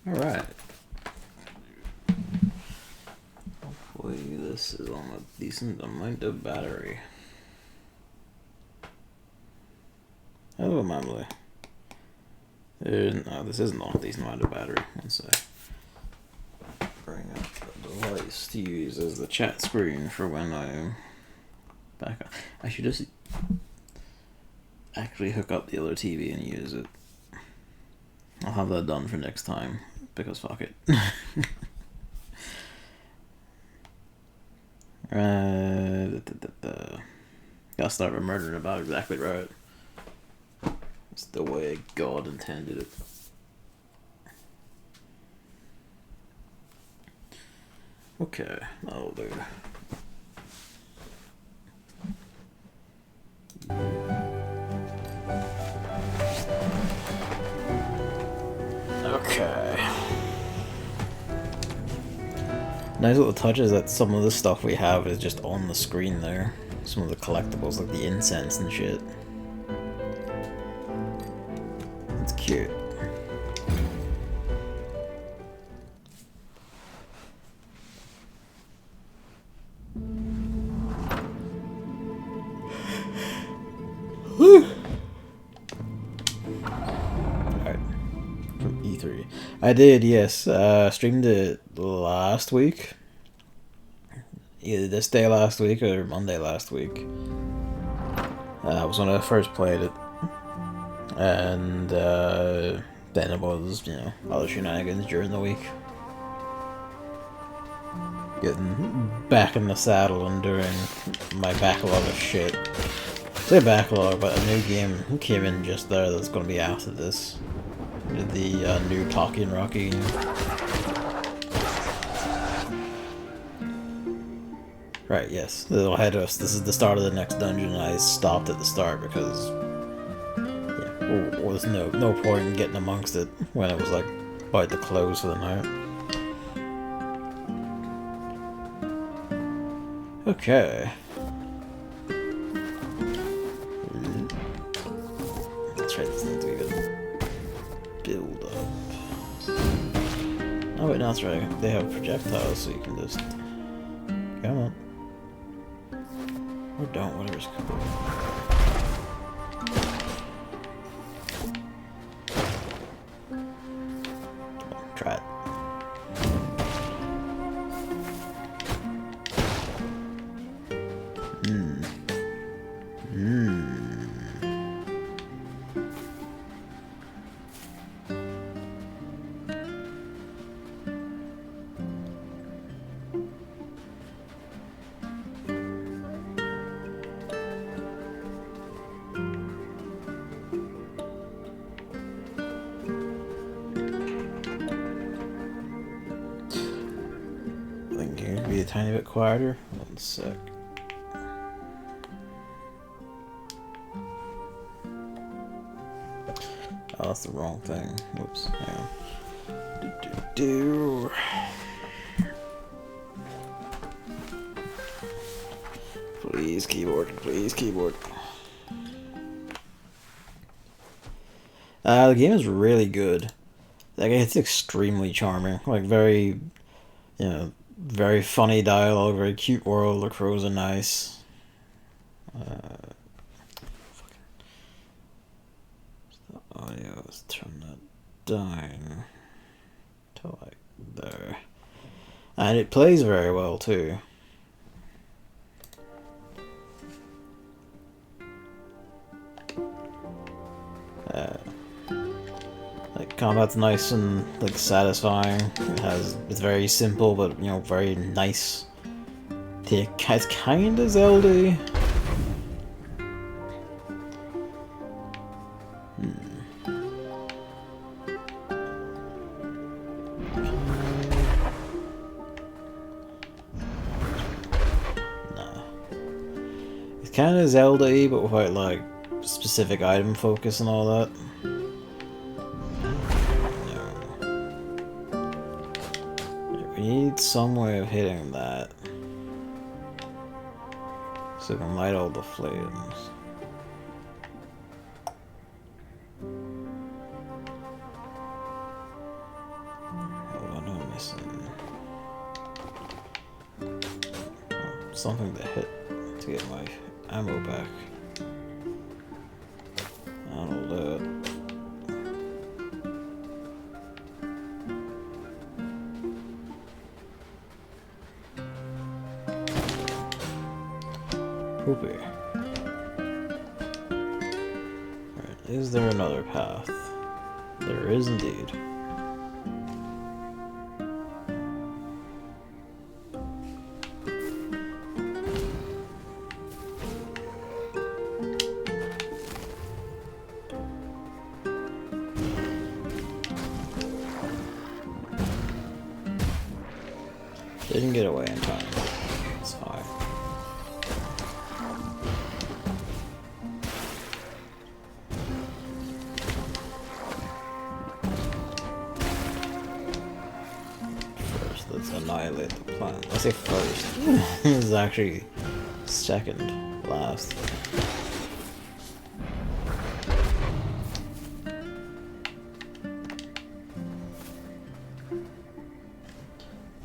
Alright. Hopefully this is on a decent amount of battery. Hello, Mamley. No, this isn't on a decent amount of battery. Let's bring up the device to use as the chat screen for when I'm back on. I should just actually hook up the other TV and use it. I'll have that done for next time, because fuck it. Gotta start with murdering about exactly right. It's the way God intended it. Okay, that'll do. Okay. Nice little touch is that some of the stuff we have is just on the screen there. Some of the collectibles, like the incense and shit. It's cute. Alright. From E3. I did, yes. Streamed it last week. Either this day last week or Monday last week. That was when I first played it. And then it was, other shenanigans during the week. Getting back in the saddle and doing my backlog of shit. I say backlog, but a new game came in just there that's going to be after this. The new Talking Rocky game. Right, yes. This is the start of the next dungeon. I stopped at the start because there was no point in getting amongst it when it was like about to close for the night. Okay. That's right, this needs to be good. Build up. Oh wait, no, that's right. They have projectiles, so you can just... Come on. Or don't, whatever's cool. Try it. I think here to be a tiny bit quieter. 1 sec. Oh, that's the wrong thing. Whoops. Hang on. Please, keyboard. Please, keyboard. The game is really good. Like, it's extremely charming. Like, very, very funny dialogue, very cute world. The crows are nice. Audio, let's turn that down to like there. And it plays very well too. Like combat's nice and like satisfying. It's very simple but very nice. It's kind of Zelda-y. Kind of Zelda-y, but without like specific item focus and all that. No. We need some way of hitting that, so we can light all the flames. something to hit to get my ammo back. That'll do it. Poopy. Right, is there another path? There is indeed. Didn't get away in time. It's fine. First, let's annihilate the planet. I say first. This is actually second last.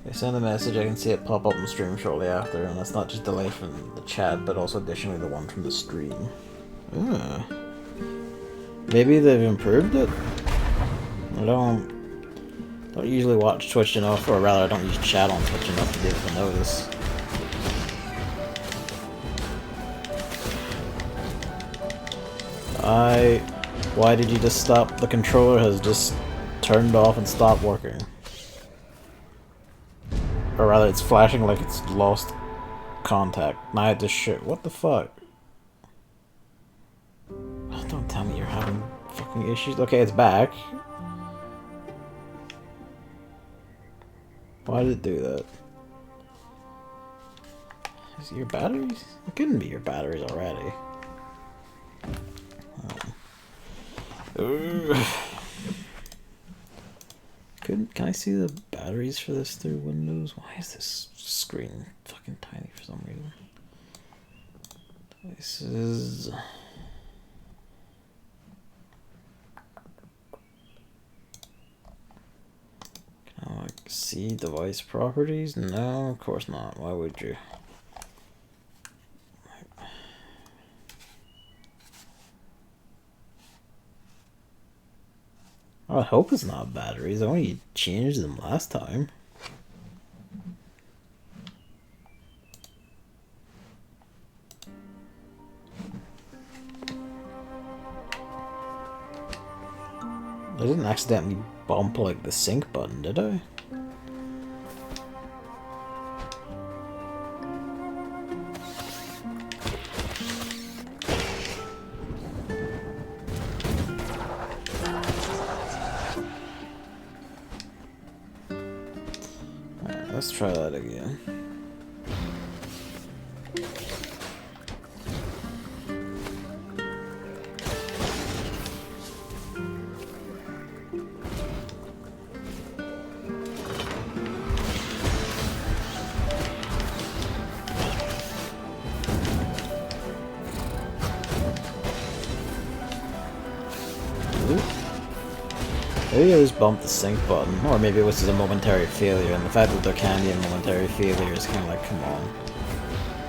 I send a message, I can see it pop up on stream shortly after, and that's not just delay from the chat, but also additionally the one from the stream. Maybe they've improved it? I don't usually watch Twitch enough, or rather I don't use chat on Twitch enough to be able to notice. Why did you just stop? The controller has just turned off and stopped working. Or rather, it's flashing like it's lost contact. Now I just shit. What the fuck? Oh, don't tell me you're having fucking issues. Okay, it's back. Why did it do that? Is it your batteries? It couldn't be your batteries already. Can I see the batteries for this through Windows? Why is this screen fucking tiny for some reason? This is... Can I like see device properties? No, of course not. Why would you? I hope it's not batteries. I only changed them last time. I didn't accidentally bump like the sync button, did I? Let's try that again. Maybe I just bumped the sync button, or maybe it was just a momentary failure, and the fact that there can be a momentary failure is kind of like, come on.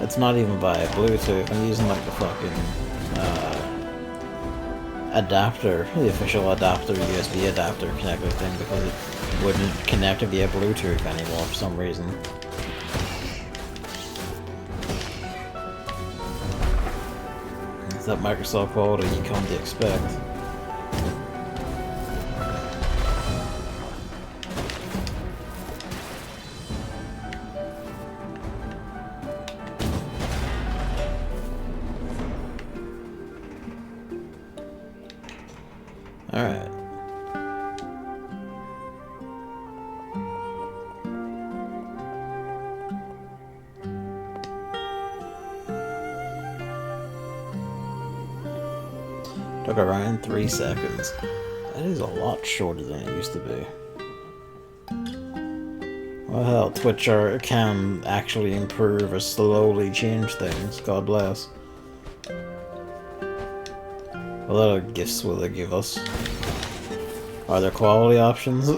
It's not even by Bluetooth, I'm using like the fucking adapter, the official adapter, USB adapter connector thing, because it wouldn't connect via Bluetooth anymore for some reason. Is that Microsoft quality you come to expect? Alright. Took around 3 seconds. That is a lot shorter than it used to be. Well, hell, Twitch can actually improve or slowly change things. God bless. What other gifts will they give us? Are there quality options?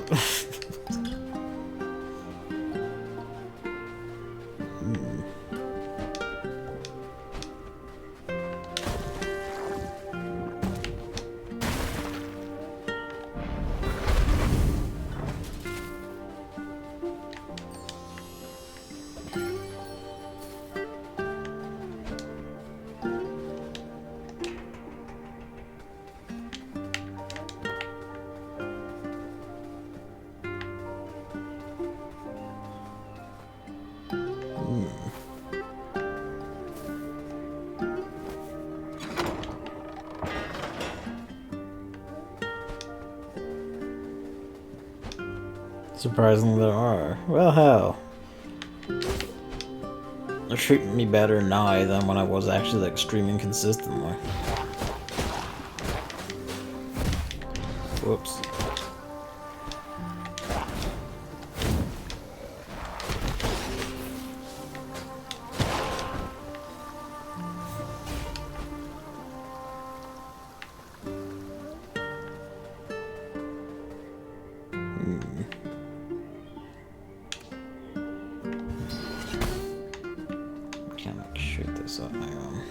Surprisingly, there are. Well, hell. They're treating me better now than when I was actually like streaming consistently. Whoops. Can't like shoot this up my own.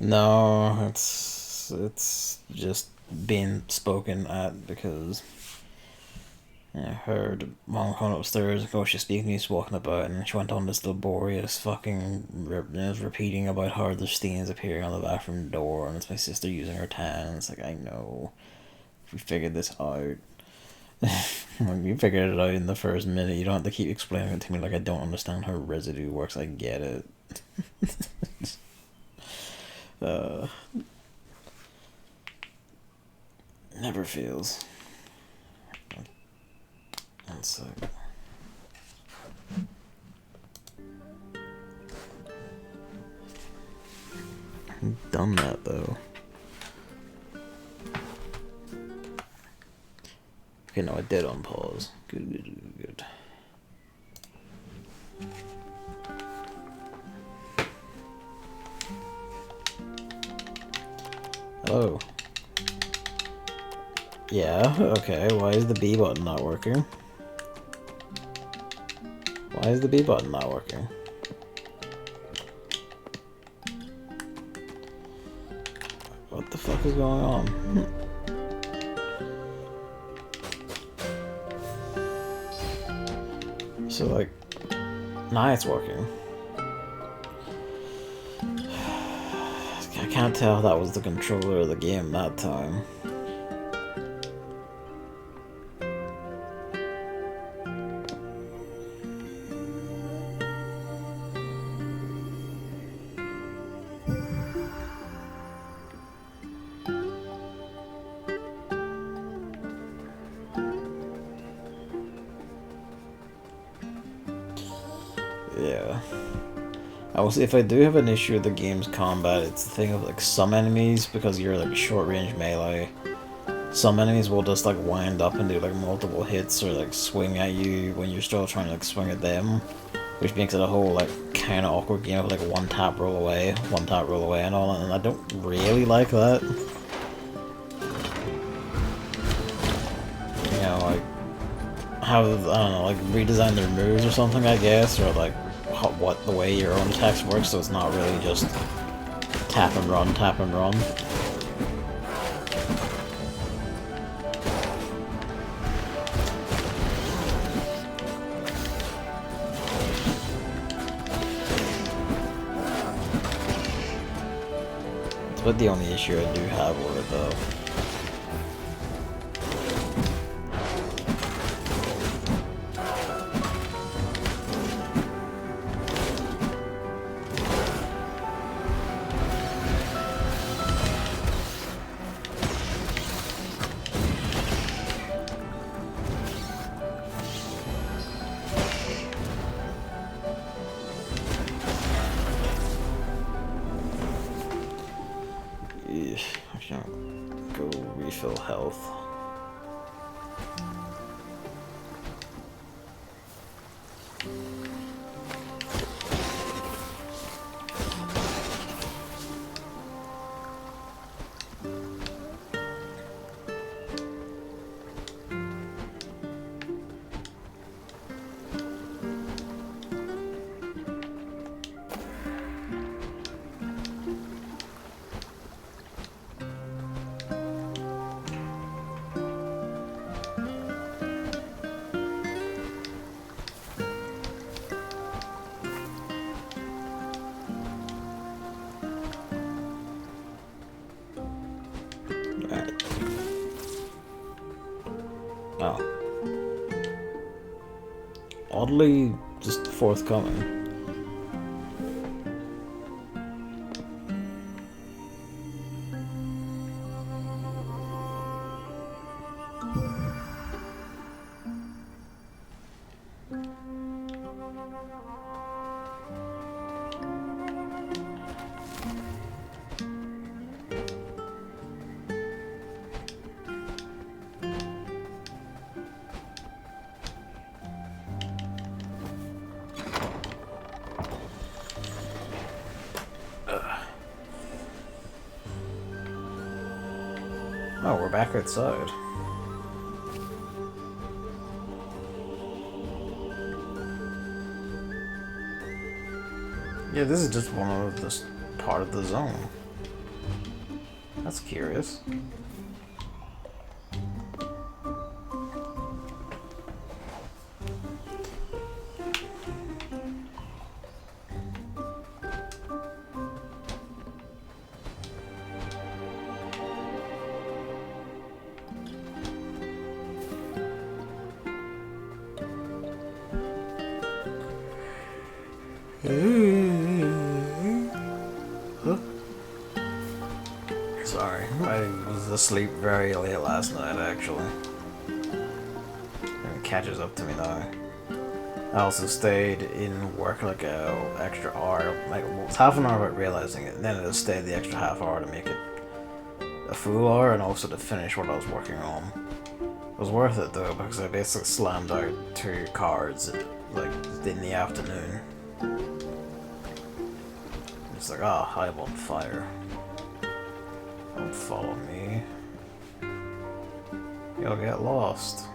No, it's just being spoken at because I heard mom coming upstairs. Of course, she's speaking. He's walking about, and she went on this laborious fucking repeating about how the stains appearing on the bathroom door, and it's my sister using her tan. And it's like, I know, we figured this out. Like, you figured it out in the first minute. You don't have to keep explaining it to me like I don't understand how residue works. I get it. uh, never fails. One sec. I've done that though. Okay, no, I did on pause. Good. Hello. Yeah, okay, why is the B button not working? Why is the B button not working? What the fuck is going on? So, like, now it's working. I can't tell if that was the controller of the game that time. Yeah. I will say, if I do have an issue with the game's combat, it's the thing of like some enemies, because you're like short range melee, some enemies will just like wind up and do like multiple hits or like swing at you when you're still trying to like swing at them, which makes it a whole like kind of awkward game of like one tap roll away and all that, and I don't really like that. You know, like have, I don't know, like redesign their moves or something, I guess, or like what the way your own attacks work, so it's not really just tap and run. It's about the only issue I do have with it though. I can't go refill health. Oh. Oddly, just forthcoming. Oh, we're back outside. Yeah, this is just one of this part of the zone. That's curious. Sorry, I was asleep very late last night actually. And it catches up to me now. I also stayed in work like a extra hour, like well, it's half an hour without realizing it, and then I just stayed the extra half hour to make it a full hour and also to finish what I was working on. It was worth it though because I basically slammed out 2 cards like in the afternoon. It's like, ah, oh, I'm on fire. Don't follow me. You'll get lost.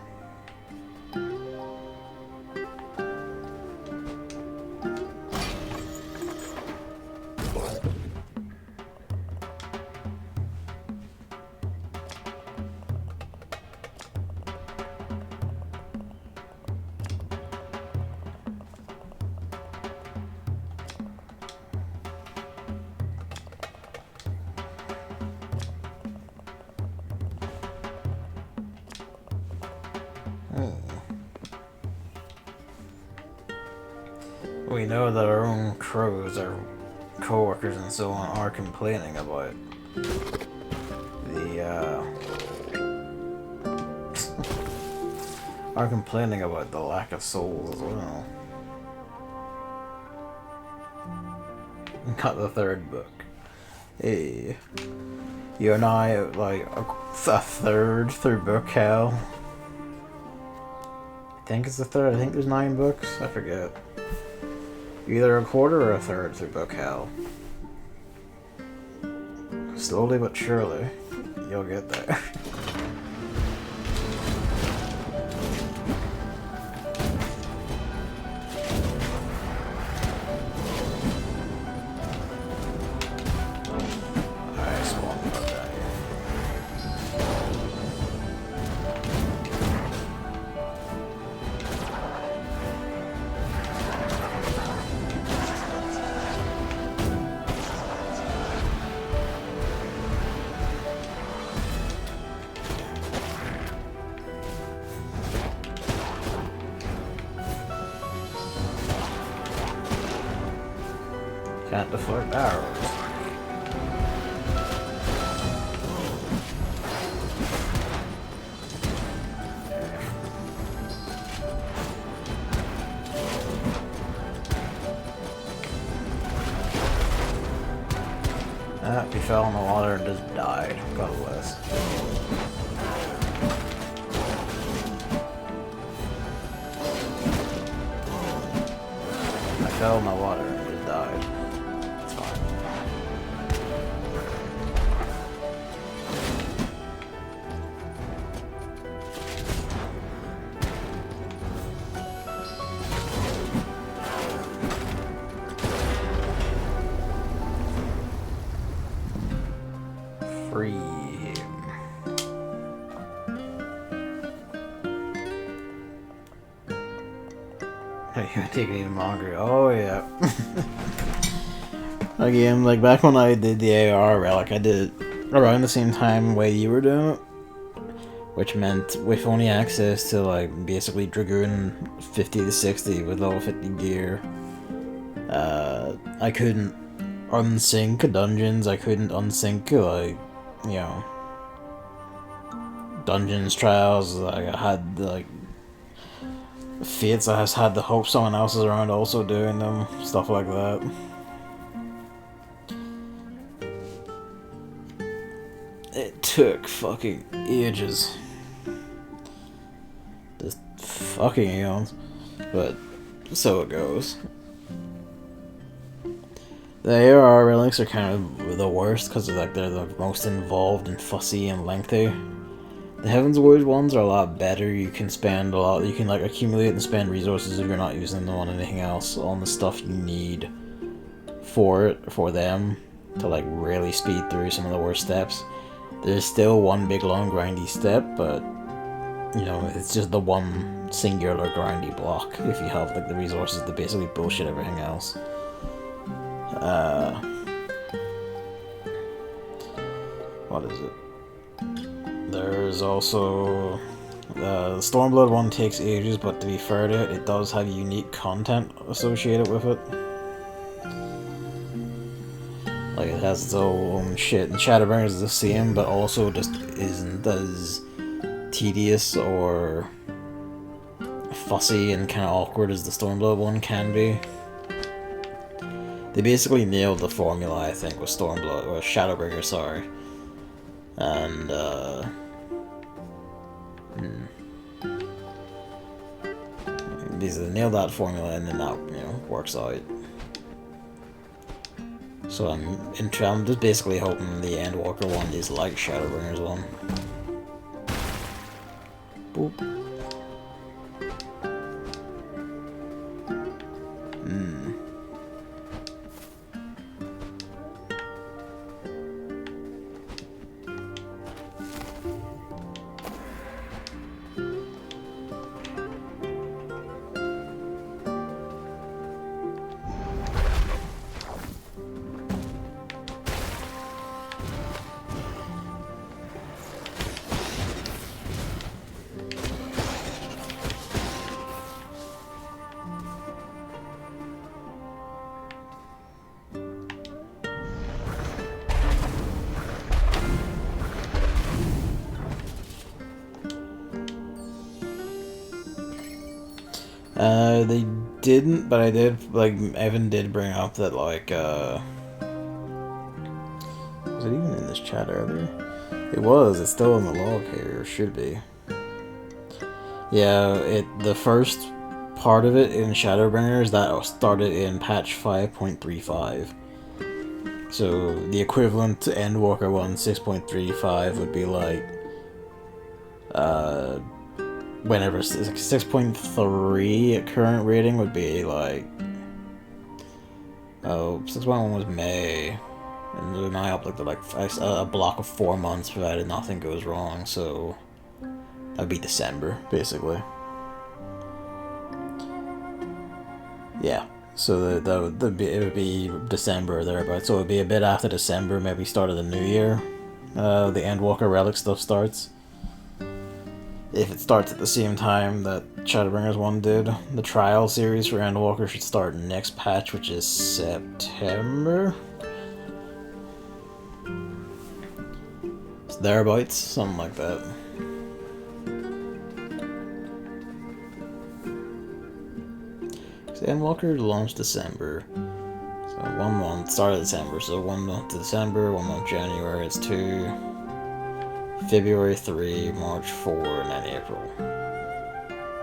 We know that our own crows, our co-workers and so on, are complaining about the lack of souls as well. Got the 3rd book. Hey, you and I like a third through book hell. I think it's the 3rd. I think there's 9 books. I forget. Either a quarter or a third through book hell. Slowly but surely, you'll get there. Alright, spawn about that here. Can't deflect arrows. Ah, he fell in the water and just died. God bless. I fell in the water and just died. It's fine. Free him. You're taking even longer. Oh yeah. Again, like back when I did the AR relic, I did it around the same time way you were doing it, which meant with only access to like basically Dragoon 50 to 60 with level 50 gear. I couldn't unsync dungeons. I couldn't unsync like, you know, dungeons trials. Like I had like fates. I just had to hope someone else is around also doing them, stuff like that. It took fucking ages. Just fucking eons. But so it goes. The ARR relics are kind of the worst because like they're the most involved and fussy and lengthy. The Heaven's Word ones are a lot better. You can spend a lot. You can like accumulate and spend resources if you're not using them on anything else on the stuff you need for them to like really speed through some of the worst steps. There's still one big long grindy step, but you know, it's just the one singular grindy block if you have like the resources to basically bullshit everything else. What is it? There's also the Stormblood one takes ages, but to be fair to it, it does have unique content associated with it. Like, it has its own shit, and Shadowbringers is the same, but also just isn't as tedious or fussy and kind of awkward as the Stormblood one can be. They basically nailed the formula, I think, with Stormblood, or Shadowbringer, sorry. And, they nailed that formula, and then that, you know, works out. So I'm just basically hoping the Endwalker one is like Shadowbringer's one. Boop. They didn't, but I did, like, Evan did bring up that, like, was it even in this chat earlier? It was, it's still in the log here, or should be. Yeah, the first part of it in Shadowbringers, that started in patch 5.35. So, the equivalent to Endwalker 1 6.35 would be like, whenever 6.3 at current rating would be like, oh, 6.1 was May, and they're now up like a block of 4 months provided nothing goes wrong, so that'd be December, basically. Yeah, so it would be December or thereabouts, so it would be a bit after December, maybe start of the new year, the Endwalker Relic stuff starts. If it starts at the same time that Shadowbringers 1 did, the trial series for Endwalker should start next patch, which is September? It's thereabouts, something like that. So Endwalker launched December. So 1 month, start of December, so 1 month to December, 1 month January, it's 2... February 3, March 4, and then April.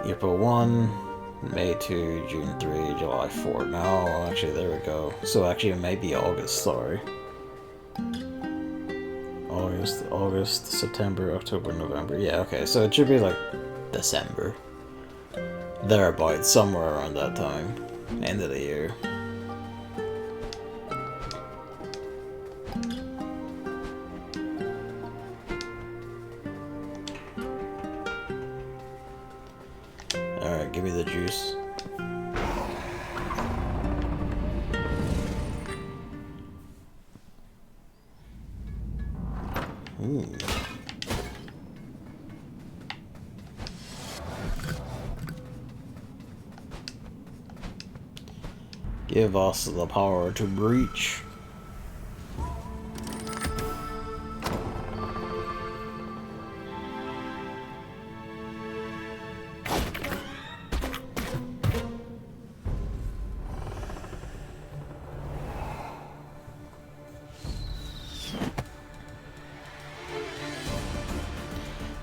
April 1, May 2, June 3, July 4. No, actually, there we go. So actually, it might be August, sorry. August, September, October, November. Yeah, okay, so it should be like December. Thereabouts, somewhere around that time. End of the year. Alright, give me the juice. Ooh. Give us the power to breach.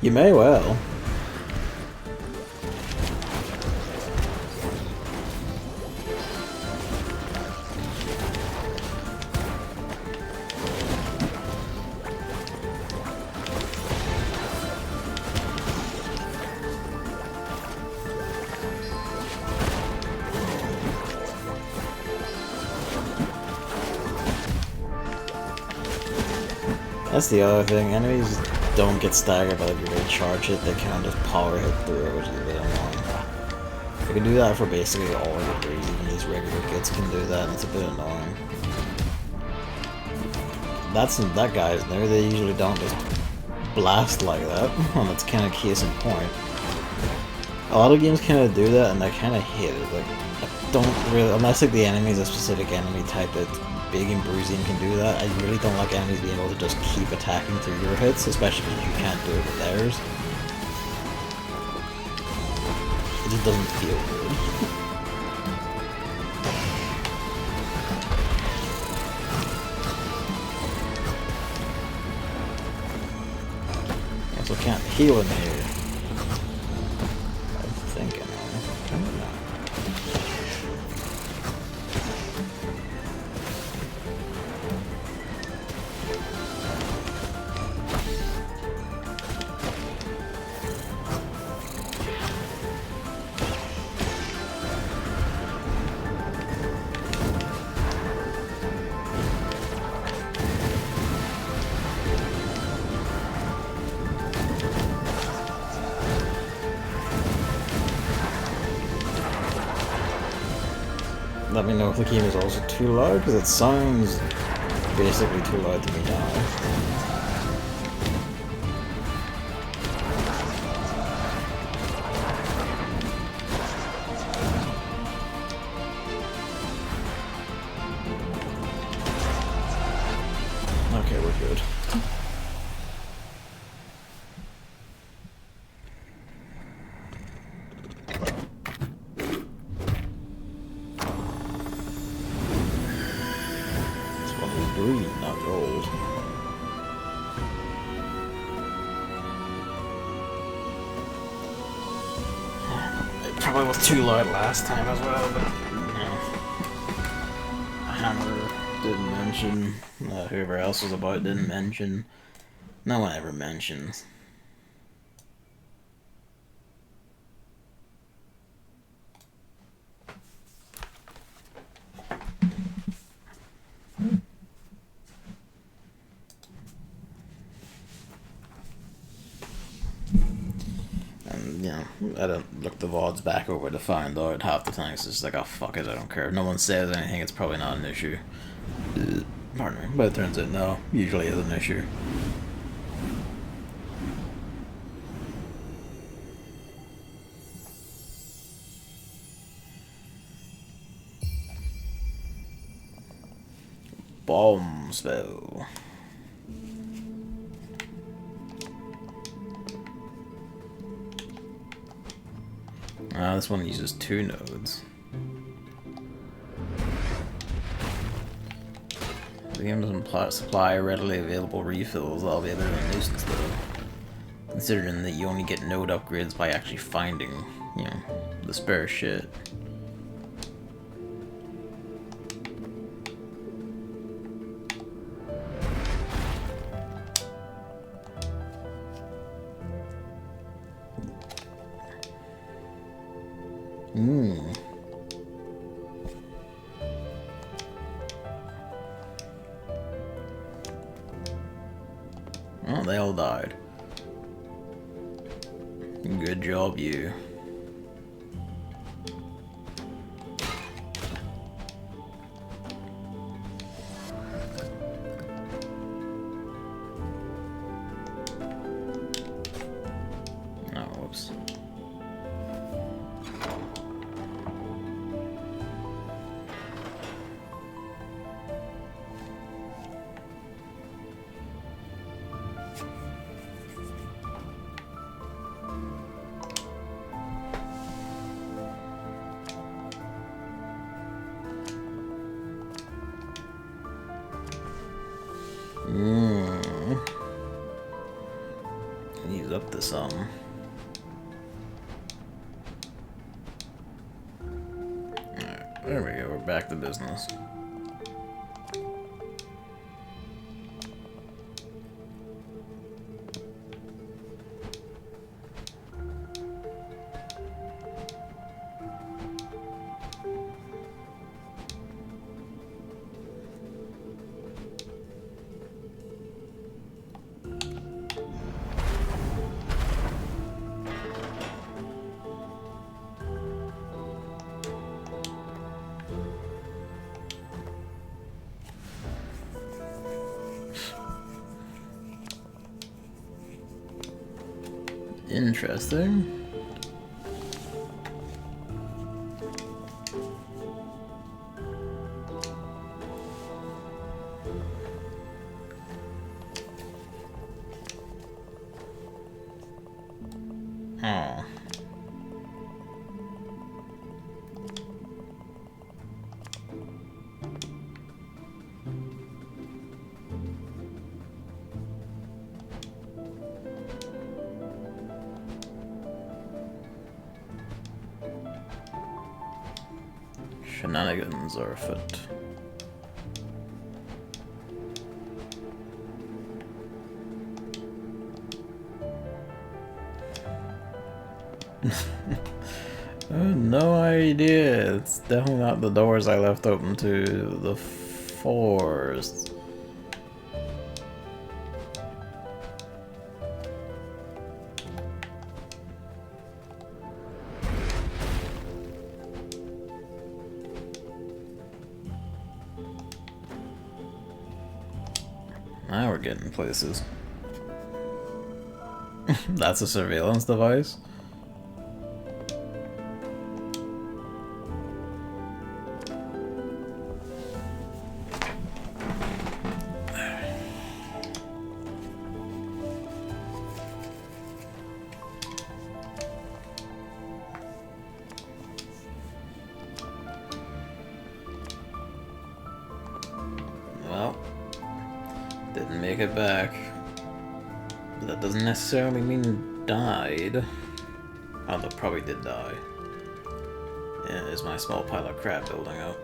You may well. That's the other thing. Enemies don't get staggered by like your charge hit. They kind of just power hit through it, which is a bit annoying. You can do that for basically all of your breeds. Even these regular kits can do that, and it's a bit annoying. That guy's there. They usually don't just blast like that. And that's kind of case in point. A lot of games kind of do that, and I kind of hate it. Like, I don't really, unless like the enemy is a specific enemy type that's big and bruising and can do that. I really don't like enemies being able to just keep attacking through your hits, especially because you can't do it with theirs. It just doesn't feel good. Also can't heal in here. I'm thinking. Let me know if the game is also too loud, because it sounds basically too loud to me now. Okay, we're good. Green, not gold. It probably was too loud last time as well, but you know, Hammer didn't mention, whoever else was about didn't mention. No one ever mentions. You know, I don't look the VODs back over to find out half the time. It's just like, oh fuck it, I don't care. If no one says anything, it's probably not an issue. Pardon me, but it turns out no, usually is an issue. Bomb spell. This one uses 2 nodes. The game doesn't supply readily available refills. That'll be a bit of a nuisance though, considering that you only get node upgrades by actually finding, you know, the spare shit. Oh, they all died. Good job, you. Oh, whoops. He's up to something. Alright, there we go, we're back to business. Interesting. Oh. Shenanigans are afoot. No idea. It's definitely not the doors I left open to the forest. Now we're getting places. That's a surveillance device? Well, didn't make it back. But that doesn't necessarily mean died. Although probably did die. Yeah, there's my small pile of crap building up.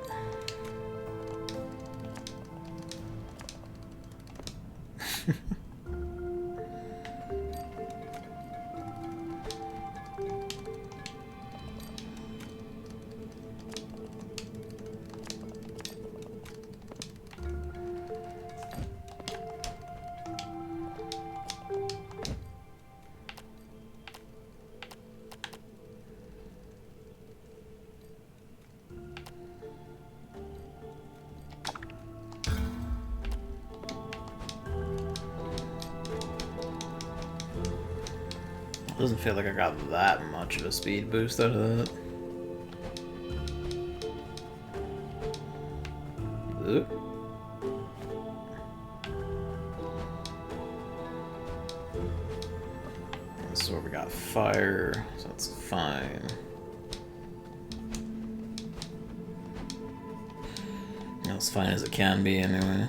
Doesn't feel like I got that much of a speed boost out of that. Oop. So we got fire, so that's fine. As fine as it can be, anyway.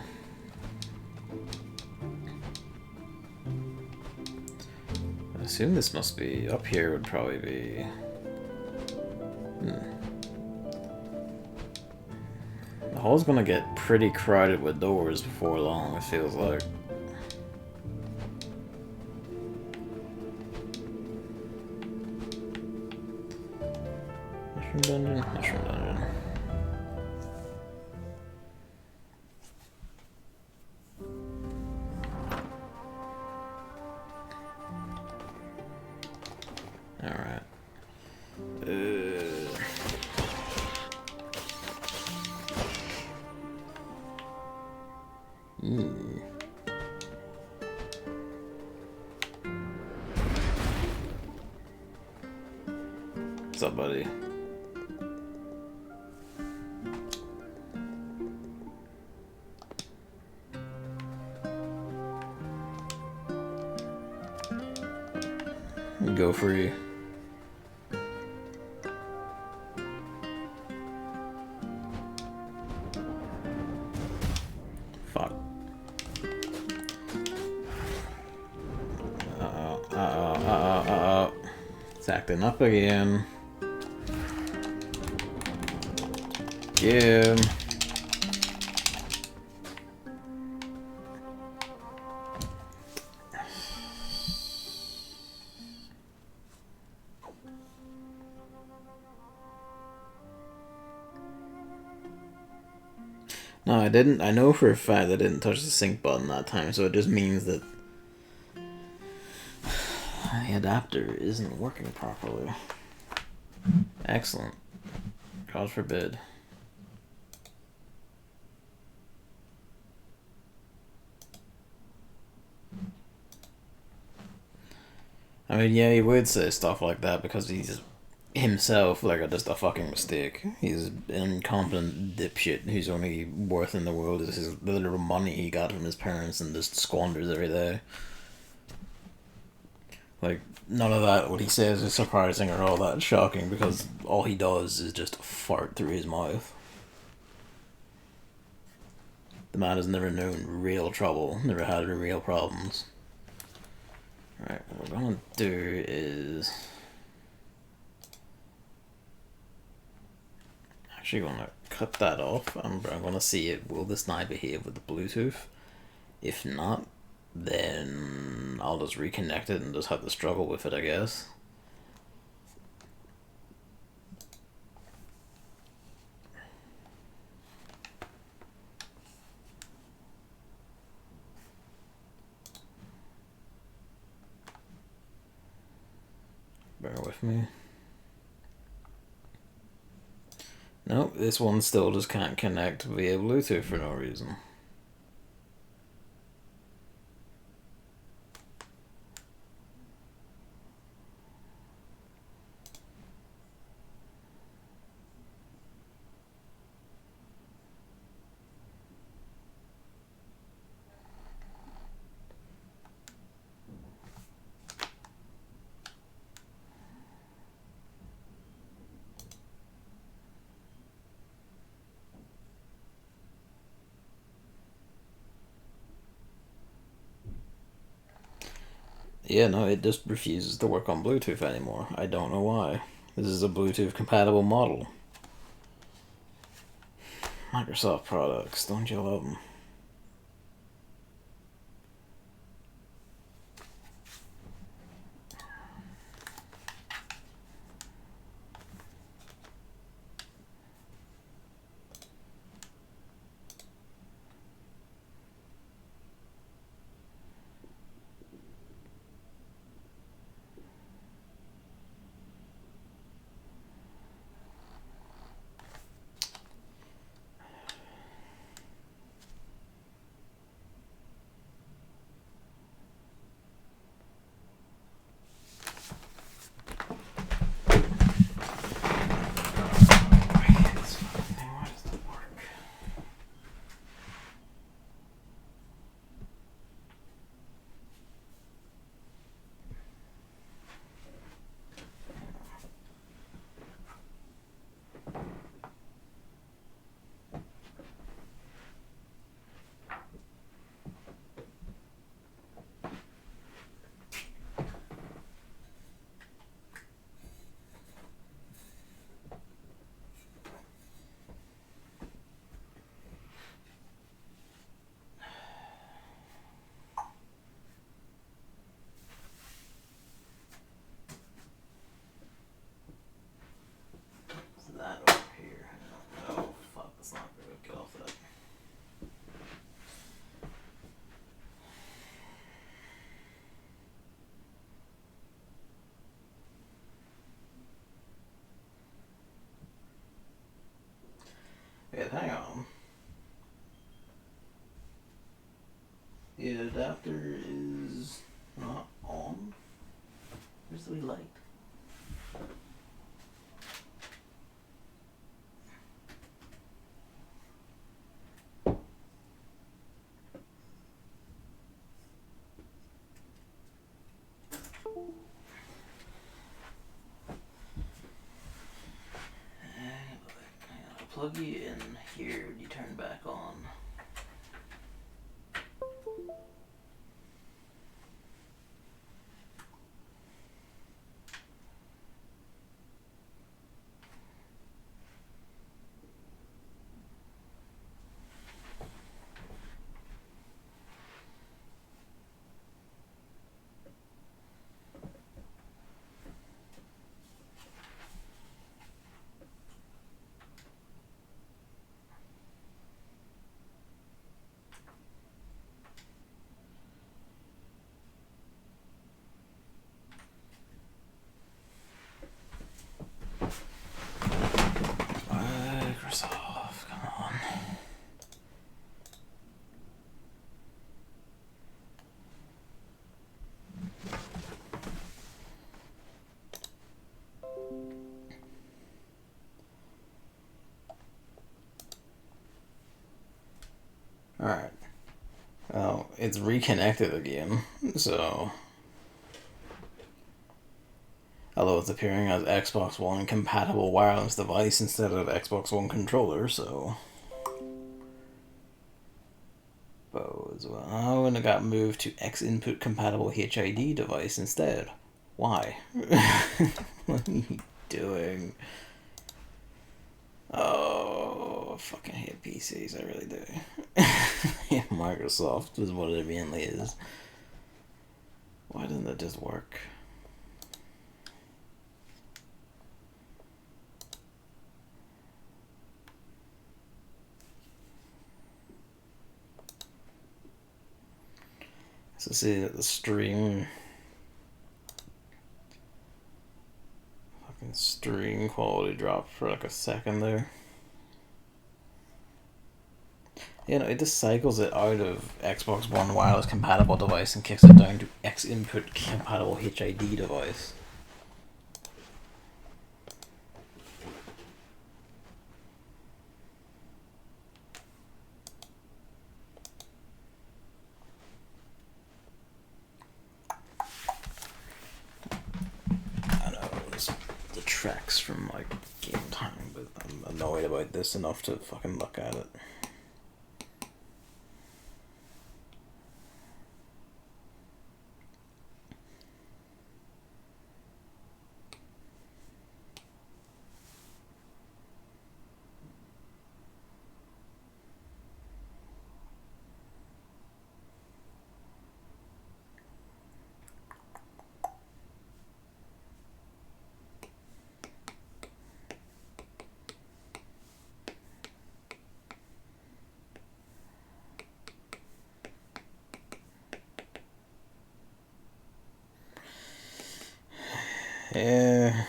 I assume this must be up here. Would probably be. The hall's gonna get pretty crowded with doors before long. It feels like. Mushroom dungeon. Mushroom dungeon. Alright. What's up, buddy? Go free. Fuck. Uh-oh. It's acting up again. Yeah. No, I didn't. I know for a fact I didn't touch the sync button that time, so it just means that the adapter isn't working properly. Excellent. God forbid. I mean, yeah, he would say stuff like that because he's himself like just a fucking mistake. He's an incompetent dipshit whose only worth in the world is the little money he got from his parents and just squanders every day. Like, none of that, what he says, is surprising or all that shocking because all he does is just fart through his mouth. The man has never known real trouble, never had real problems. Right, what we're gonna do is. Actually, gonna cut that off. I'm gonna see it. Will this now behave with the Bluetooth? If not, then I'll just reconnect it and just have to struggle with it, I guess. Bear with me. Nope, this one still just can't connect via Bluetooth for no reason. Yeah, no, it just refuses to work on Bluetooth anymore. I don't know why. This is a Bluetooth compatible model. Microsoft products, don't you love them? That over here. Oh, fuck, that's not good. Get off that. Wait, hang on. The adapter is not on. Where's the light? Plug you in here when you turn back on. it's reconnected again, so... Although it's appearing as Xbox One compatible wireless device instead of Xbox One controller, so... As well. Oh, and it got moved to X-input compatible HID device instead. Why? What are you doing? Oh, I fucking hate PCs, I really do. Yeah, Microsoft is what it mainly is. Why doesn't it just work? So see that the stream quality dropped for like a second there. You know, it just cycles it out of Xbox One wireless compatible device and kicks it down to X input compatible HID device. I know it's the tracks from like game time, but I'm annoyed about this enough to fucking look at it. Yeah.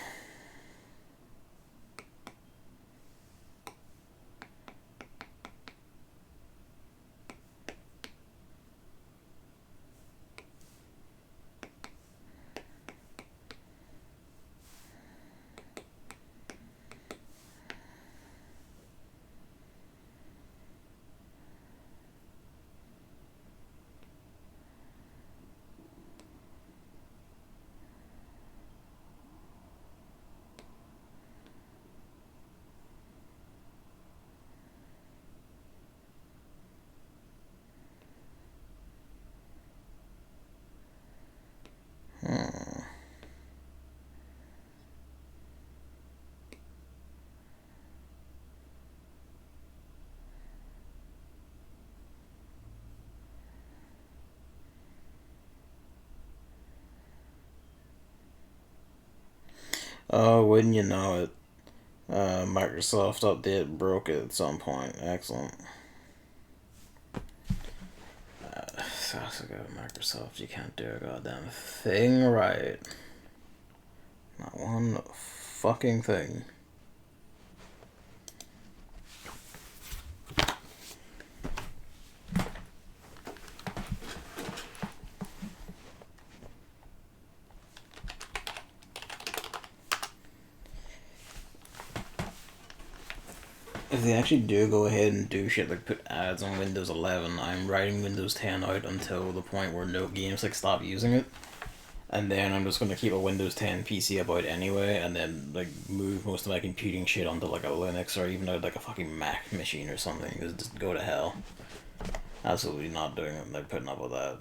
Oh, wouldn't you know it? Microsoft update broke it at some point. Excellent. So go Microsoft, you can't do a goddamn thing right. Not one fucking thing. If they actually do go ahead and do shit like put ads on Windows 11, I'm writing Windows 10 out until the point where no games like stop using it. And then I'm just gonna keep a Windows 10 PC about anyway, and then like move most of my computing shit onto like a Linux or even like a fucking Mac machine or something. Just go to hell. Absolutely not doing it. Like putting up with that.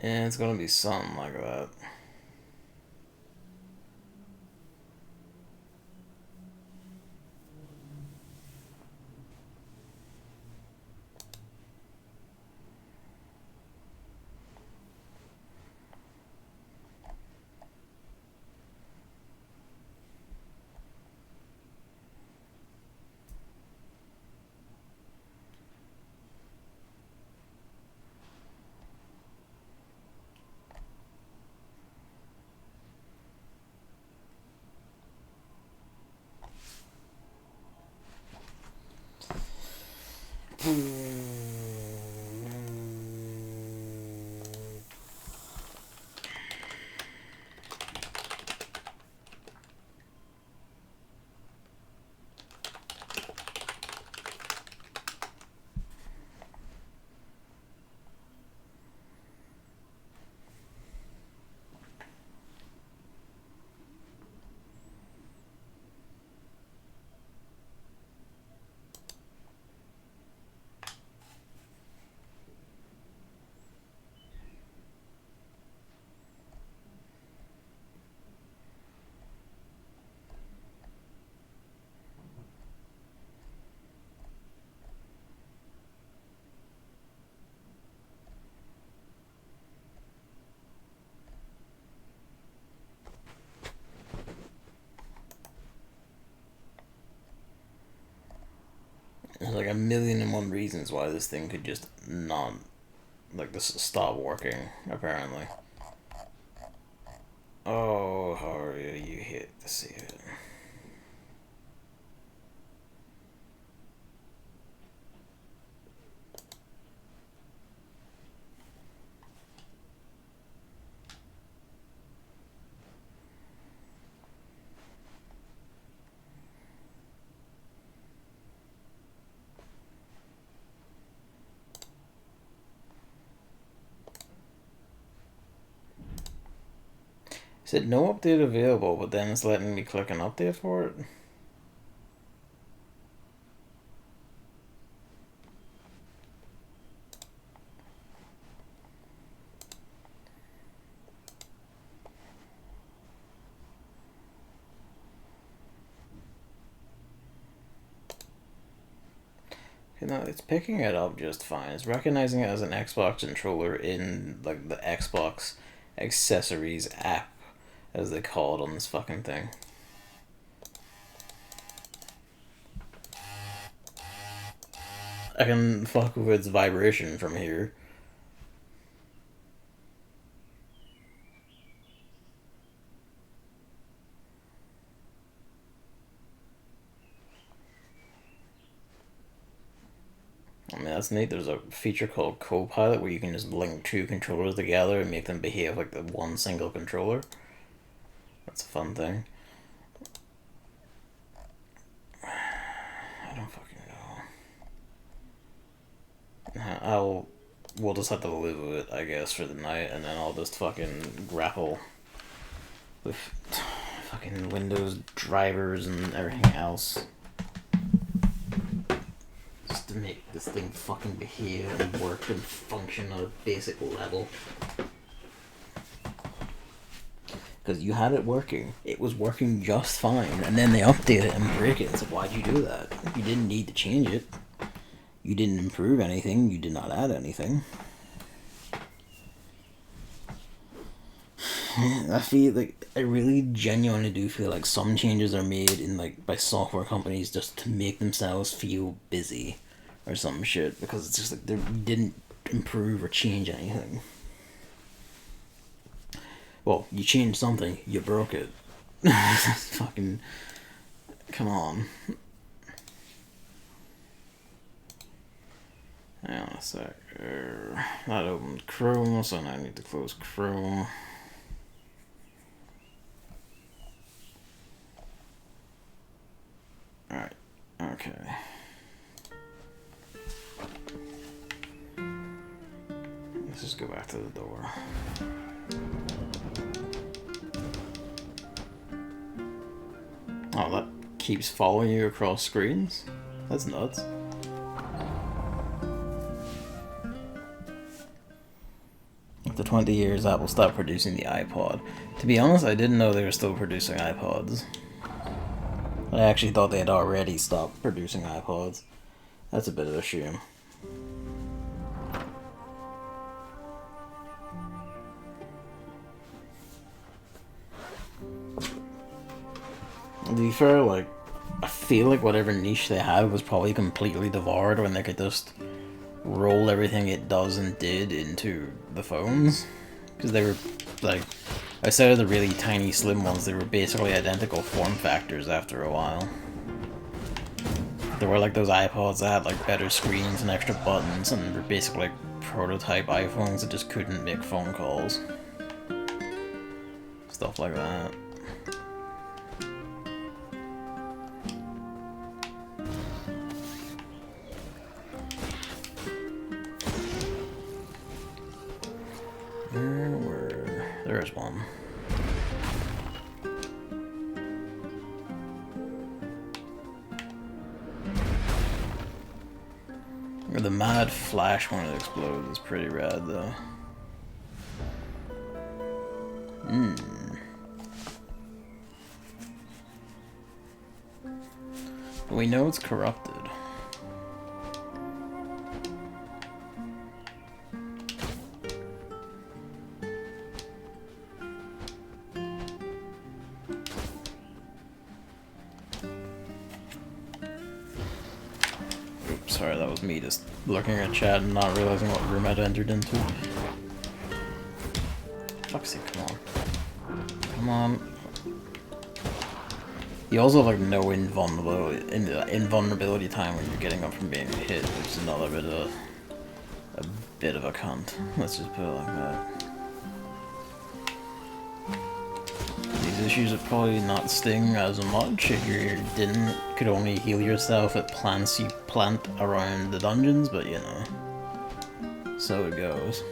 Yeah, it's gonna be something like that. There's like a million and one reasons why this thing could just not, like, this stop working, apparently. Oh, Haru, you hate to see it. It said no update available, but then it's letting me click an update for it. You know, it's picking it up just fine. It's recognizing it as an Xbox controller in, like, the Xbox accessories app, as they call it on this fucking thing. I can fuck with its vibration from here. I mean, that's neat. There's a feature called Copilot where you can just link two controllers together and make them behave like the one single controller. That's a fun thing. I don't fucking know. We'll just have to live with it, I guess, for the night, and then I'll just fucking grapple with fucking Windows drivers and everything else. Just to make this thing fucking behave and work and function on a basic level. Because you had it working. It was working just fine, and then they update it and break it. It's like, why'd you do that? You didn't need to change it. You didn't improve anything. You did not add anything. I feel like, I really genuinely do feel like some changes are made in, like, by software companies just to make themselves feel busy or some shit, because it's just like they didn't improve or change anything. Well, you changed something, you broke it. Fucking, come on. Hang on a sec. That opened Chrome, so now I need to close Chrome. Alright, okay. Let's just go back to the door. Oh, that keeps following you across screens? That's nuts. After 20 years, Apple stopped producing the iPod. To be honest, I didn't know they were still producing iPods. I actually thought they had already stopped producing iPods. That's a bit of a shame. To be fair, like, I feel like whatever niche they had was probably completely devoured when they could just roll everything it does and did into the phones. Because they were, like, outside of the really tiny slim ones, they were basically identical form factors after a while. There were, like, those iPods that had, like, better screens and extra buttons, and were basically like prototype iPhones that just couldn't make phone calls. Stuff like that. There's one. Or the mad flash when it explodes is pretty rad, though. We know it's corrupted. That was me just looking at chat and not realizing what room I'd entered into. Fuck's sake, come on. Come on. You also have like no invulnerability time when you're getting up from being hit, which is another bit of a cunt. Let's just put it like that. These issues would probably not sting as much if you could only heal yourself at plants you plant around the dungeons, but you know, so it goes.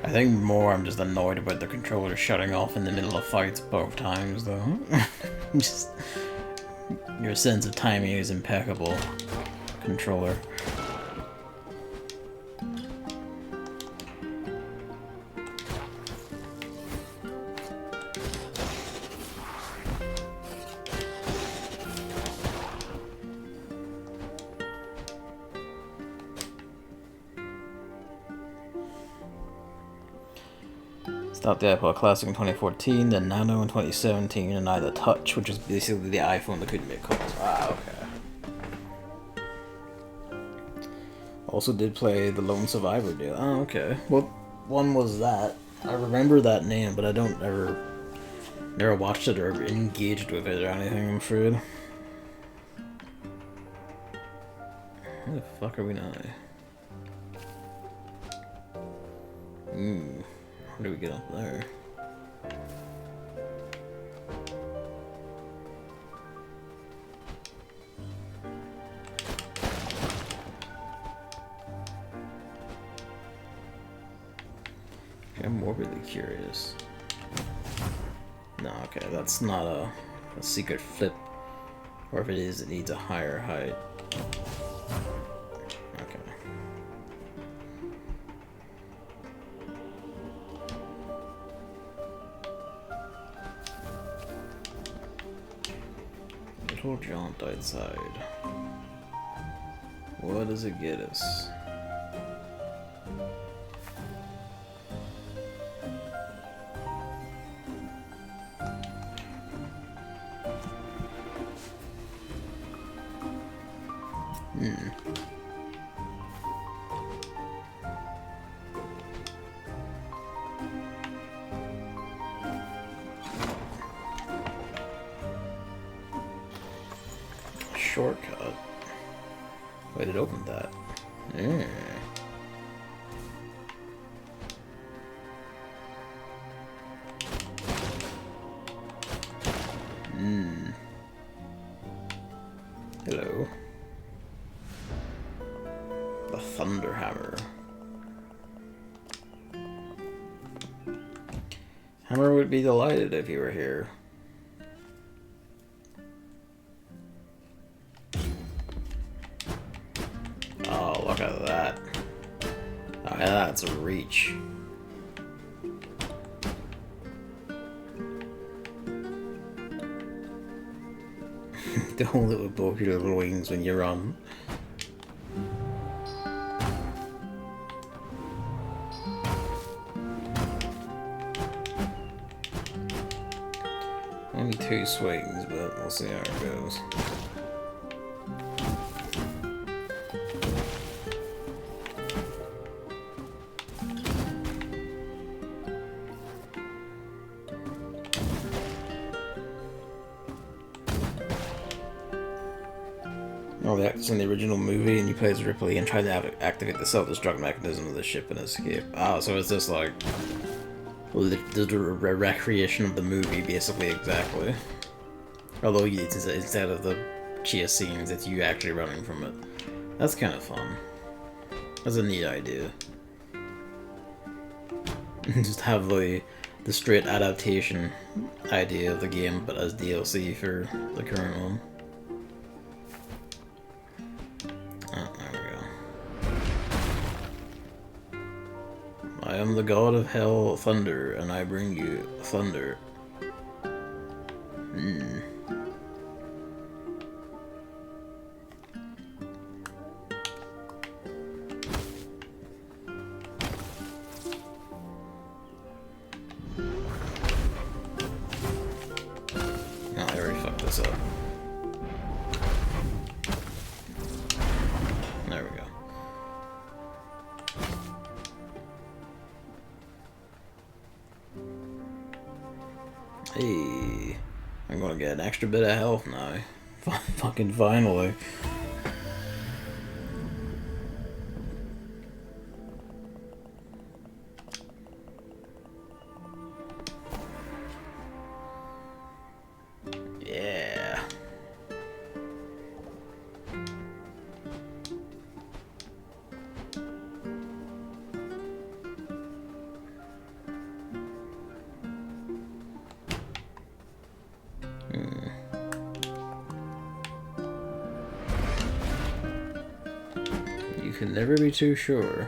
I think more I'm just annoyed about the controller shutting off in the middle of fights both times, though. Just your sense of timing is impeccable, controller. Stopped the iPod Classic in 2014, then Nano in 2017, and now the Touch, which is basically the iPhone that couldn't make calls. Ah, okay. Also did play the Lone Survivor deal. Oh, okay. What one was that? I remember that name, but I don't never watched it or ever engaged with it or anything, I'm afraid. Where the fuck are we now? How do we get up there? Okay, I'm morbidly curious. No, okay, that's not a secret flip. Or if it is, it needs a higher height. Little jaunt outside. What does it get us? Shortcut. Wait, it opened that. Yeah. Hello. The Thunder Hammer. Hammer would be delighted if you were here. Oh, look at that. Oh, yeah, that's a reach. Don't hold it with both your little wings when you run. Only 2 swings, but we'll see how it goes. Oh, that's in the original movie, and you play as Ripley and try to activate the self-destruct mechanism of the ship and escape. Oh, so it's just like the recreation of the movie, basically, exactly. Although it's instead of the chase scenes, it's you actually running from it. That's kind of fun. That's a neat idea. Just have the straight adaptation idea of the game, but as DLC for the current one. Oh, there we go. I am the god of hell, thunder, and I bring you thunder. Oh, I already fucked this up. get an extra bit of health now. Fucking finally. Yeah. You can never be too sure.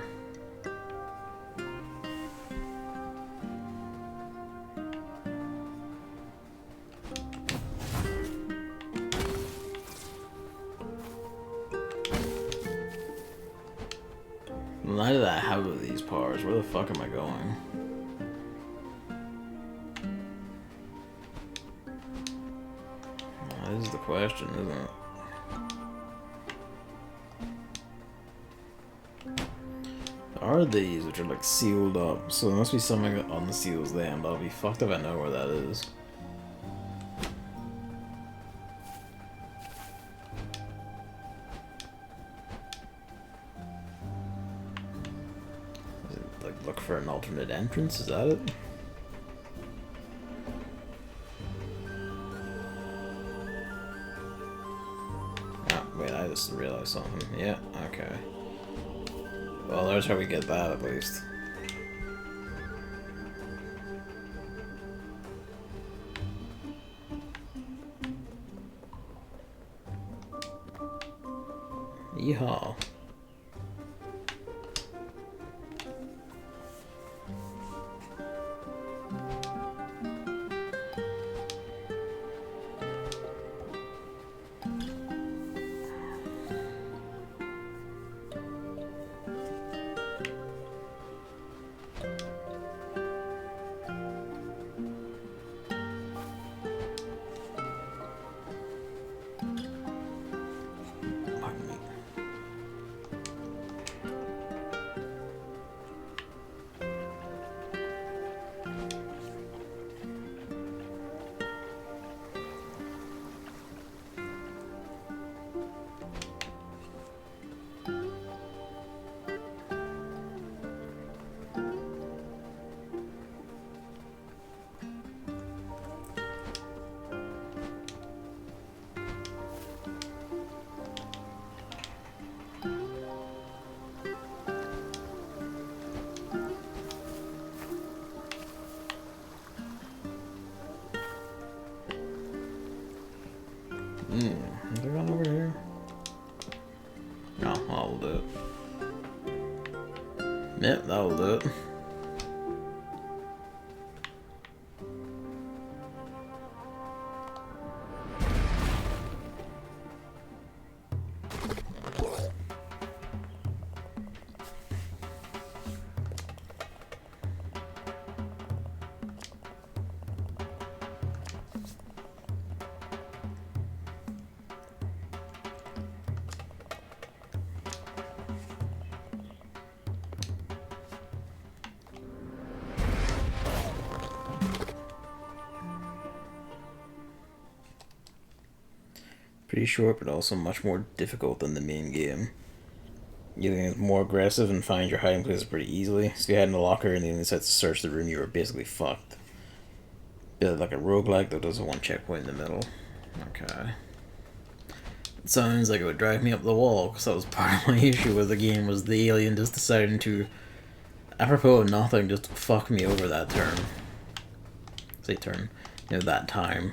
Now that I have these powers, where the fuck am I going? This is the question, isn't it? Are these, which are like sealed up, so there must be something that unseals them, but I'll be fucked if I know where that is. Is it like look for an alternate entrance, is that it? Oh, wait, I just realized something. Yeah, okay. Well, there's how we get that, at least. Yeehaw. Is there one over here? No, I'll do it. Yep, that'll do it. Pretty short, but also much more difficult than the main game. You can get more aggressive and find your hiding places pretty easily. So you had in the locker and then decided to search the room, you were basically fucked. Bit like a roguelike, though there's a one checkpoint in the middle. Okay. It sounds like it would drive me up the wall, because that was part of my issue with the game, was the alien just deciding to, apropos of nothing, just fuck me over that turn. Say turn. You know, that time.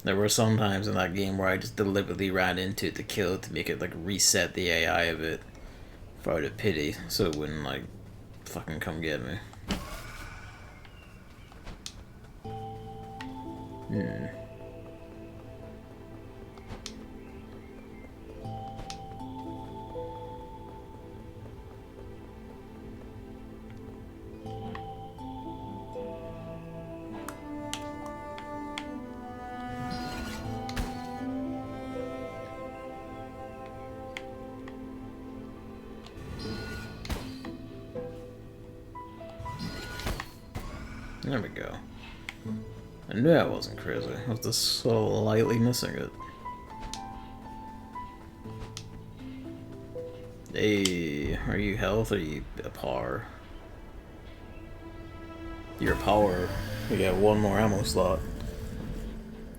There were some times in that game where I just deliberately ran into it to kill it to make it like reset the AI of it for out of pity, so it wouldn't like fucking come get me. There we go. I knew I wasn't crazy. I was just slightly missing it. Hey, are you health or are you a power? You're power. You got one more ammo slot.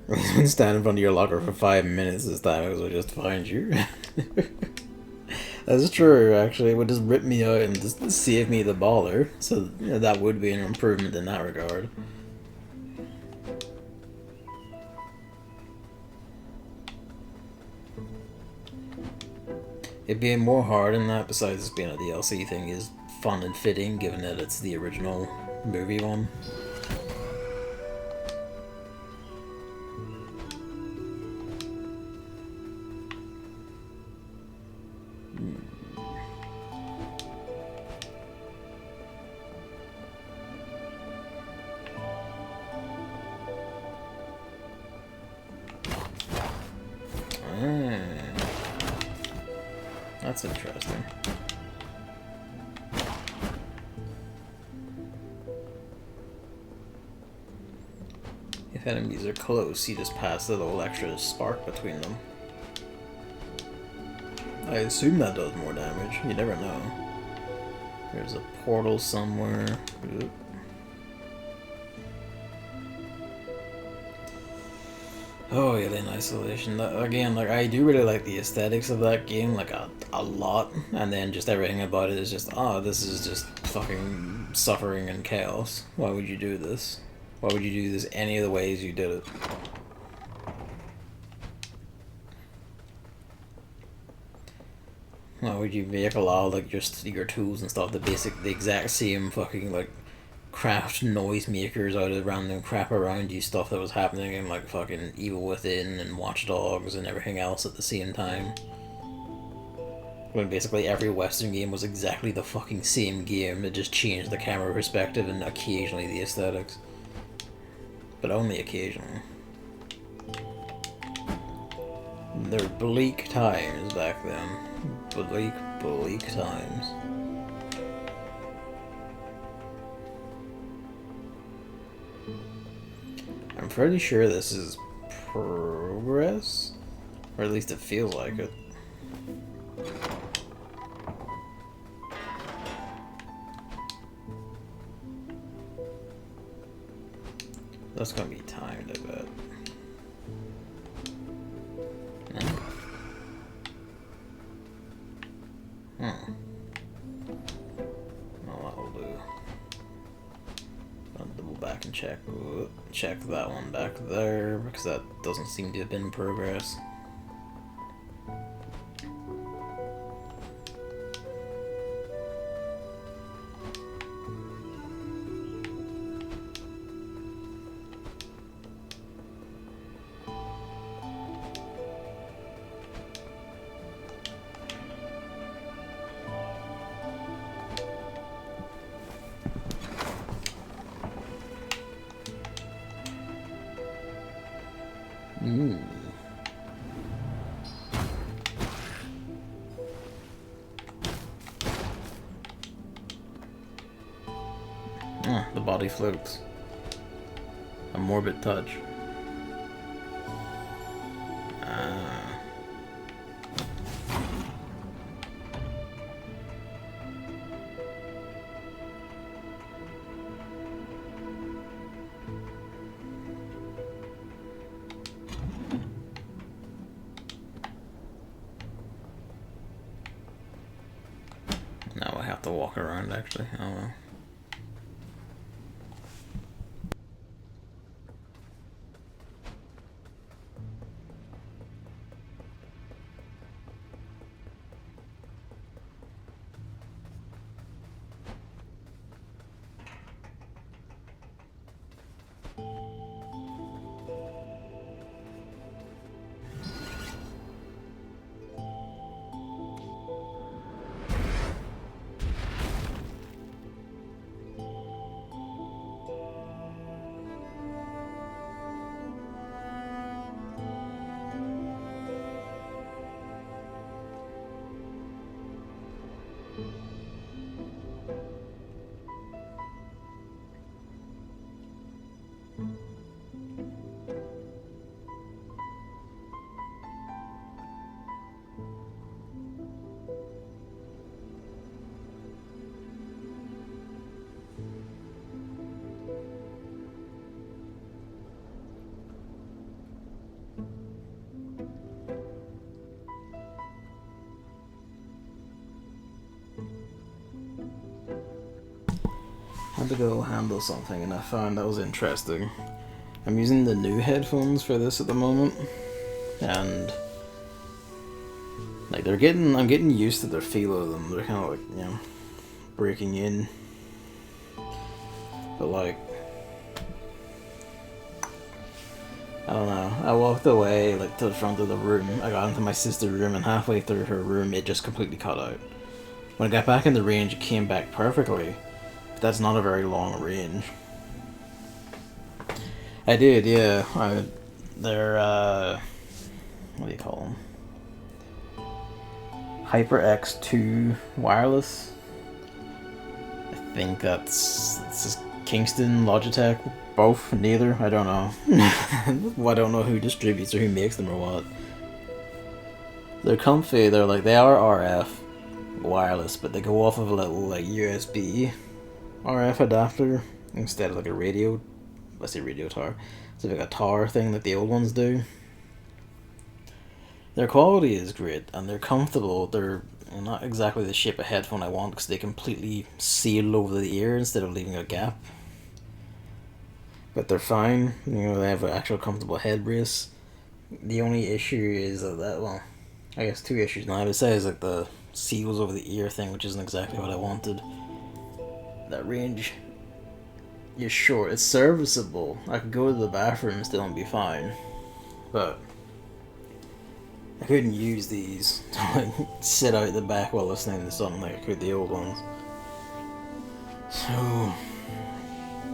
He's been standing in front of your locker for 5 minutes this time, I will just find you. That's true, actually. It would just rip me out and just save me the baller. So yeah, that would be an improvement in that regard. It being more hard than that, besides this being a DLC thing, is fun and fitting, given that it's the original movie one. That's interesting. If enemies are close, you just pass a little extra spark between them. I assume that does more damage. You never know. There's a portal somewhere. Oop. Oh, Alien Isolation. That, again, like, I do really like the aesthetics of that game, like, a lot. And then just everything about it is just, oh, this is just fucking suffering and chaos. Why would you do this? Why would you do this any of the ways you did it? Why would you make a lot of, like, just your tools and stuff the exact same fucking, like, craft noisemakers out of random crap around you, stuff that was happening in like fucking Evil Within and Watch Dogs and everything else at the same time. When basically every Western game was exactly the fucking same game, it just changed the camera perspective and occasionally the aesthetics. But only occasionally. There were bleak times back then. Bleak times. I'm pretty sure this is progress, or at least it feels like it. That's gonna be timed, I bet. Hmm. Well, that'll do. I'll double back and check that one back there, because that doesn't seem to have been progress. The body floats. A morbid touch. Now I have to walk around, actually. Oh well. went to go handle something and I found that was interesting. I'm using the new headphones for this at the moment, and like I'm getting used to the feel of them. They're kind of like, you know, breaking in, but like, I don't know. I walked away like to the front of the room. I got into my sister's room, and halfway through her room, it just completely cut out. When I got back in the range, it came back perfectly. But that's not a very long range. I did, yeah. They're what do you call them? HyperX2 wireless. I think that's just Kingston, Logitech, both, neither. I don't know. I don't know who distributes or who makes them or what. They're comfy. They are RF wireless, but they go off of a little like USB RF adapter instead of like a radio. Let's say radio tower. It's like a tower thing that the old ones do. Their quality is great and they're comfortable. They're not exactly the shape of headphone I want because they completely seal over the ear instead of leaving a gap. But they're fine. You know, they have an actual comfortable head brace. The only issue is that, well, I guess two issues now. I would say is like the seals over the ear thing, which isn't exactly what I wanted. That range is short. It's serviceable. I could go to the bathroom and still be fine. But I couldn't use these to like sit out the back while listening to something like I could the old ones. So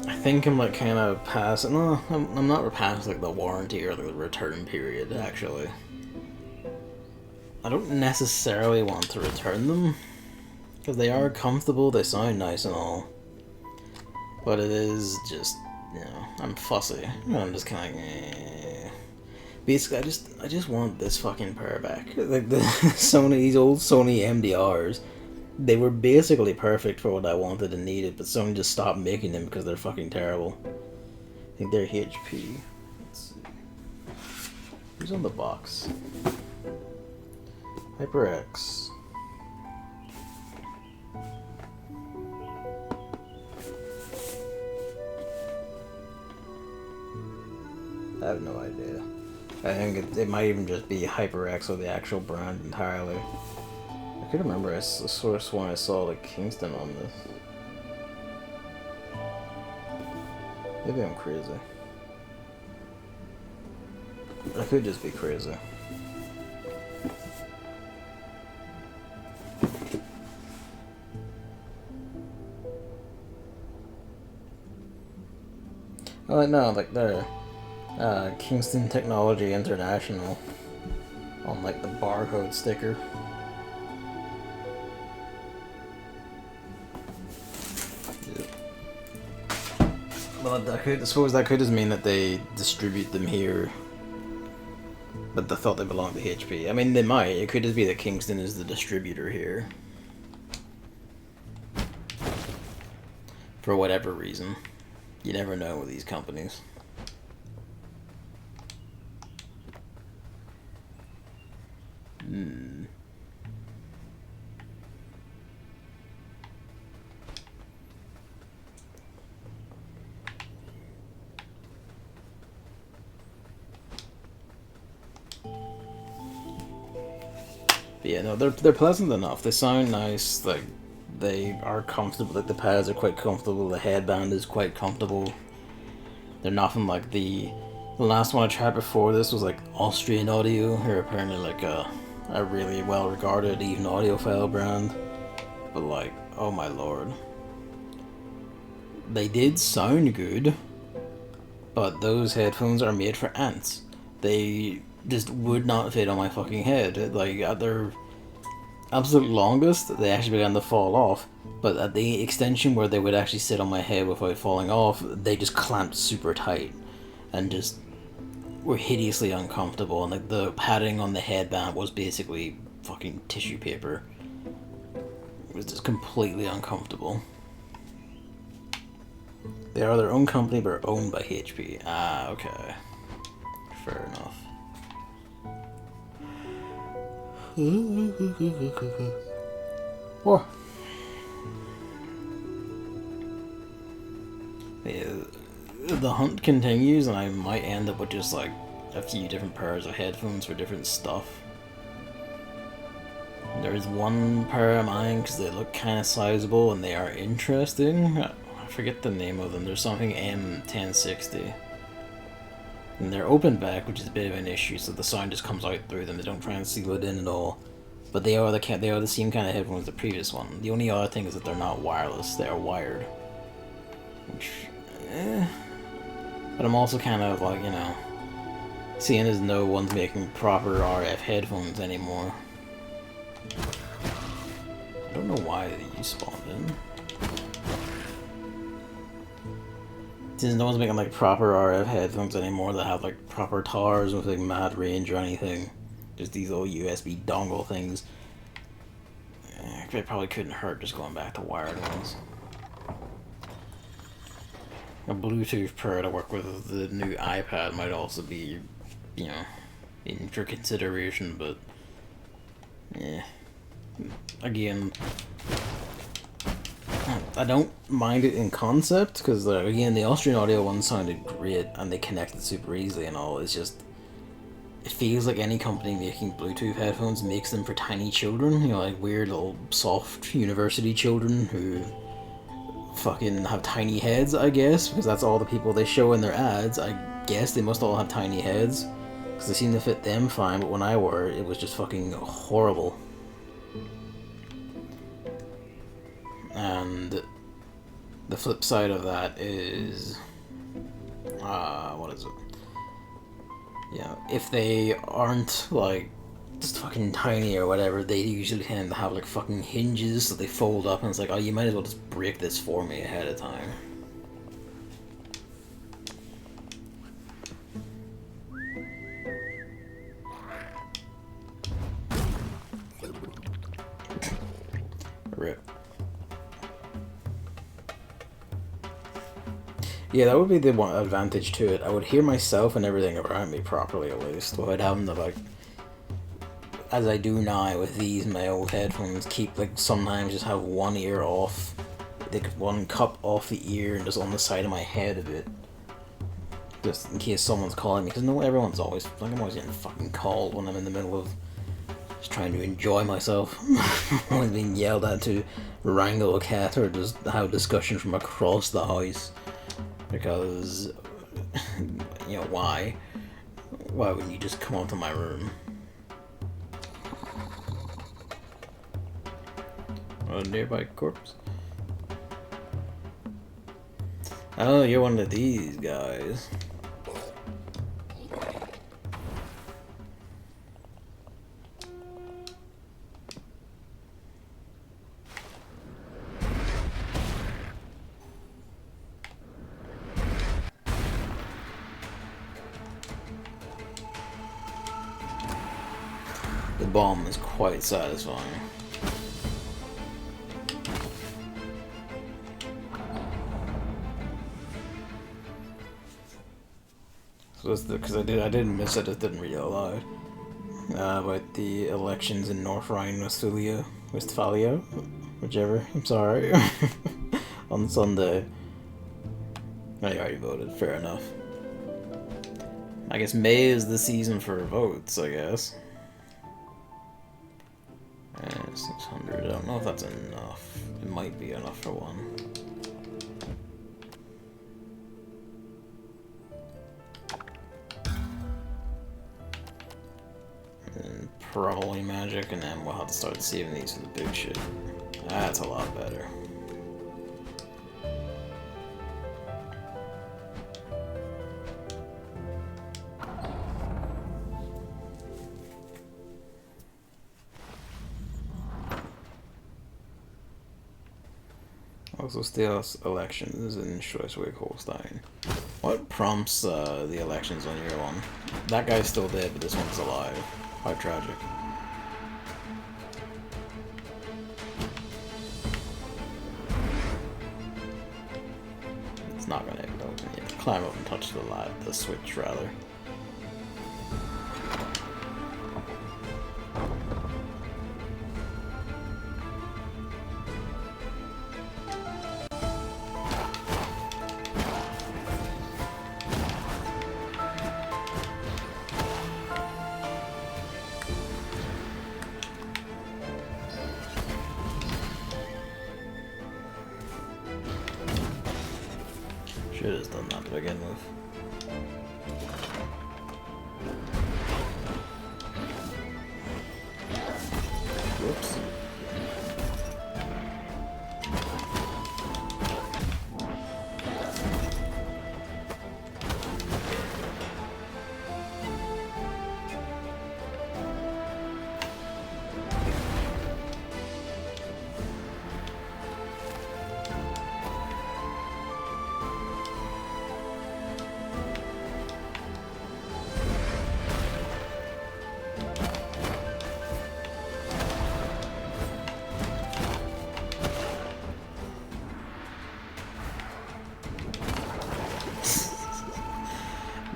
I think I'm like kind of past. No, I'm not past like the warranty or the return period. Actually, I don't necessarily want to return them because they are comfortable. They sound nice and all, but it is just, you know, I'm fussy. And I'm just kind of basically I just want this fucking pair back. Like these old Sony MDRs. They were basically perfect for what I wanted and needed, but Sony just stopped making them because they're fucking terrible. I think they're HP. Let's see. Who's on the box? HyperX. I have no idea. I think it might even just be HyperX or the actual brand entirely. I could remember I sort of sworn I saw like Kingston on this. Maybe I'm crazy. I could just be crazy. Oh no, like they're Kingston Technology International on like the barcode sticker. Well, I suppose that could just mean that they distribute them here, but they thought they belonged to HP. I mean, they might. It could just be that Kingston is the distributor here. For whatever reason. You never know with these companies. But yeah, no, they're pleasant enough. They sound nice. Like, they are comfortable. Like, the pads are quite comfortable. The headband is quite comfortable. They're nothing like the last one I tried before this was like Austrian Audio, who are apparently like a really well regarded even audiophile brand. But like, oh my lord. They did sound good, but those headphones are made for ants. They just would not fit on my fucking head. Like, at their absolute longest, they actually began to fall off. But at the extension where they would actually sit on my head without falling off, they just clamped super tight. And just were hideously uncomfortable. And like, the padding on the headband was basically fucking tissue paper. It was just completely uncomfortable. They are their own company, but are owned by HP. Ah, okay. Fair enough. Whoa. Yeah, the hunt continues, and I might end up with just like a few different pairs of headphones for different stuff. There's one pair of mine because they look kind of sizable and they are interesting. I forget the name of them. There's something M1060. And they're open back, which is a bit of an issue, so the sound just comes out through them. They don't try and seal it in at all. But they are the same kind of headphones as the previous one. The only other thing is that they're not wireless; they are wired. Which, But I'm also kind of like, seeing as no one's making proper RF headphones anymore. I don't know why you spawned in. Since no one's making like proper RF headphones anymore that have like proper towers with like mad range or anything, just these old USB dongle things. It probably couldn't hurt just going back to wired ones. A Bluetooth pair to work with the new iPad might also be, in for consideration, but yeah. Again, I don't mind it in concept, because again, the Austrian audio one sounded great and they connected super easily and all. It's just, it feels like any company making Bluetooth headphones makes them for tiny children, like weird little soft university children who fucking have tiny heads, I guess, because that's all the people they show in their ads. I guess they must all have tiny heads, because they seem to fit them fine, but when I wore it, it was just fucking horrible. And the flip side of that is, what is it? Yeah, if they aren't, like, just fucking tiny or whatever, they usually tend to have, like, fucking hinges, so they fold up, and it's like, oh, you might as well just break this for me ahead of time. Rip. Yeah, that would be the one advantage to it. I would hear myself and everything around me properly, at least, without having to, like, as I do now with these my old headphones, keep, like, sometimes just have one ear off, like one cup off the ear and just on the side of my head a bit, just in case someone's calling me, because no, everyone's always, like, I'm always getting fucking called when I'm in the middle of just trying to enjoy myself. I'm always being yelled at to wrangle a cat or just have discussion from across the house, because, why? Why wouldn't you just come onto my room? A nearby corpse. Oh, you're one of these guys. The bomb is quite satisfying. So because I didn't miss it, I didn't read it aloud. About the elections in North Rhine-Westphalia, whichever, I'm sorry, on Sunday. I already voted, fair enough. I guess May is the season for votes, I guess. 600, I don't know if that's enough. It might be enough for one. And probably magic, and then we'll have to start saving these for the big shit. That's a lot better. Also, still elections in Schleswig-Holstein. What prompts the elections on your one? That guy's still dead, but this one's alive. How tragic. It's not gonna open yet. Climb up and touch the switch, rather. Should have done that to begin with. Whoops.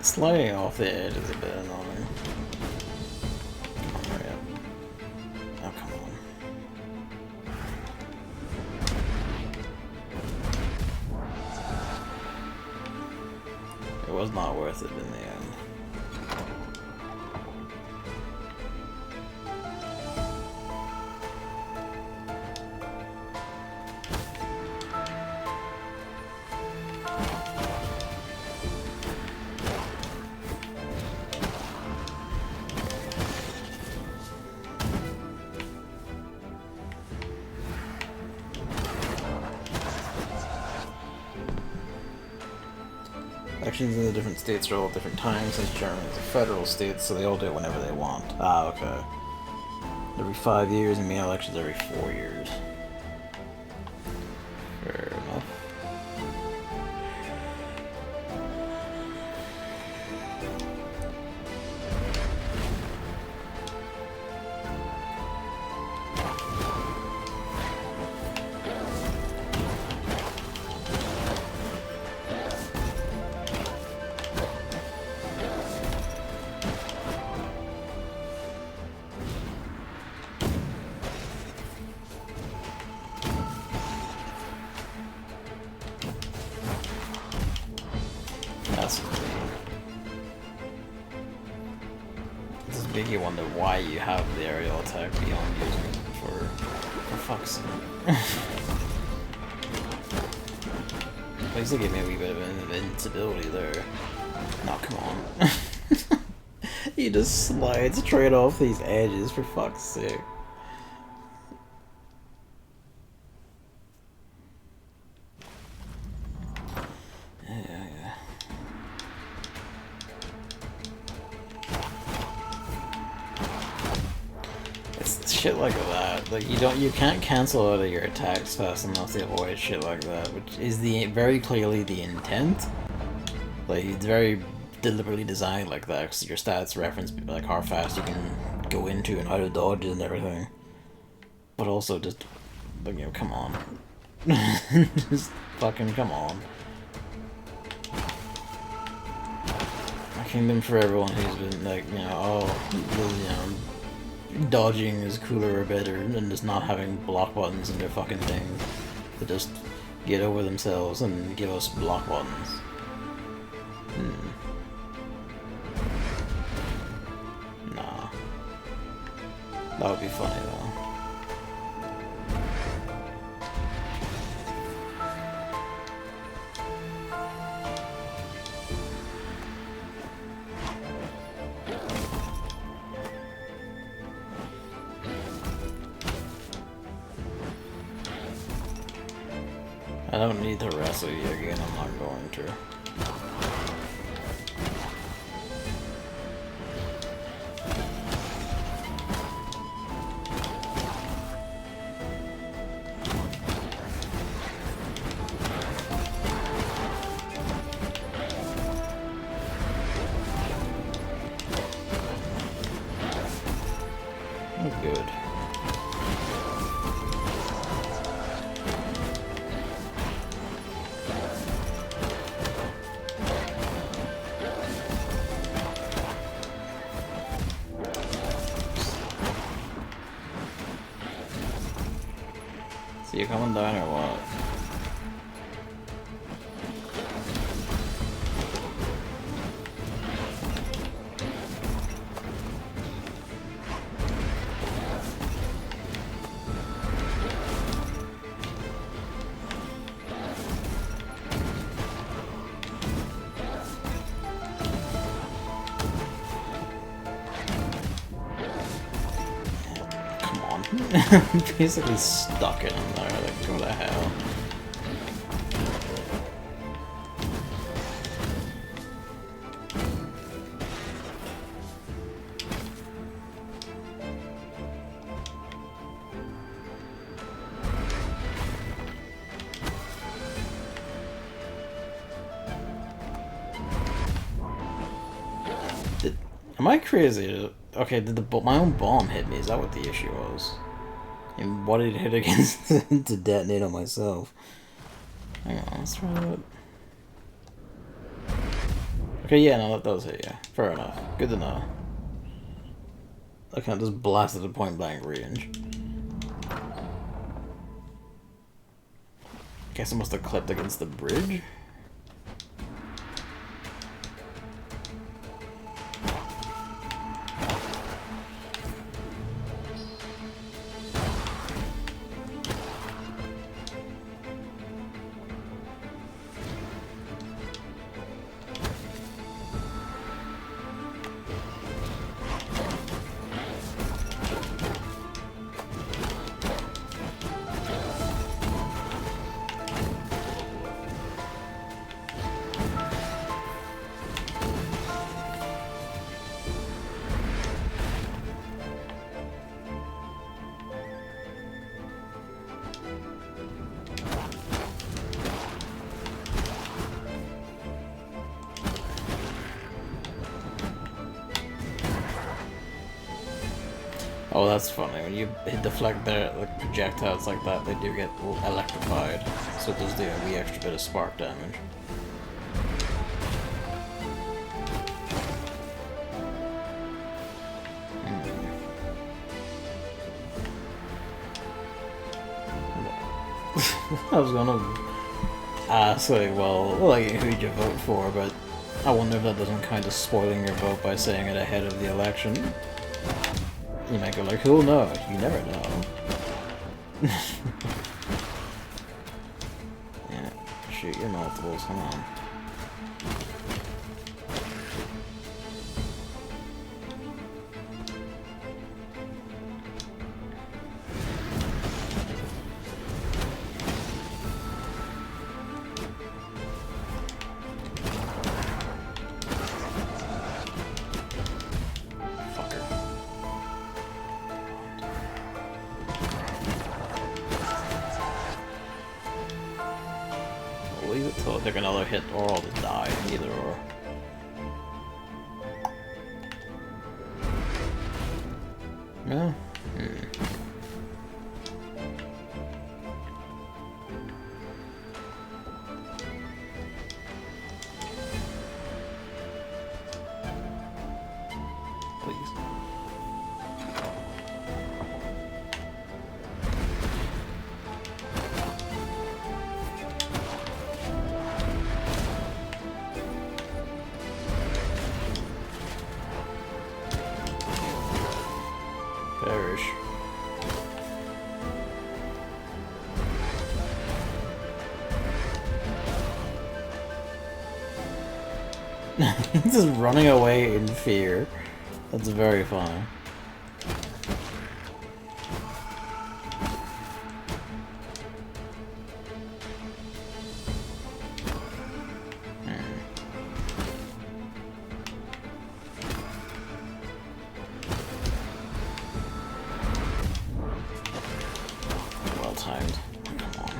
Sliding off the edge is a bit annoying. Hurry up. Oh, come on. It was not worth it in the end. Elections in the different states are all different times, since Germany is a federal state, so they all do it whenever they want. Ah, okay. Every 5 years, and main elections every 4 years. Fair enough. This is big. You wonder why you have the aerial attack beyond using it for fuck's sake. At least they gave me a wee bit of invincibility there. No, come on. He just slides straight off these edges, for fuck's sake. Shit like that, like you can't cancel out of your attacks fast enough to avoid shit like that, which is very clearly the intent. Like, it's very deliberately designed like that, because your stats reference like how fast you can go into and out of dodges and everything. But also just, like, you know, come on. Just fucking come on. A kingdom for everyone who's been like, you know, oh, you know, dodging is cooler or better than just not having block buttons in their fucking things. They just get over themselves and give us block buttons. Nah. That would be funny though. I don't need to wrestle you again, I'm not going to. Oh, good. So you coming down or what? Basically stuck in there, like, what the hell? Am I crazy? Okay, did my own bomb hit me? Is that what the issue was? And what did it hit against to detonate on myself? Hang on, let's try that. Okay, yeah, no, that does hit, yeah. Fair enough. Good to know. I can't just blast it at point blank range. Guess it must have clipped against the bridge? Oh, that's funny. When you hit deflect their like projectiles like that, they do get electrified. So it does do a wee extra bit of spark damage. I was gonna ask, like, well, like, who'd you vote for, but I wonder if that doesn't count as spoiling your vote by saying it ahead of the election. You might go like, who'll know? You never know. Yeah, shoot your multiples, come on. Leave it till I take another hit or I'll just die, either or. No? Please. Perish. He's just running away in fear. That's very funny. Timed. Come on.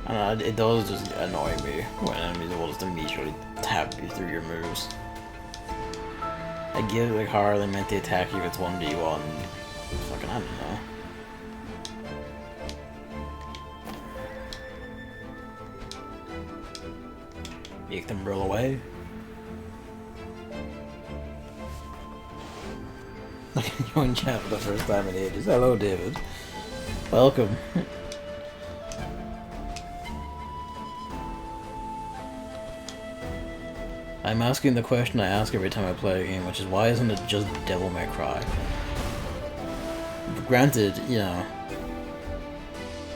I don't know, it does just annoy me when enemies will just immediately tap you through your moves. I get it, like, how they meant to attack you if it's 1v1. Fucking, I don't know. Make them roll away. You're in chat for the first time in ages. Hello, David. Welcome. I'm asking the question I ask every time I play a game, which is why isn't it just Devil May Cry? Granted, you know,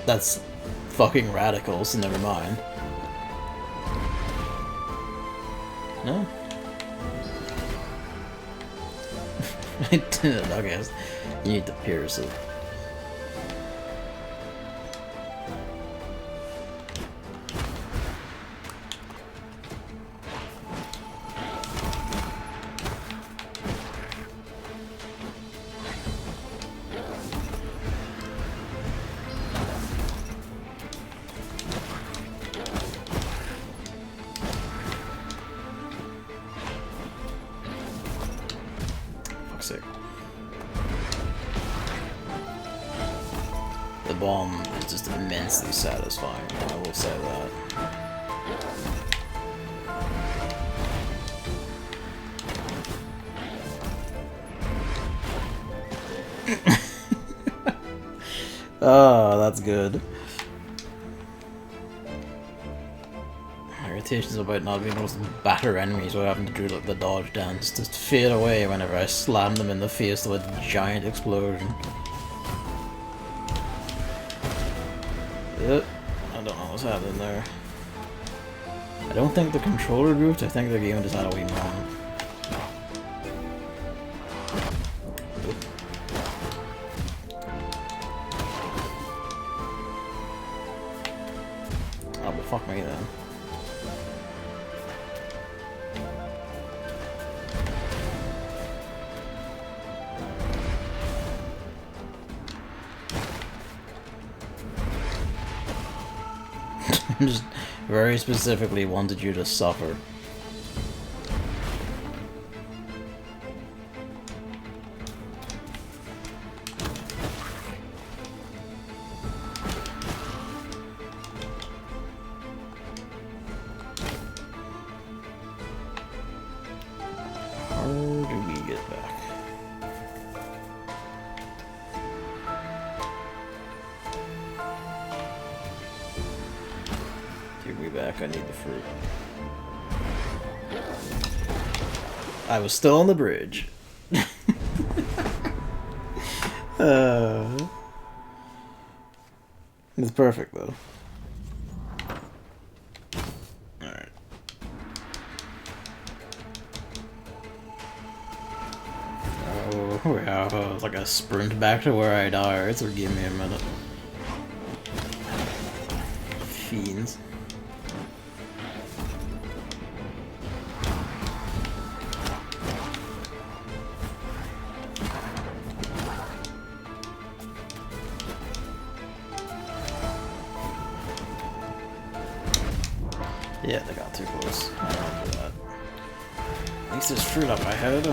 that's fucking radical, so never mind. No? I guess you need to pierce it. Fuck's sake. The bomb is just immensely satisfying, I will say that. Oh, that's good. Irritations about not being able to batter enemies without having to do like the dodge dance, just fade away whenever I slam them in the face with a giant explosion. I don't know what's happening there. I don't think the controller goofed, I think the game just had a wee moment. Oh, well, fuck me then. Just very specifically wanted you to suffer. How do we get back? Take me back, I need the fruit. I was still on the bridge. It's perfect though. Alright. Oh, yeah, it's like a sprint back to where I died, so give me a minute. Fiends. Yeah, they got too close. I remember that. At least there's fruit up my head. I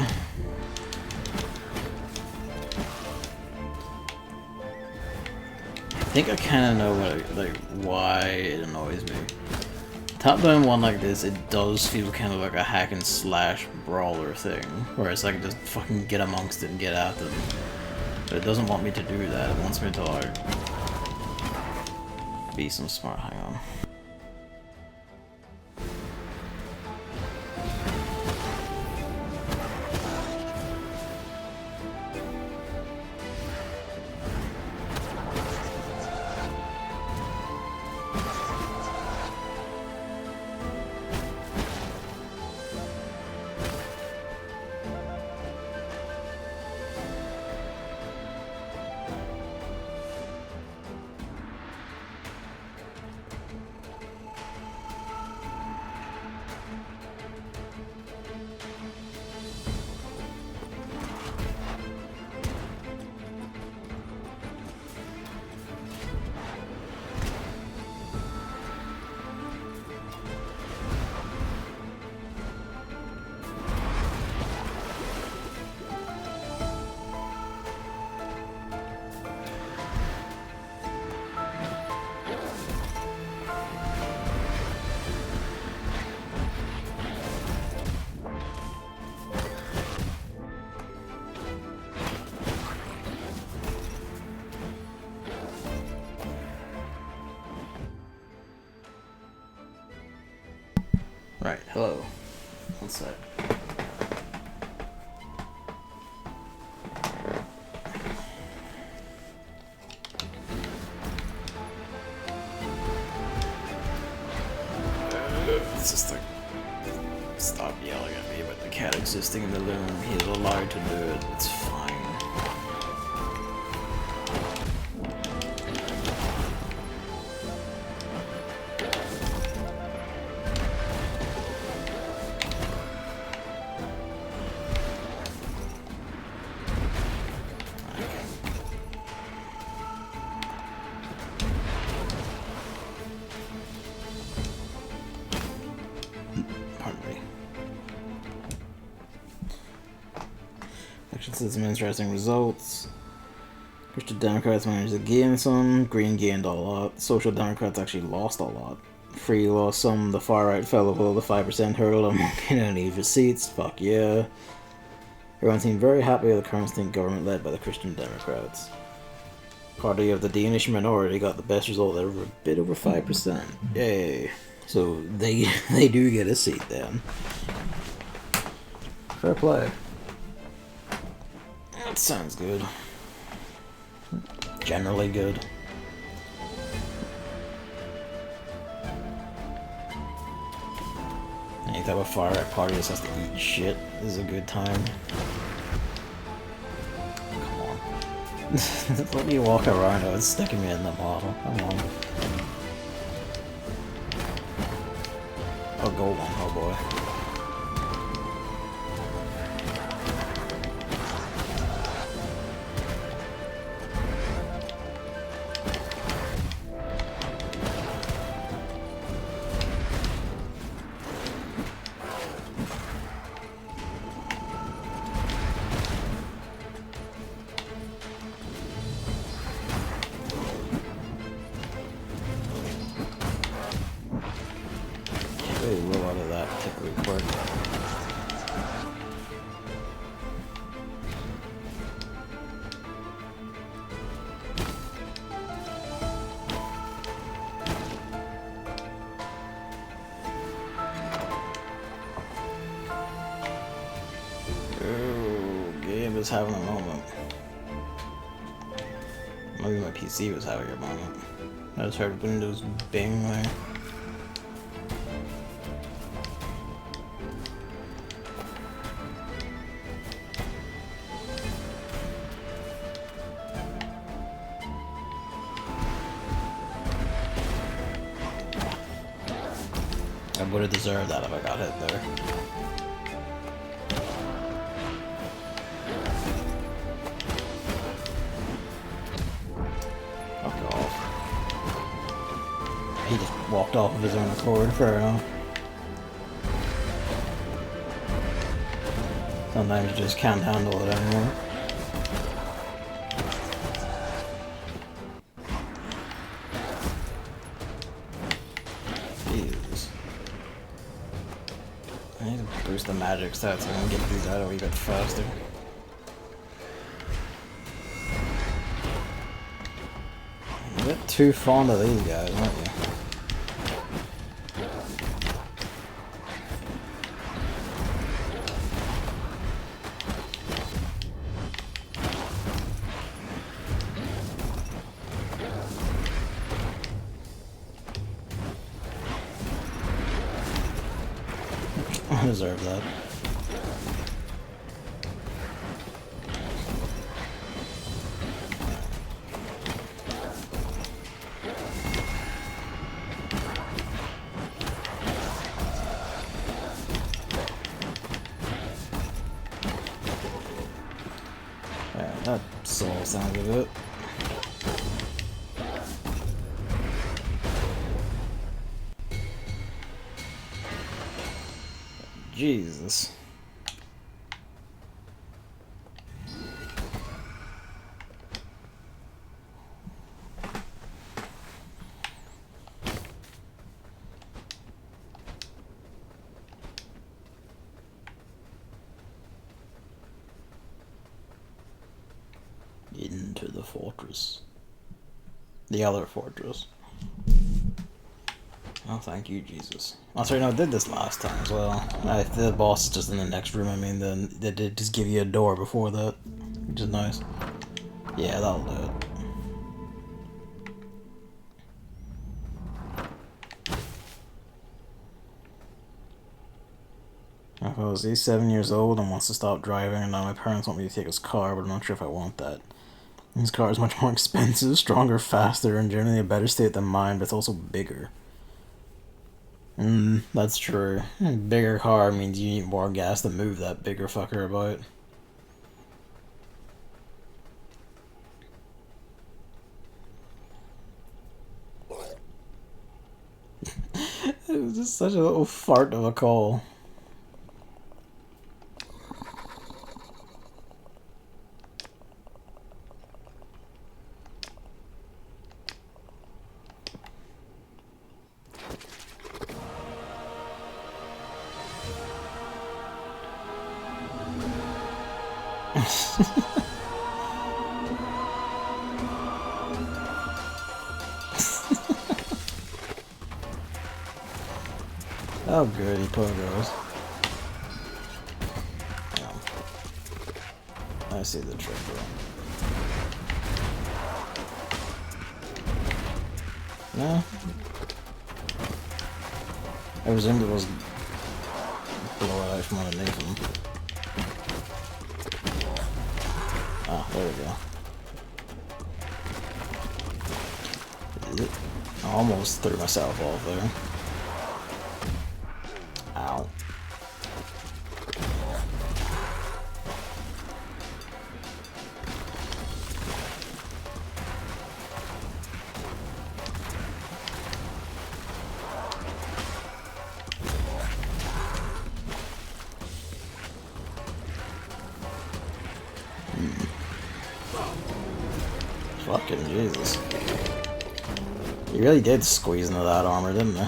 think I kind of know what, why it annoys me. Top-down one like this, it does feel kind of like a hack and slash brawler thing, where it's like just fucking get amongst it and get at them. But it doesn't want me to do that. It wants me to like be some smart. Hang on. Right, hello. One sec. It's just like, stop yelling at me about the cat existing in the loom. He is allowed to do it. It's fine. Some interesting results. Christian Democrats managed to gain some. Green gained a lot. Social Democrats actually lost a lot. Free lost some. The far right fell below the 5% hurdle and didn't need for seats. Fuck yeah. Everyone seemed very happy with the current state government led by the Christian Democrats. Party of the Danish minority got the best result ever, a bit over 5%. Yay. So they do get a seat then. Fair play. That sounds good. Generally good. Any type of far right party that has to eat shit is a good time. Come on. Let me walk around without sticking me in the model. Come on. Oh, gold one. Oh boy. Roll out of that particularly quick. Oh, game is having a moment. Maybe my PC was having a moment. I just heard Windows bing there. I would have deserved that if I got hit there. Fuck off. He just walked off of his own accord, fair enough. Sometimes you just can't handle it anymore. Jesus. I need to boost the magic stats so I can get these out a wee bit faster. You're a bit too fond of these guys, aren't you? I deserve that. Yeah, that soul sounds of it. Jesus. Into the fortress. The other fortress. Oh, thank you, Jesus. Oh, sorry, no, I did this last time as well. If the boss is just in the next room, I mean, then they did just give you a door before that, which is nice. Yeah, that'll do it. Because he's 7 years old and wants to stop driving, and now my parents want me to take his car, but I'm not sure if I want that. His car is much more expensive, stronger, faster, and generally a better state than mine, but it's also bigger. That's true. Bigger car means you need more gas to move that bigger fucker about. It was just such a little fart of a call. Oh, goody pogos. Oh. I see the trick, bro. No. I presumed it was blow it out from underneath him. Ah, there we go. I almost threw myself off there. Ow. Fucking Jesus. You really did squeeze into that armor, didn't they?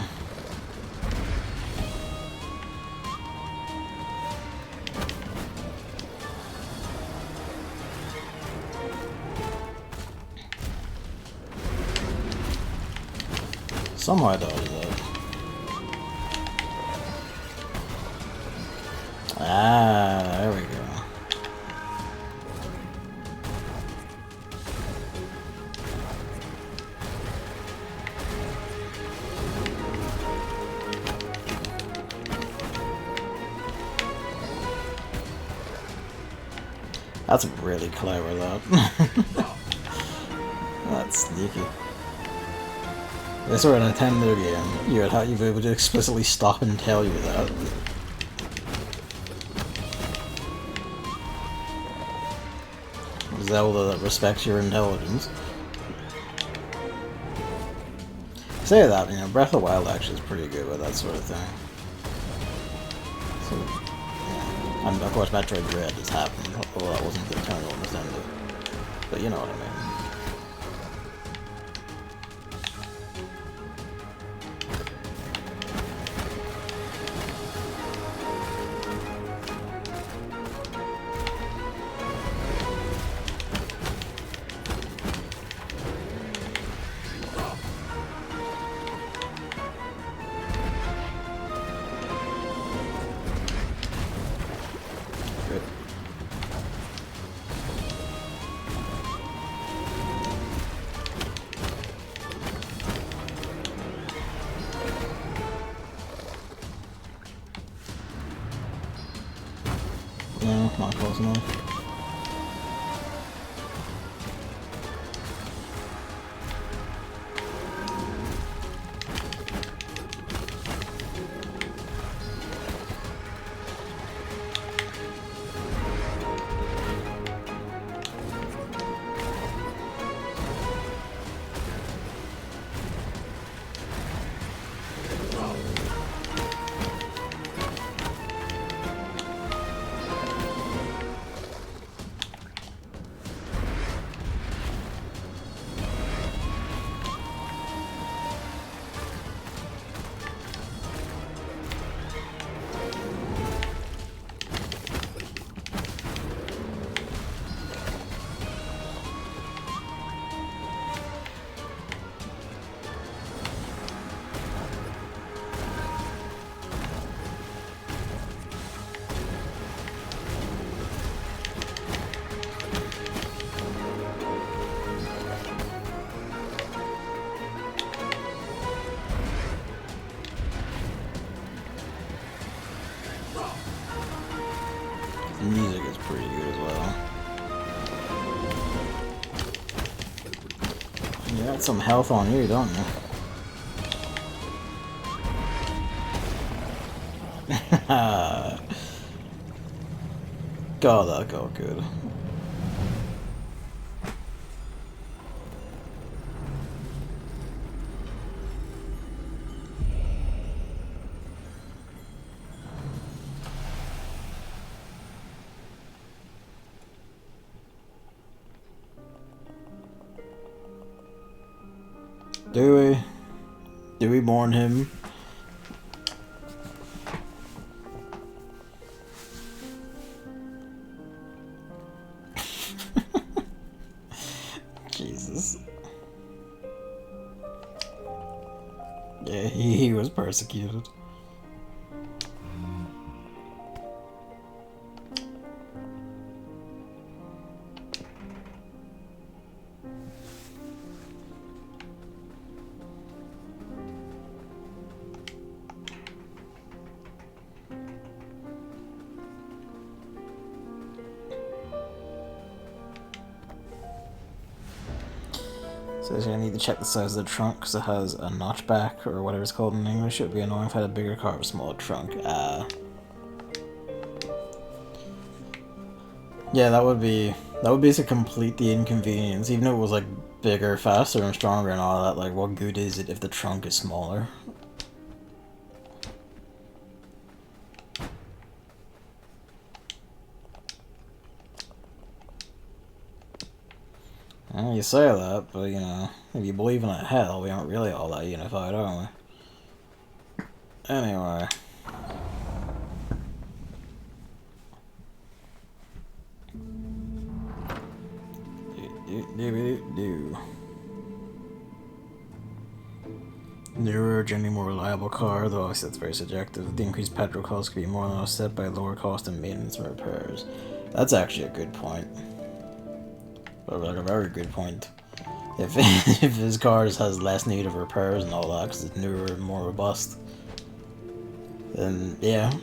Somehow I dodged that. Ah, there we go. That's really clever, that. That's sneaky. If this were a Nintendo game, you'd be able to explicitly stop and tell you that. Zelda that respects your intelligence. Say that, you know, Breath of the Wild actually is pretty good with that sort of thing. So, yeah. And of course Metroid Dread has happened, although that wasn't the eternal Nintendo. But you know what I mean. No, not close enough. You got some health on you, don't you? God, that got good. Do we? Do we mourn him? Jesus. Yeah, he was persecuted. Says I need to check the size of the trunk because it has a notchback or whatever it's called in English. It would be annoying if I had a bigger car with a smaller trunk. Yeah, that would be to complete the inconvenience. Even if it was like bigger, faster, and stronger and all that, like what good is it if the trunk is smaller? Well, you say that, but you know, if you believe in a hell, we aren't really all that unified, are we? Anyway. Do. Newer, generally more reliable car, though obviously that's very subjective. The increased petrol cost could be more than offset by lower cost in maintenance and repairs. That's actually a good point. But like a very good point. If if his car just has less need of repairs and all that because it's newer and more robust, then yeah.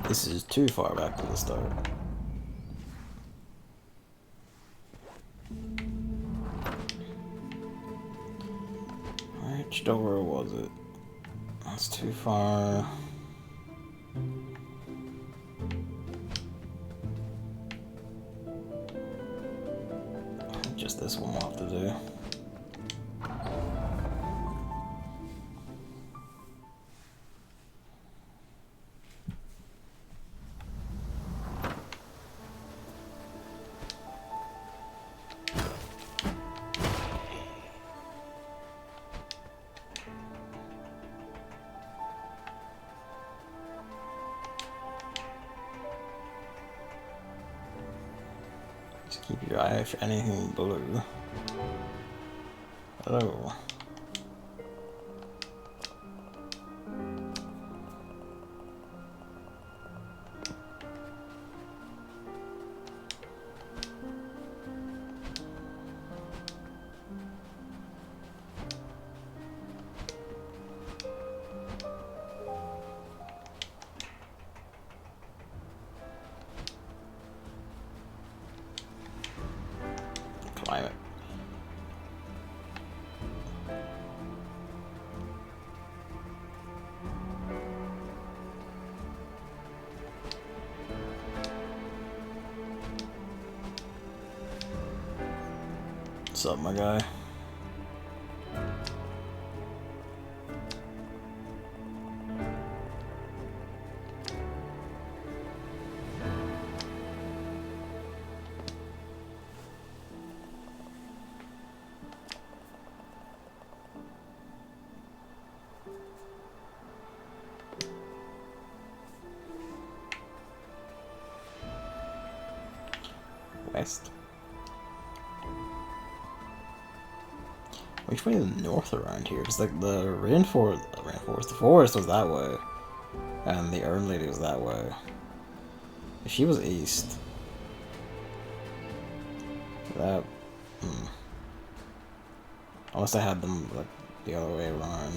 This is too far back to the start. Which door was it? That's too far. Just this one we'll have to do. Just keep your eye for anything blue. Hello. Climate. What's up, my guy? West. Which way is north around here? It's like the the forest was that way, and the Earn Lady was that way. If she was east, that, unless I had them like the other way around.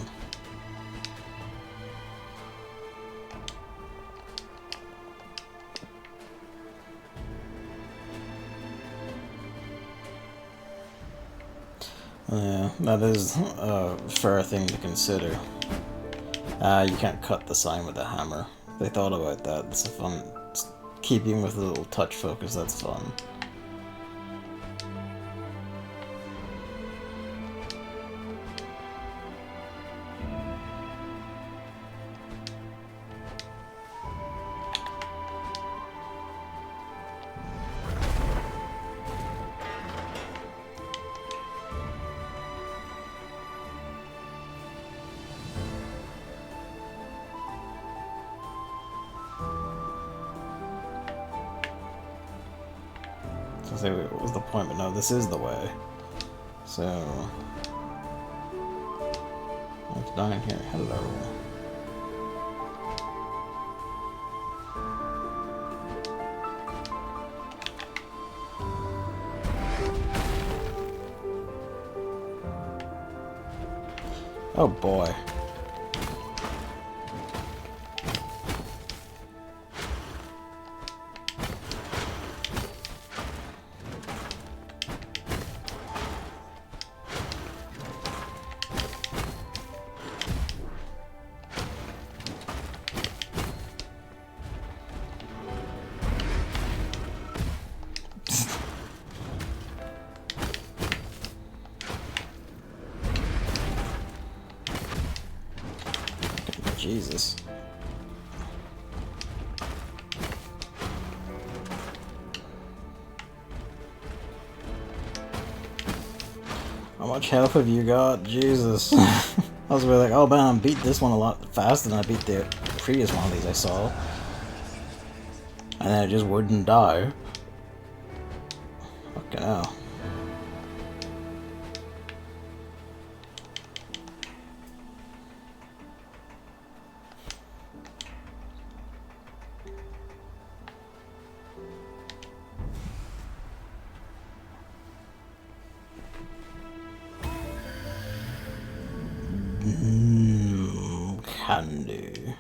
Yeah, that is a fair thing to consider. You can't cut the sign with a hammer. They thought about that. It's a fun... keeping with a little touch focus, that's fun. So say what was the point, but no, this is the way. So what's down here? Hello. Oh boy. Jesus. How much health have you got? Jesus. I was really like, oh man, I beat this one a lot faster than I beat the previous one of these I saw. And then it just wouldn't die. Fucking hell. Can do.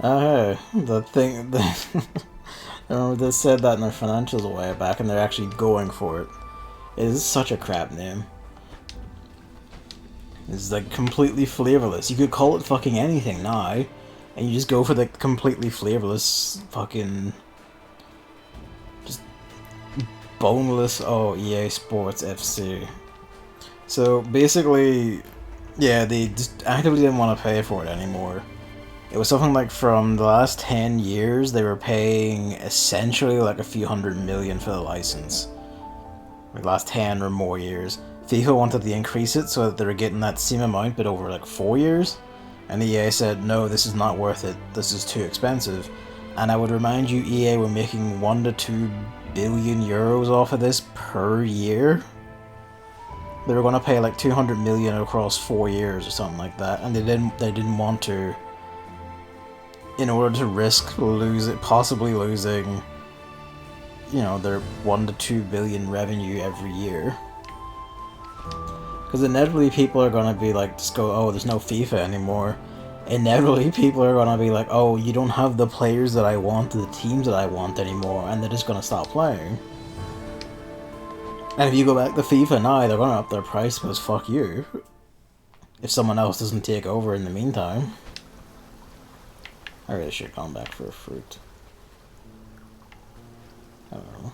Oh, hey, the thing. I remember they said that in their financials a while back, and they're actually going for it. It is such a crap name. It's like completely flavorless. You could call it fucking anything now, and you just go for the completely flavorless fucking. Boneless, oh, EA Sports FC. So basically, yeah, they just actively didn't want to pay for it anymore. It was something like from the last 10 years, they were paying essentially like a few $100 million for the license. Like last 10 or more years. FIFA wanted to increase it so that they were getting that same amount but over like 4 years. And EA said, no, this is not worth it, this is too expensive. And I would remind you, EA were making 1 to 2 billion euros off of this per year. They were going to pay like 200 million across 4 years or something like that, and they didn't want to, in order to risk possibly losing, you know, their 1 to 2 billion revenue every year. Because inevitably people are going to be like, just go, oh, there's no FIFA anymore. Inevitably people are going to be like, oh, you don't have the players that I want, the teams that I want anymore, and they're just going to stop playing. And if you go back to FIFA now, they're going to up their price because fuck you. If someone else doesn't take over in the meantime. I really should have gone back for a fruit. I don't know.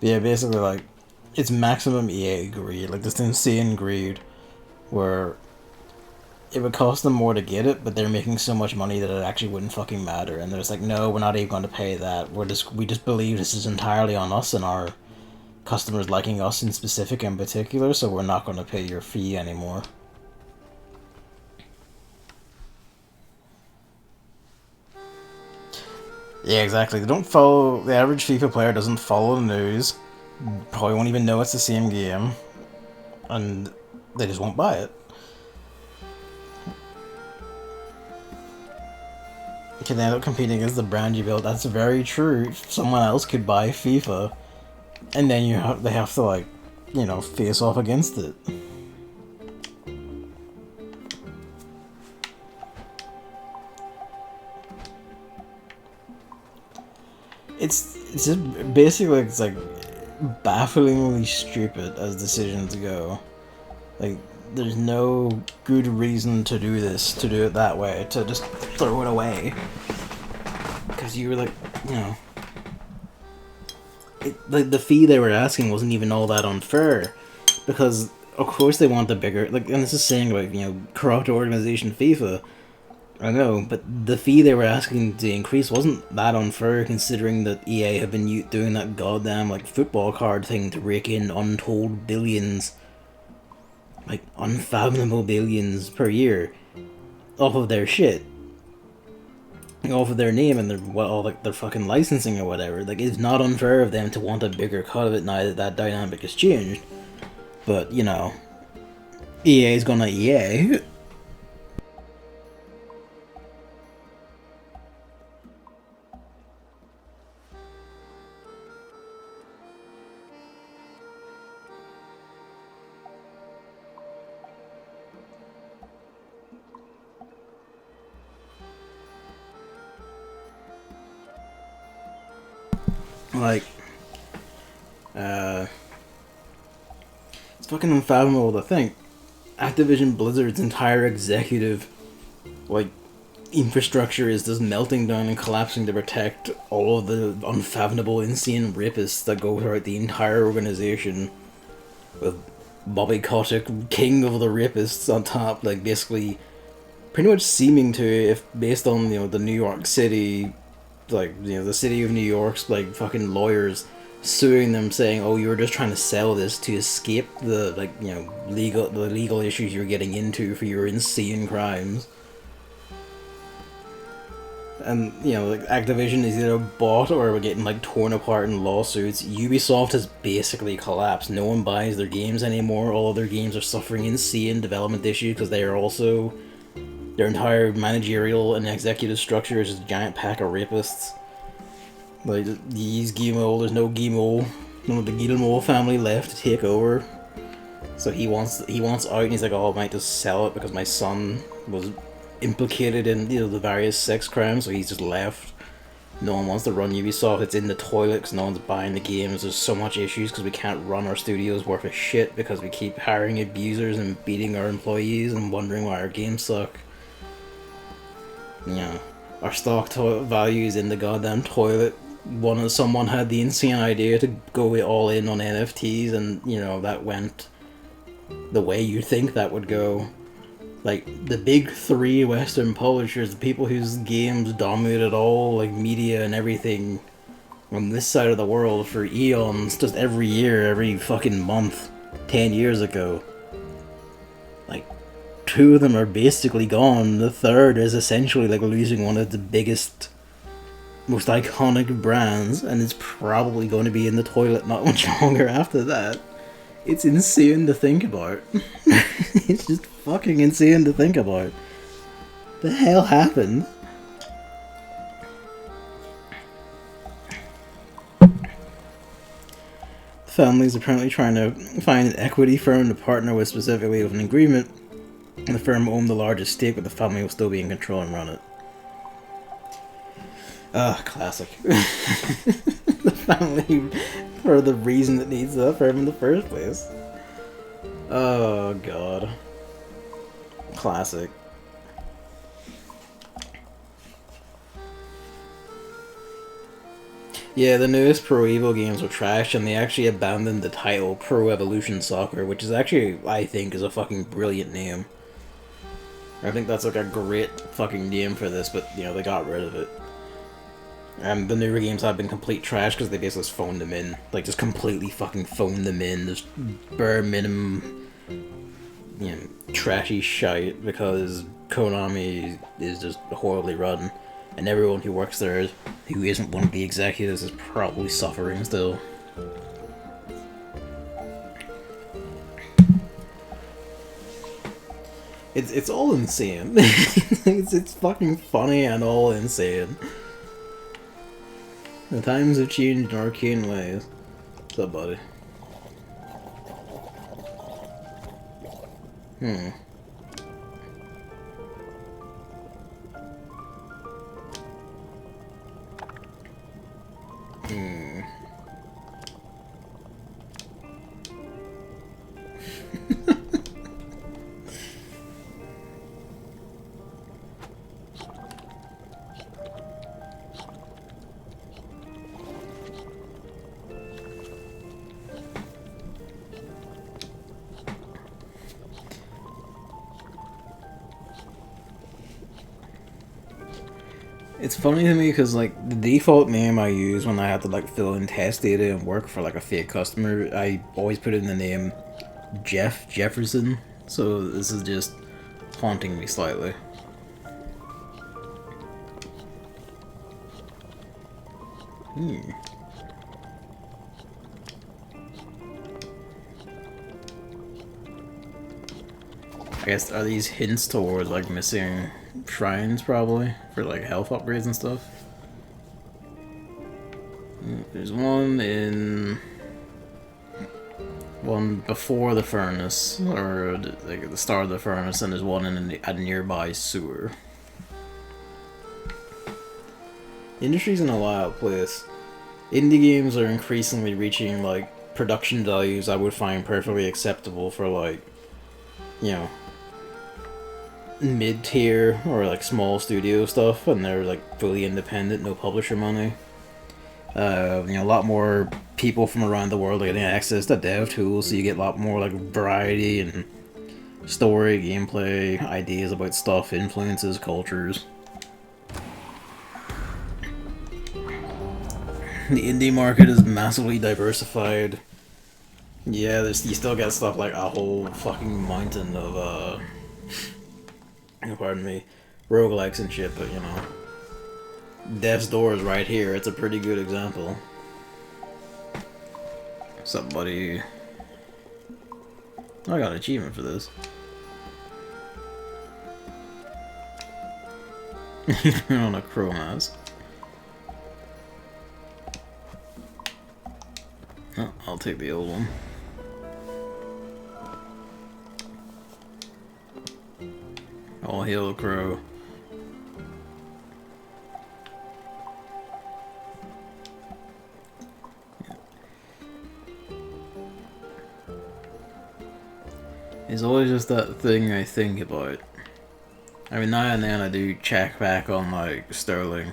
But yeah, basically, like, it's maximum EA greed, like this insane greed, where it would cost them more to get it, but they're making so much money that it actually wouldn't fucking matter, and they're just like, no, we're not even going to pay that, we just believe this is entirely on us and our customers liking us in specific and particular, so we're not going to pay your fee anymore. Yeah, exactly. They don't follow, the average FIFA player doesn't follow the news, probably won't even know it's the same game, and they just won't buy it. You can end up competing against the brand you built. That's very true. Someone else could buy FIFA, and then they have to, like, face off against it. It's just basically, it's like bafflingly stupid as decisions go. Like, there's no good reason to do this, to do it that way, to just throw it away. Because you were like, like the fee they were asking wasn't even all that unfair. Because, of course, they want the bigger, like, and this is saying about, corrupt organization FIFA. I know, but the fee they were asking to increase wasn't that unfair, considering that EA have been doing that goddamn, like, football card thing to rake in untold billions, like, unfathomable billions per year, off of their shit, off of their name and their fucking licensing or whatever. Like, it's not unfair of them to want a bigger cut of it now that that dynamic has changed. But, EA's gonna EA. Like, it's fucking unfathomable to think. Activision Blizzard's entire executive, like, infrastructure is just melting down and collapsing to protect all of the unfathomable, insane rapists that go throughout the entire organization, with Bobby Kotick, king of the rapists, on top, like, basically, pretty much seeming to, if based on, the New York City, like, the city of New York's, like, fucking lawyers suing them, saying, oh, you were just trying to sell this to escape the, like, legal issues you're getting into for your insane crimes. And, like, Activision is either bought or we're getting, like, torn apart in lawsuits. Ubisoft has basically collapsed. No one buys their games anymore. All of their games are suffering insane development issues because they are also... Their entire managerial and executive structure is just a giant pack of rapists. Like, these Guillemot, there's no Guillemot. None of the Guillemot family left to take over. So he wants out, and he's like, oh, I might just sell it because my son was implicated in, the various sex crimes, so he's just left. No one wants to run Ubisoft. It's in the toilet because no one's buying the games. There's so much issues because we can't run our studios worth of shit because we keep hiring abusers and beating our employees and wondering why our games suck. Our stock value is in the goddamn toilet. Someone had the insane idea to go all in on NFTs, and that went the way you think that would go. Like, the big three Western publishers, the people whose games dominated all, like, media and everything on this side of the world for eons, just every year, every fucking month, 10 years ago. Like, two of them are basically gone. The third is essentially like losing one of the biggest, most iconic brands, and it's probably going to be in the toilet not much longer after that. It's insane to think about. It's just fucking insane to think about. The hell happened? The family's apparently trying to find an equity firm to partner with, specifically with an agreement. The firm owned the largest stake, but the family will still be in control and run it. Classic. The family, for the reason it needs that firm in the first place. Oh, God. Classic. Yeah, the newest Pro Evo games were trash, and they actually abandoned the title Pro Evolution Soccer, which is actually, I think, is a fucking brilliant name. I think that's like a great fucking name for this, but, they got rid of it. And the newer games have been complete trash because they basically just phoned them in. Like, just completely fucking phoned them in. Just bare minimum, trashy shite because Konami is just horribly run. And everyone who works there who isn't one of the executives is probably suffering still. It's all insane. it's fucking funny and all insane. The times have changed in arcane ways. What's up, buddy? Hmm. It's funny to me because, like, the default name I use when I have to, like, fill in test data and work for, like, a fake customer, I always put in the name Jeff Jefferson. So this is just haunting me slightly. I guess, are these hints towards, like, missing shrines, probably? For, like, health upgrades and stuff? There's one in... one before the furnace, or like at the start of the furnace, and there's one in a nearby sewer. The industry's in a wild place. Indie games are increasingly reaching, like, production values I would find perfectly acceptable for, like, you know, mid-tier or, like, small studio stuff, and they're, like, fully independent, no publisher money. You know, a lot more people from around the world are getting access to dev tools, so you get a lot more, like, variety and story, gameplay, ideas about stuff, influences, cultures. The indie market is massively diversified. Yeah, you still get stuff like a whole fucking mountain of, pardon me, roguelikes and shit, but, you know, Death's Door is right here. It's a pretty good example. What's up, buddy? I got an achievement for this. You're on a crow mask. Oh, I'll take the old one. All hail the crow. It's always just that thing I think about. I mean, now and then I do check back on, like, Sterling.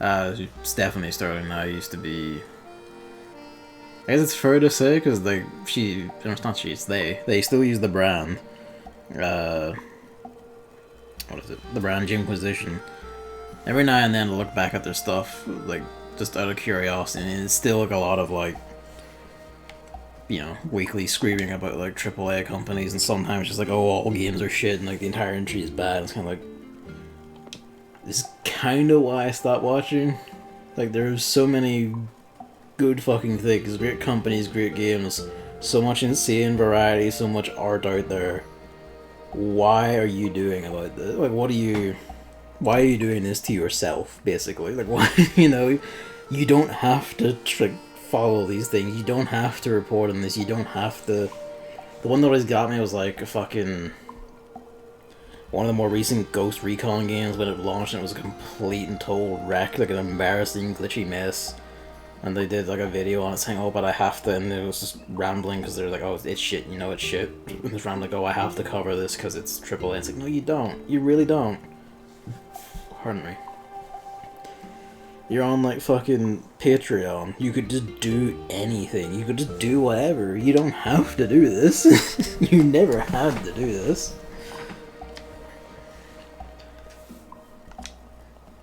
It's definitely Sterling now. Used to be... I guess it's fair to say, because they still use the brand. What is it? The brand Inquisition. Every now and then I look back at their stuff, like, just out of curiosity, and it's still, like, a lot of, like, you know, weekly screaming about, like, AAA companies, and sometimes just like, oh, all games are shit, and, like, the entire industry is bad. It's kind of like... this is kind of why I stopped watching. Like, there's so many good fucking things, great companies, great games, so much insane variety, so much art out there. Why are you doing about this? Like, why are you doing this to yourself, basically? Like, why, you know, you don't have to, like, follow these things, you don't have to report on this, you don't have to... The one that always got me was, like, a fucking... one of the more recent Ghost Recon games when it launched, and it was a complete and total wreck, like an embarrassing, glitchy mess. And they did, like, a video on it saying, oh, but I have to, and it was just rambling, because they're like, oh, it's shit, you know it's shit. And it's rambling, like, oh, I have to cover this because it's AAA. It's like, no, you don't. You really don't. Pardon me. You're on, like, fucking Patreon. You could just do anything. You could just do whatever. You don't have to do this. You never had to do this.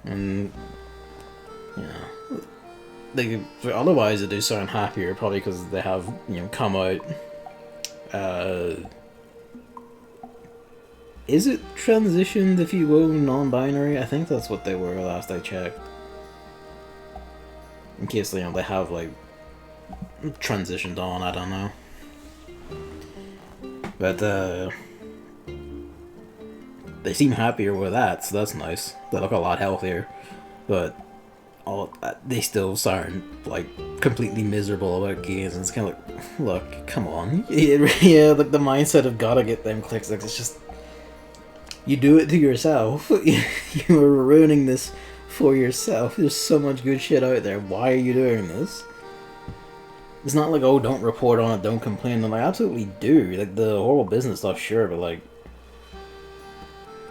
And, you know, otherwise they do sound happier, probably because they have, you know, come out, Is it transitioned if you go non-binary? I think that's what they were last I checked. In case, you know, they have, like, transitioned on, I don't know. But, they seem happier with that, so that's nice. They look a lot healthier. But, they still aren't, like, completely miserable about games, and it's kind of like, look, come on. Yeah, like, the mindset of gotta get them clicks, like, it's just... You do it to yourself. You are ruining this for yourself. There's so much good shit out there. Why are you doing this? It's not like, oh, don't report on it, don't complain. I'm like, I absolutely do. Like, the horrible business stuff, sure, but like...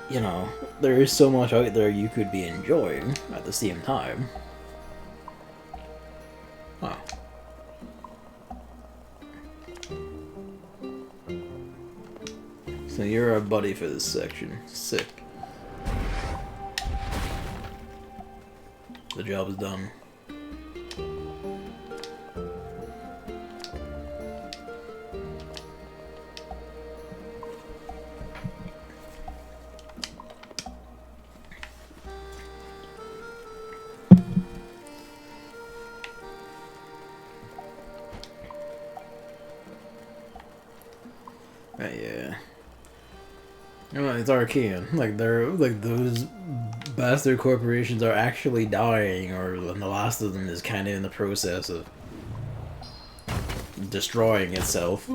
You know, there is so much out there you could be enjoying at the same time. Wow. So you're our buddy for this section. Sick. The job is done. Yeah. Well, it's arcane. Like they're like those bastard corporations are actually dying, or the last of them is kind of in the process of destroying itself.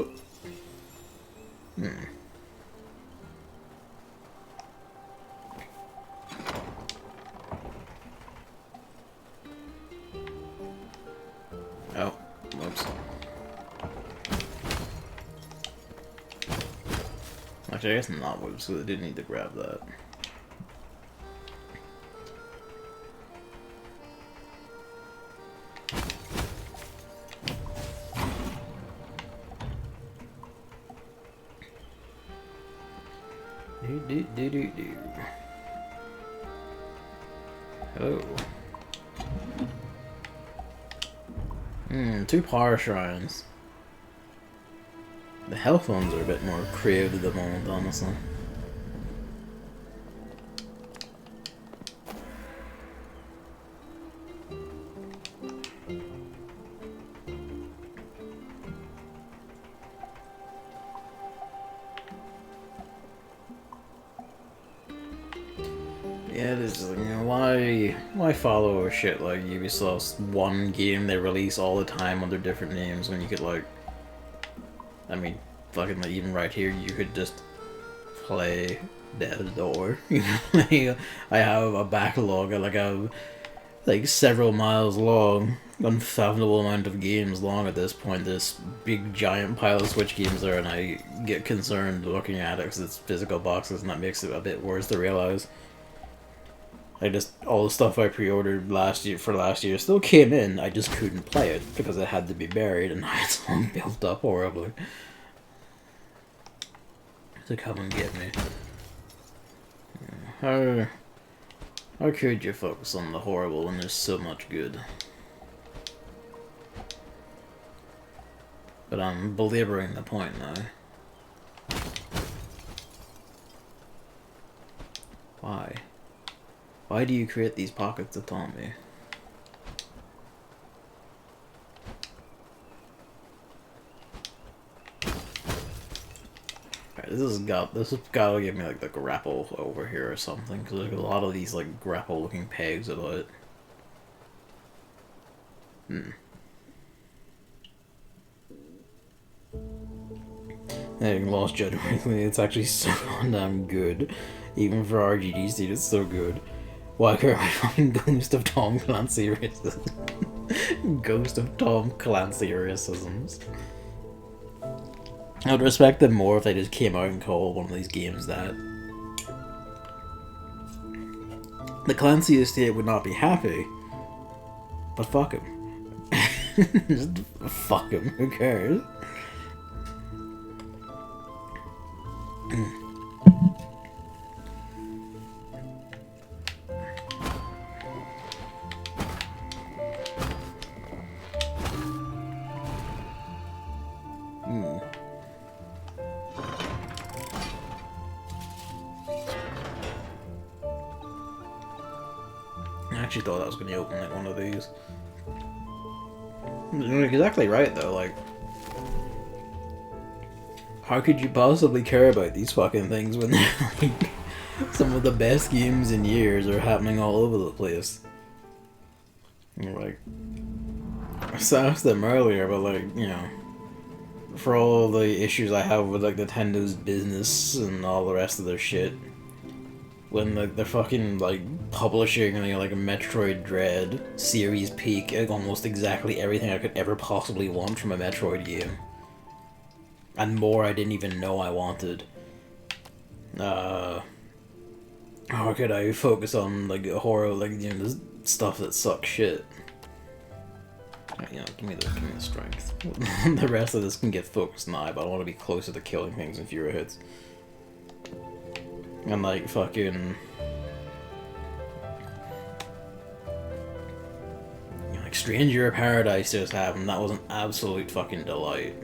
Oh, whoops. Actually, I guess not whoops, so they did need to grab that. Do. Oh. 2 power shrines. The health ones are a bit more creative at the moment, honestly. Yeah, it is. You know, why follow shit like Ubisoft's one game they release all the time under different names when you could, like, I mean, fucking, like, even right here you could just play Death's Door. You know, I have a backlog of like several miles long, unfathomable amount of games long at this point. This big giant pile of Switch games there, and I get concerned looking at it because it's physical boxes, and that makes it a bit worse to realize. All the stuff I pre-ordered last year still came in, I just couldn't play it because it had to be buried, and now it's all built up horribly. To come and get me. How could you focus on the horrible when there's so much good? But I'm belaboring the point now. Why? Why do you create these pockets to taunt me? Alright, this has gotta give me like the grapple over here or something, because there's a lot of these like grapple looking pegs about it. Having lost judgment recently, it's actually so damn good. Even for RGDC, it's so good. Why can't I find Ghost of Tom Clancy racism? Ghost of Tom Clancy racisms. I would respect them more if they just came out and called one of these games that. The Clancy estate would not be happy, but fuck him. Just fuck him, who cares? actually thought I was going to open like one of these. You're exactly right though, like, how could you possibly care about these fucking things when they're like some of the best games in years are happening all over the place? You're like, I asked them earlier, but like, you know, for all the issues I have with like Nintendo's business and all the rest of their shit, when like they're fucking like publishing like a Metroid Dread Series Peak, like, almost exactly everything I could ever possibly want from a Metroid game, and more I didn't even know I wanted. How could I focus on like horror, like, you know, the stuff that sucks shit? You know, give me the strength. The rest of this can get focused now, but I want to be closer to killing things in fewer hits. And like fucking, like Stranger of Paradise just happened. That was an absolute fucking delight.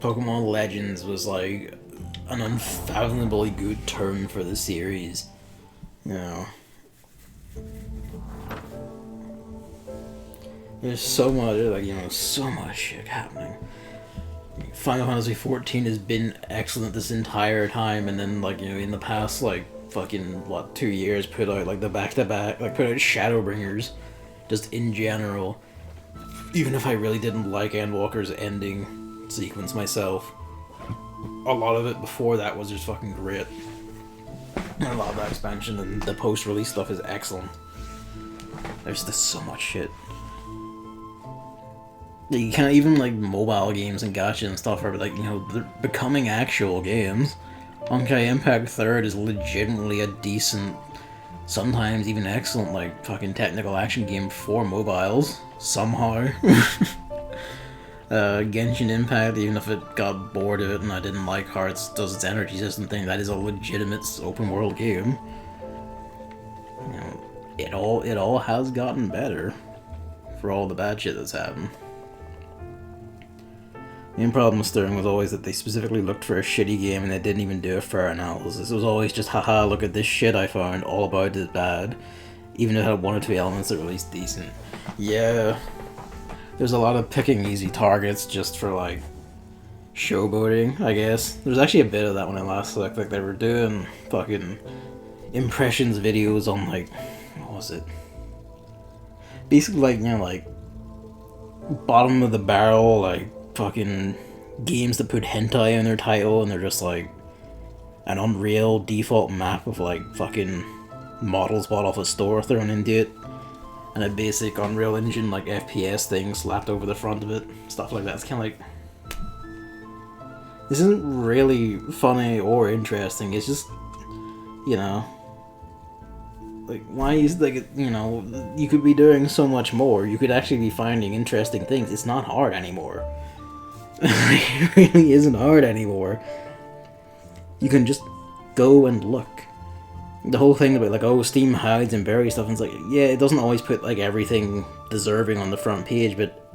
Pokemon Legends was like an unfathomably good turn for the series. You know, there's so much, like, you know, so much shit happening. Final Fantasy XIV has been excellent this entire time, and then, like, you know, in the past, like, fucking, what, 2 years, put out, like, the back-to-back, like, put out Shadowbringers, just in general. Even if I really didn't like Endwalker's ending sequence myself, a lot of it before that was just fucking great. And a lot of that expansion and the post-release stuff is excellent. There's just so much shit. You can't even, like, mobile games and gacha and stuff are, like, you know, they're becoming actual games. Honkai Impact 3rd is legitimately a decent, sometimes even excellent, like, fucking technical action game for mobiles. Somehow. Genshin Impact, even if it got bored of it and I didn't like how it does its energy system thing, that is a legitimate open world game. You know, it all has gotten better for all the bad shit that's happened. The main problem with Stern was always that they specifically looked for a shitty game and they didn't even do a fair analysis. It was always just, haha, look at this shit I found, all about it is bad. Even if it had one or two elements that were at least decent. Yeah. There's a lot of picking easy targets just for, like, showboating, I guess. There's actually a bit of that when I last looked. Like, they were doing fucking impressions videos on, like, what was it? Basically, like, you know, like, bottom of the barrel, like, fucking games that put hentai in their title, and they're just like an Unreal default map of like fucking models bought off a store thrown into it, and a basic Unreal Engine like FPS thing slapped over the front of it, stuff like that. It's kind of like, this isn't really funny or interesting. It's just, you know, like, why is, like, you know, you could be doing so much more. You could actually be finding interesting things. It's not hard anymore. It really isn't hard anymore. You can just go and look. The whole thing about, like, oh, Steam hides and buries stuff, and it's like, yeah, it doesn't always put, like, everything deserving on the front page, but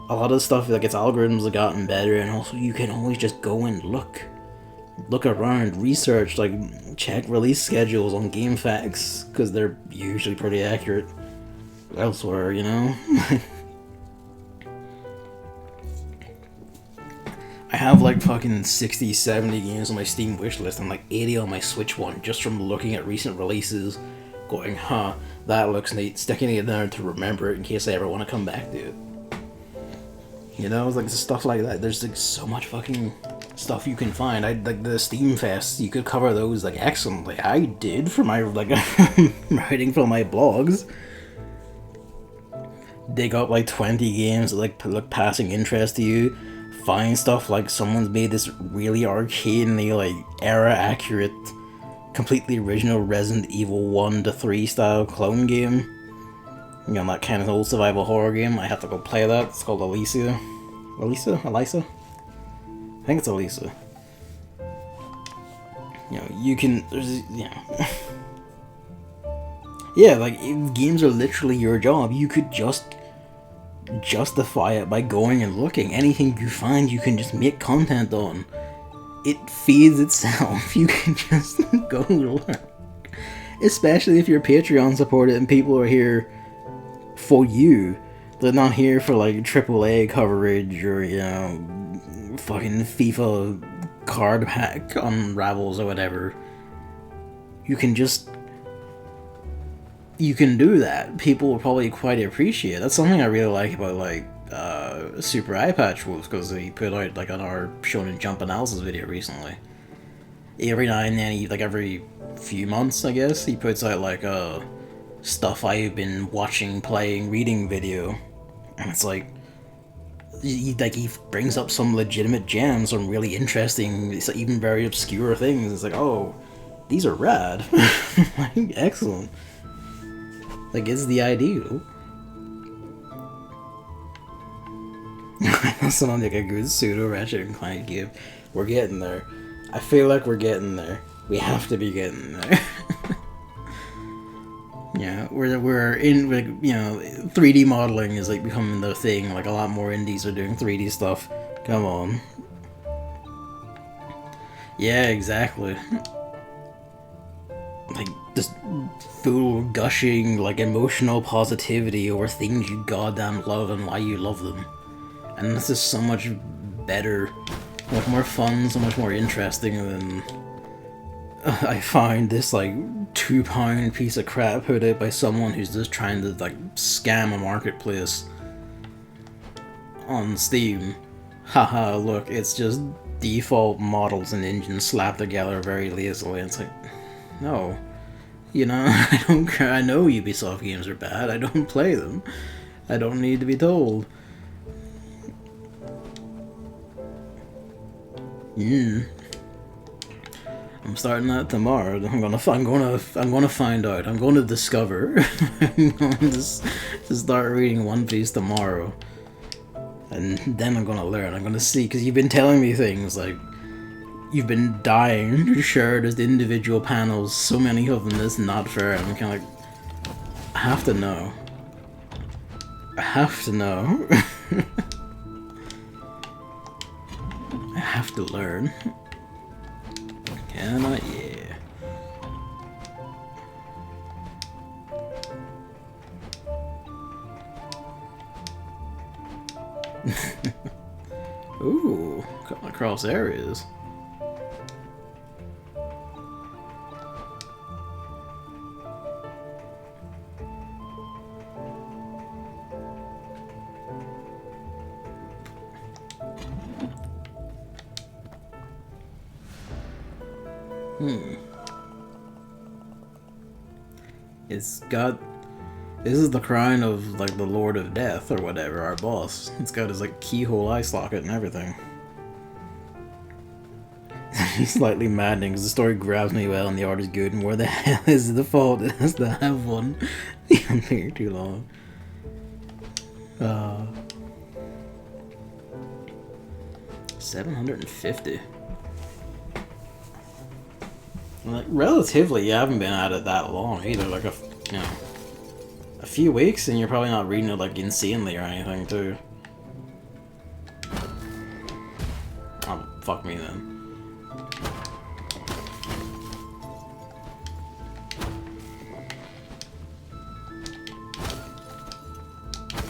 a lot of stuff, like, its algorithms have gotten better, and also you can always just go and look. Look around, research, like, check release schedules on GameFAQs, because they're usually pretty accurate elsewhere, you know? I have like fucking 60, 70 games on my Steam wishlist and like 80 on my Switch one, just from looking at recent releases, going, huh, that looks neat, sticking it there to remember it in case I ever want to come back to it. You know, like stuff like that. There's like so much fucking stuff you can find. Like the Steam Fests, you could cover those like excellently. I did for my like writing for my blogs. Dig up like 20 games that like look passing interest to you. Find stuff like someone's made this really arcadely, like, era-accurate, completely original Resident Evil 1 to 3 style clone game. You know, that kind of old survival horror game. I have to go play that. It's called Elisa? Elisa? I think it's Elisa. You know, you can, there's, you know. Yeah, like, if games are literally your job, you could just justify it by going and looking. Anything you find, you can just make content on. It feeds itself. You can just go look. Especially if you're Patreon supported and people are here for you. They're not here for like AAA coverage or, you know, fucking FIFA card pack unravels or whatever. You can do that. People will probably quite appreciate it. That's something I really like about like Super Eye Patch Wolf, because he put out like on our Shonen Jump analysis video recently. Every now and then, like every few months, I guess, he puts out like a stuff I've been watching, playing, reading video, and it's like he brings up some legitimate gems, some really interesting, even very obscure things. It's like, oh, these are rad. Like, excellent. Like, it's the ideal. That sounds like a good pseudo Ratchet and Clank game. We're getting there. I feel like we're getting there. We have to be getting there. Yeah, we're in, like, you know, 3D modeling is like becoming the thing. Like, a lot more indies are doing 3D stuff. Come on. Yeah, exactly. Like, just full gushing, like, emotional positivity over things you goddamn love and why you love them. And this is so much better, like, more fun, so much more interesting than I find this, like, £2 piece of crap put out by someone who's just trying to, like, scam a marketplace on Steam. Haha, look, it's just default models and engines slapped together very lazily. It's like, no. You know, I don't care. I know Ubisoft games are bad. I don't play them. I don't need to be told. I'm starting that tomorrow. I'm gonna find out. I'm going to discover. I'm going to start reading One Piece tomorrow, and then I'm gonna learn. I'm gonna see, because you've been telling me things like you've been dying to share just individual panels. So many of them that's not fair. And I'm kind of like, I have to know. I have to know. I have to learn. Can I? Yeah. Ooh, cutting across areas. It's got... This is the crown of, like, the Lord of Death, or whatever, our boss. It's got his, like, keyhole eye socket and everything. It's slightly maddening, because the story grabs me well and the art is good, and where the hell is the fault? It has to have one. I'm here too long. 750. Like, relatively, you haven't been at it that long either. Like, a few weeks, and you're probably not reading it, like, insanely or anything, too. Oh, fuck me then.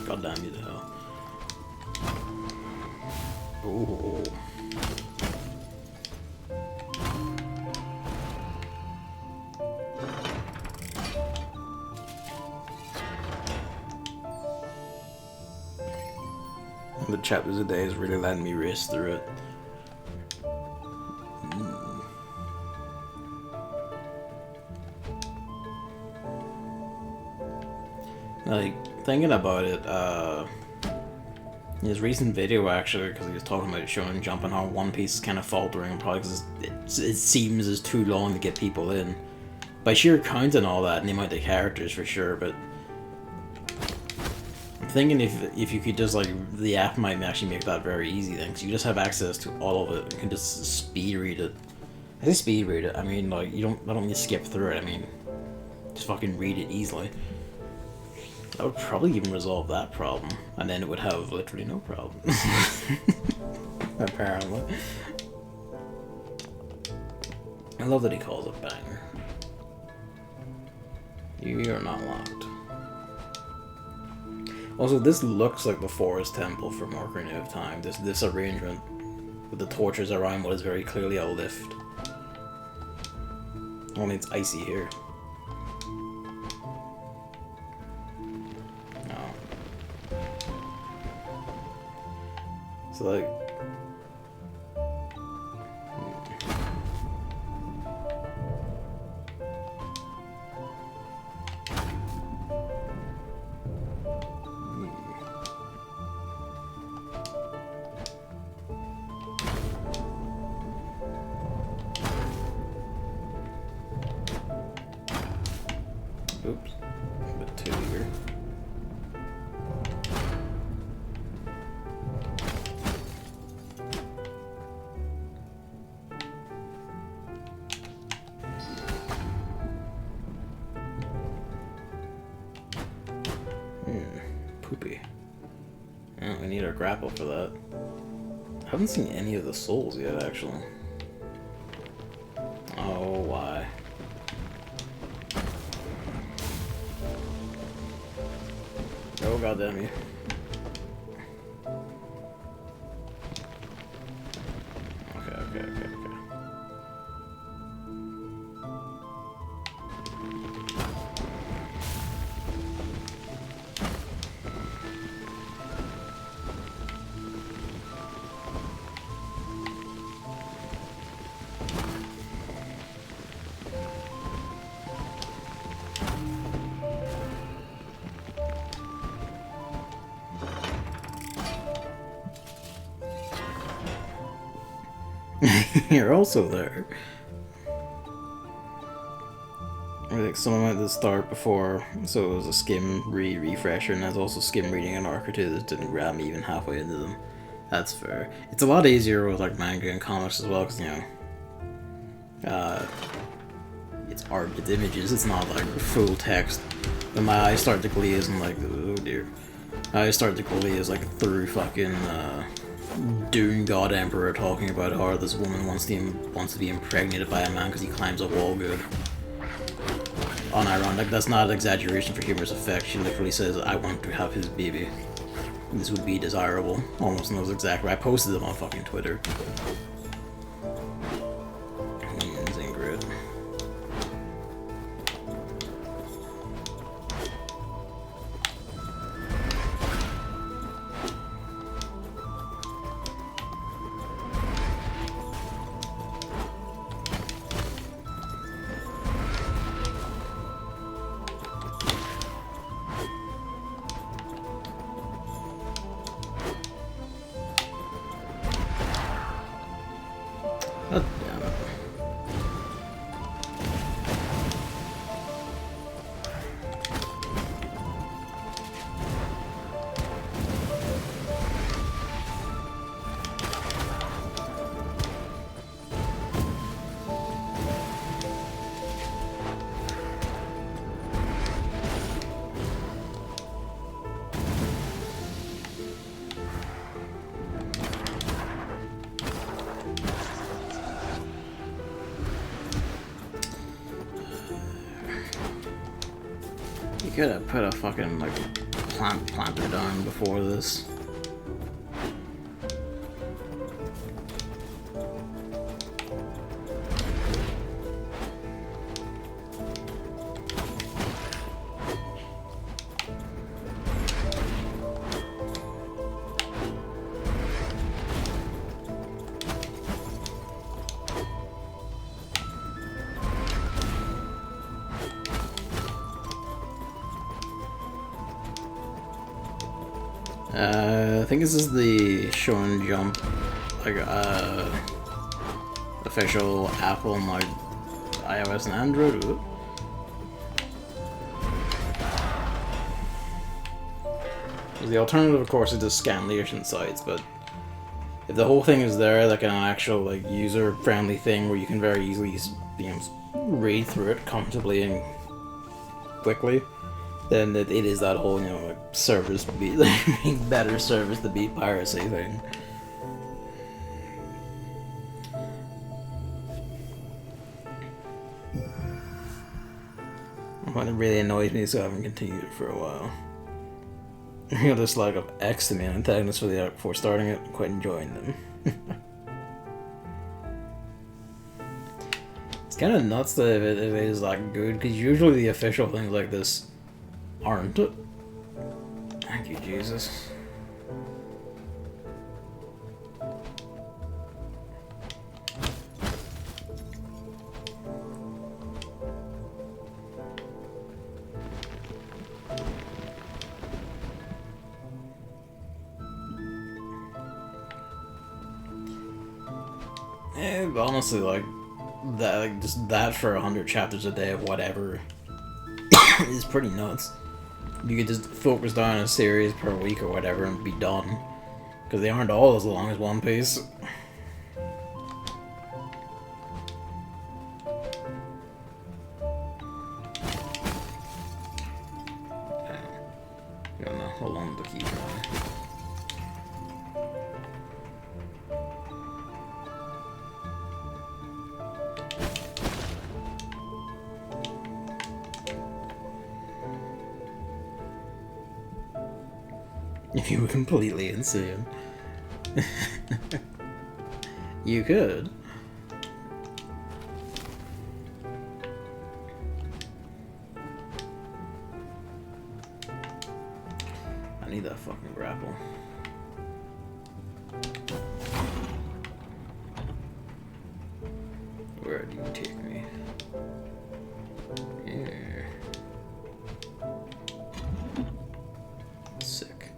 God damn you to hell. Ooh. The chapters a day is really letting me race through it. Like, thinking about it, his recent video actually, because he was talking about showing Jump and how One Piece is kind of faltering, probably because it seems as too long to get people in. By sheer count and all that, and the amount of characters for sure, but I'm thinking if you could just, like, the app might actually make that very easy then, because you just have access to all of it, you can just speed read it. I say speed read it, I mean, like, I don't need to skip through it, I mean, just fucking read it easily. That would probably even resolve that problem, and then it would have literally no problem. Apparently. I love that he calls it banger. You are not locked. Also, this looks like the Forest Temple from Ocarina of Time. This arrangement with the torches around what is very clearly a lift. Only it's icy here. No. So like. Oops, a bit too eager. Poopy. Oh, we need our grapple for that. I haven't seen any of the souls yet, actually. Oh, why? Oh, goddamn you. Okay. You're also there. I think someone went to the start before, so it was a skim refresher, and there's also skim reading an arc or two that didn't grab me even halfway into them. That's fair. It's a lot easier with like manga and comics as well, because you know, it's art, it's images, it's not like full text. When my eyes start to glaze, I'm like, oh dear. My eyes start to glaze like through fucking Dune God Emperor talking about how this woman wants to be impregnated by a man because he climbs a wall good. Unironic, that's not an exaggeration for humorous effect. She literally says, I want to have his baby. This would be desirable. Almost knows exactly. I posted them on fucking Twitter. Amazing grid. God damn it. You could have put a fucking, like, planter down before this. I think this is the Shonen Jump, like, official Apple on like iOS and Android. Ooh. The alternative, of course, is to scan the ocean sites, but if the whole thing is there, like an actual like user-friendly thing where you can very easily, you know, read through it comfortably and quickly, then it is that whole, you know, like service beat, better service to beat piracy thing. When it really annoys me, so I haven't continued it for a while. You know, this like of X to me antagonists for the before starting it, I'm quite enjoying them. It's kind of nuts that it is like good, because usually the official things like this aren't. Thank you, Jesus. And honestly, like that, like just that for 100 chapters a day of whatever is pretty nuts. You could just focus on a series per week or whatever and be done, because they aren't all as long as One Piece. I don't know how long to keep going. If you were completely insane. You could. I need that fucking grapple. Where do you take me? Here. Sick.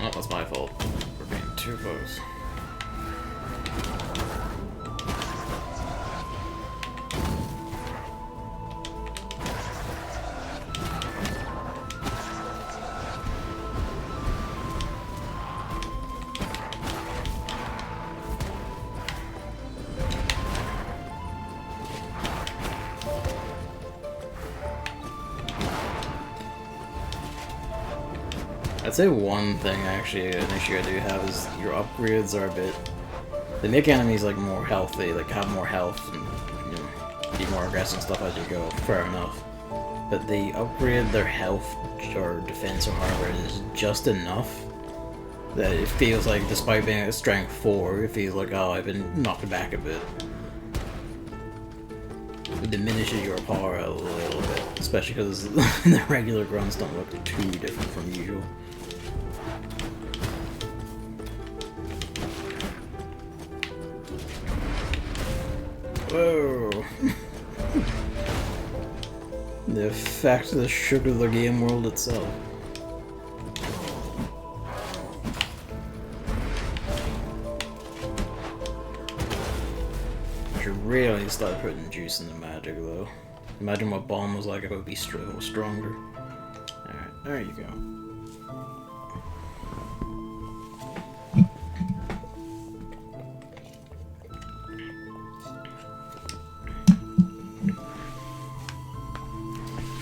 Oh, that's my fault. We're being too close. I'd say one thing, actually, an issue I do have is your upgrades are a bit... They make enemies, like, more healthy, like, have more health, and, you know, be more aggressive and stuff as you go, fair enough. But they upgrade their health, or defense, or however it is, just enough that it feels like, despite being at strength 4, it feels like, oh, I've been knocked back a bit. It diminishes your power a little bit, especially because the regular grunts don't look too different from usual. Whoa! The effect that shook the game world itself. I should really start putting juice in the magic, though. Imagine what bomb was like if it would be stronger. Alright, there you go.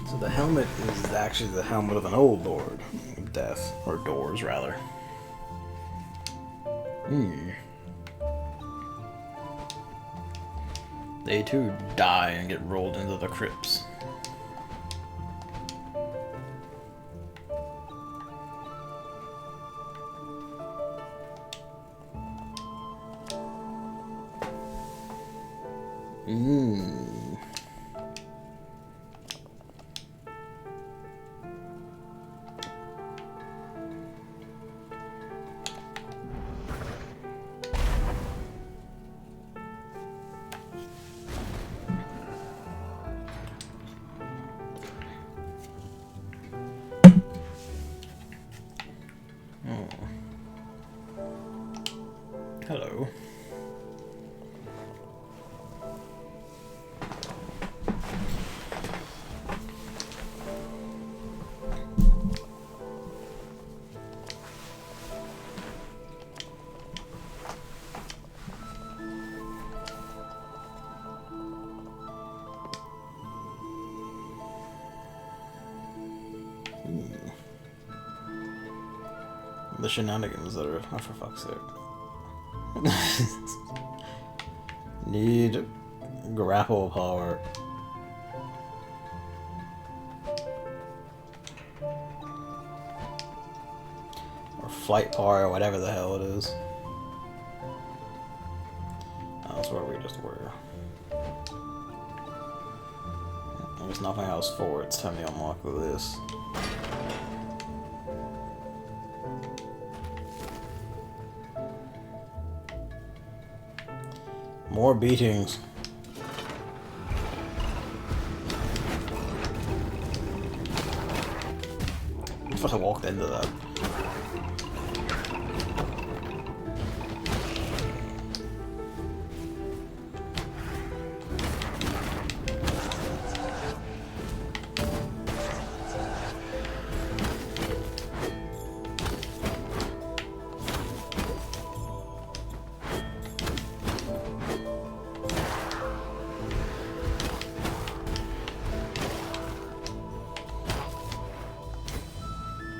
So the helmet is actually the helmet of an old lord of death, or doors rather. They too die and get rolled into the crypts. Hello. The shenanigans that are, oh, for fuck's sake. Need grapple power. Or flight power, or whatever the hell it is. Oh, that's where we just were. There's nothing else for it. It's time to unlock this. More beatings. I thought I walked into that.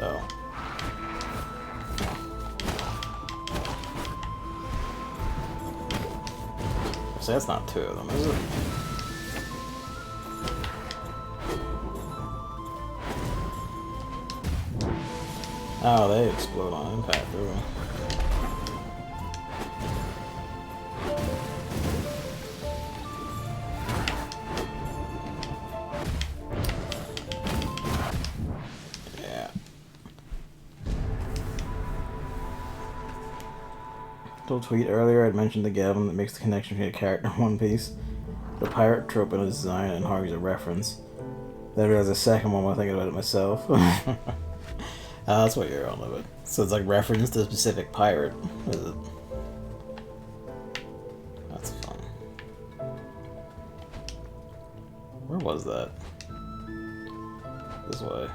Oh. See, that's not two of them, is it? Oh, they explode on impact, do they? Tweet earlier, I'd mentioned the Gavin that makes the connection between a character and One Piece. The pirate trope in its design and Harvey's a reference. Then I realized the second one while thinking about it myself. That's what you're on with it. So it's like reference to a specific pirate, is it? That's fun. Where was that? This way.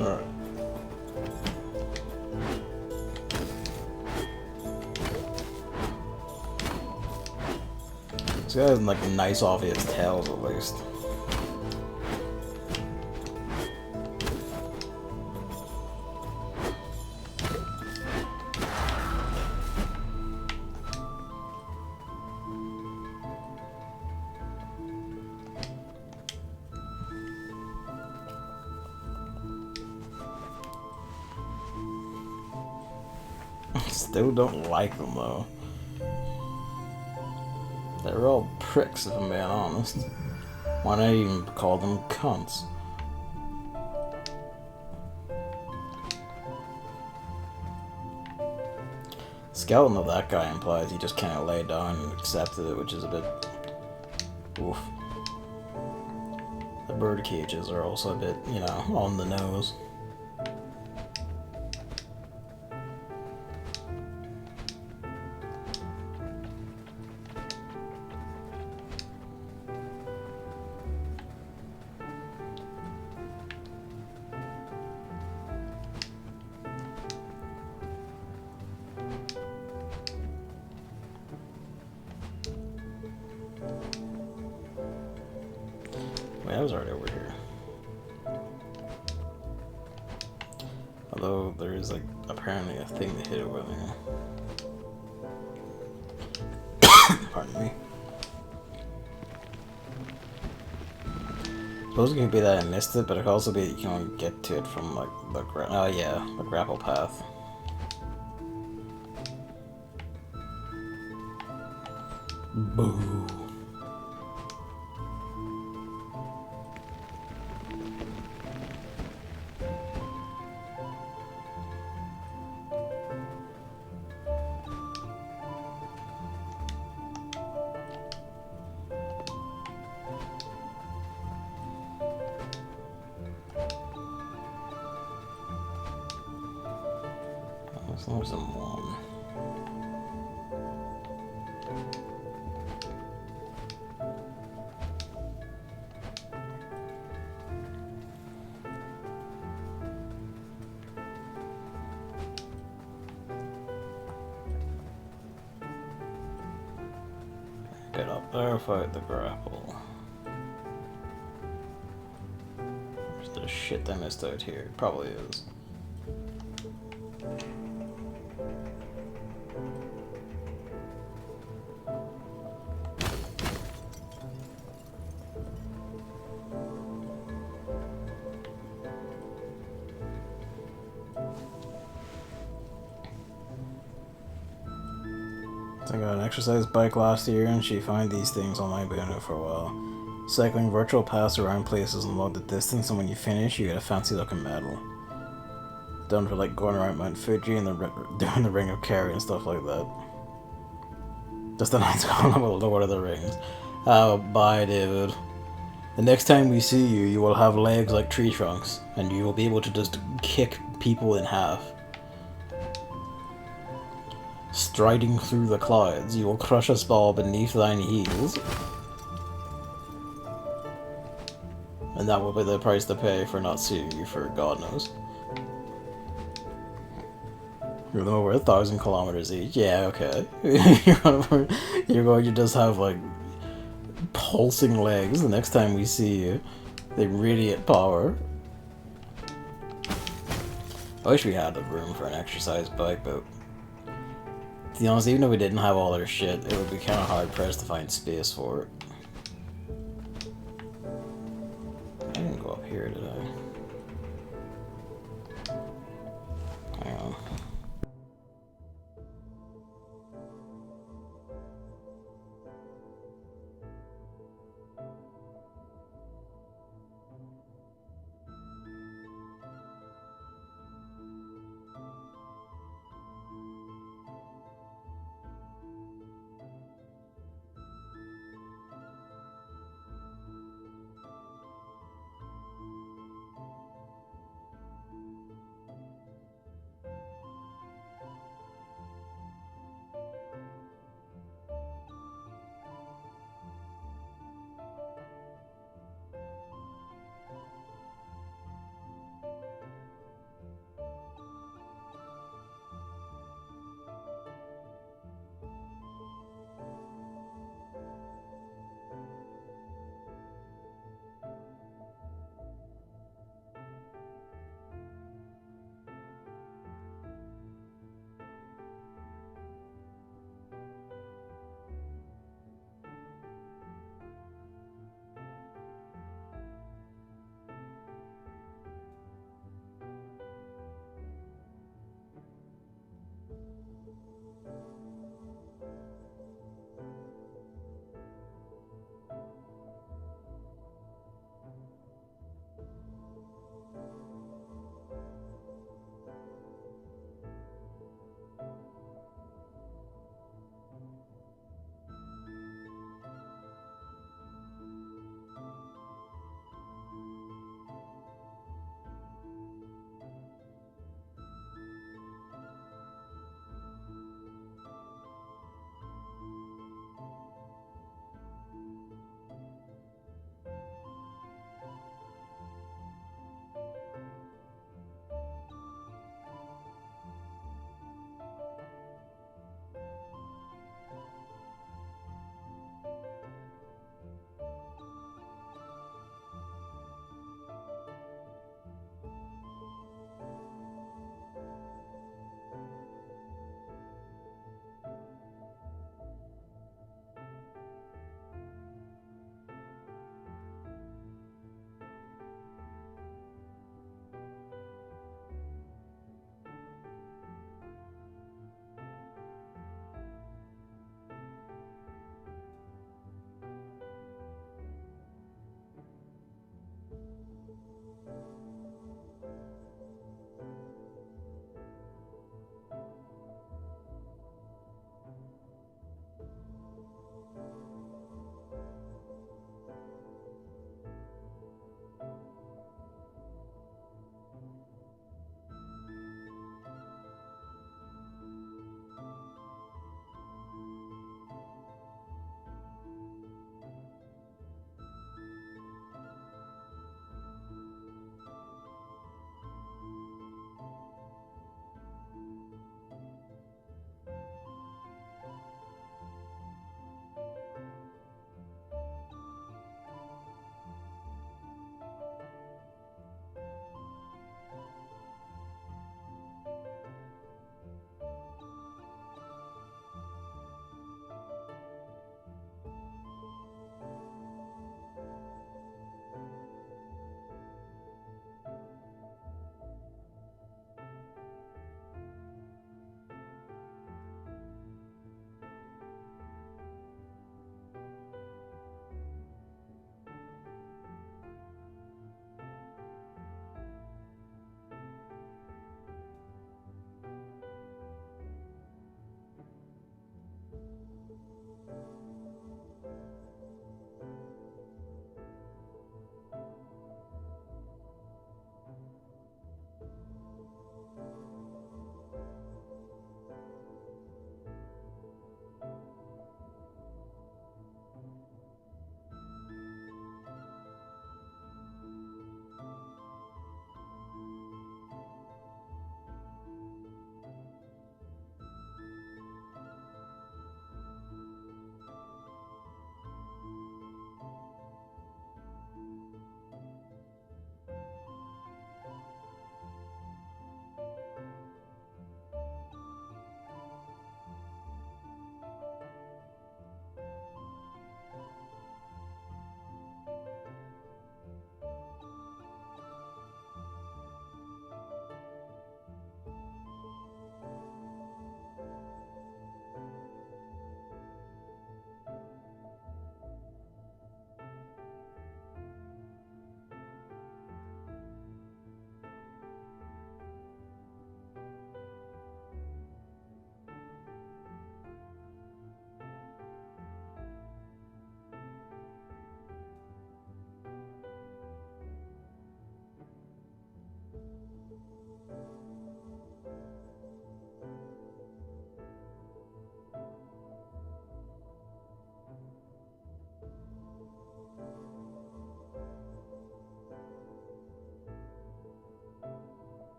Alright. This guy has like nice obvious tails at least. Still don't like them though. They're all pricks if I'm being honest. Why not even call them cunts? Skeleton of that guy implies he just kind of laid down and accepted it, which is a bit... oof. The bird cages are also a bit, you know, on the nose. I was already over here. Although there is like apparently a thing to hit over there. Pardon me. Suppose it could be that I missed it, but it could also be that you can only get to it from like the oh yeah, the grapple path. Boo. There's some one. Get up there, fight the grapple. Is there shit I missed out here? Probably is. I got an exercise bike last year and she found these things online, been doing it for a while. Cycling virtual paths around places and log the distance, and when you finish you get a fancy looking medal. Done for like going around Mount Fuji and doing the Ring of Kerry and stuff like that. Just a nice column of Lord of the Rings. Bye David. The next time we see you, you will have legs like tree trunks, and you will be able to just kick people in half. Striding through the clouds, you will crush us all beneath thine heels. And that will be the price to pay for not seeing you for God knows. You're over 1,000 kilometers each. Yeah, okay. You're going to just have like pulsing legs the next time we see you. They radiate power. I wish we had the room for an exercise bike, but to be honest, even if we didn't have all our shit, it would be kind of hard pressed to find space for it. I didn't go up here, did I? Hang on.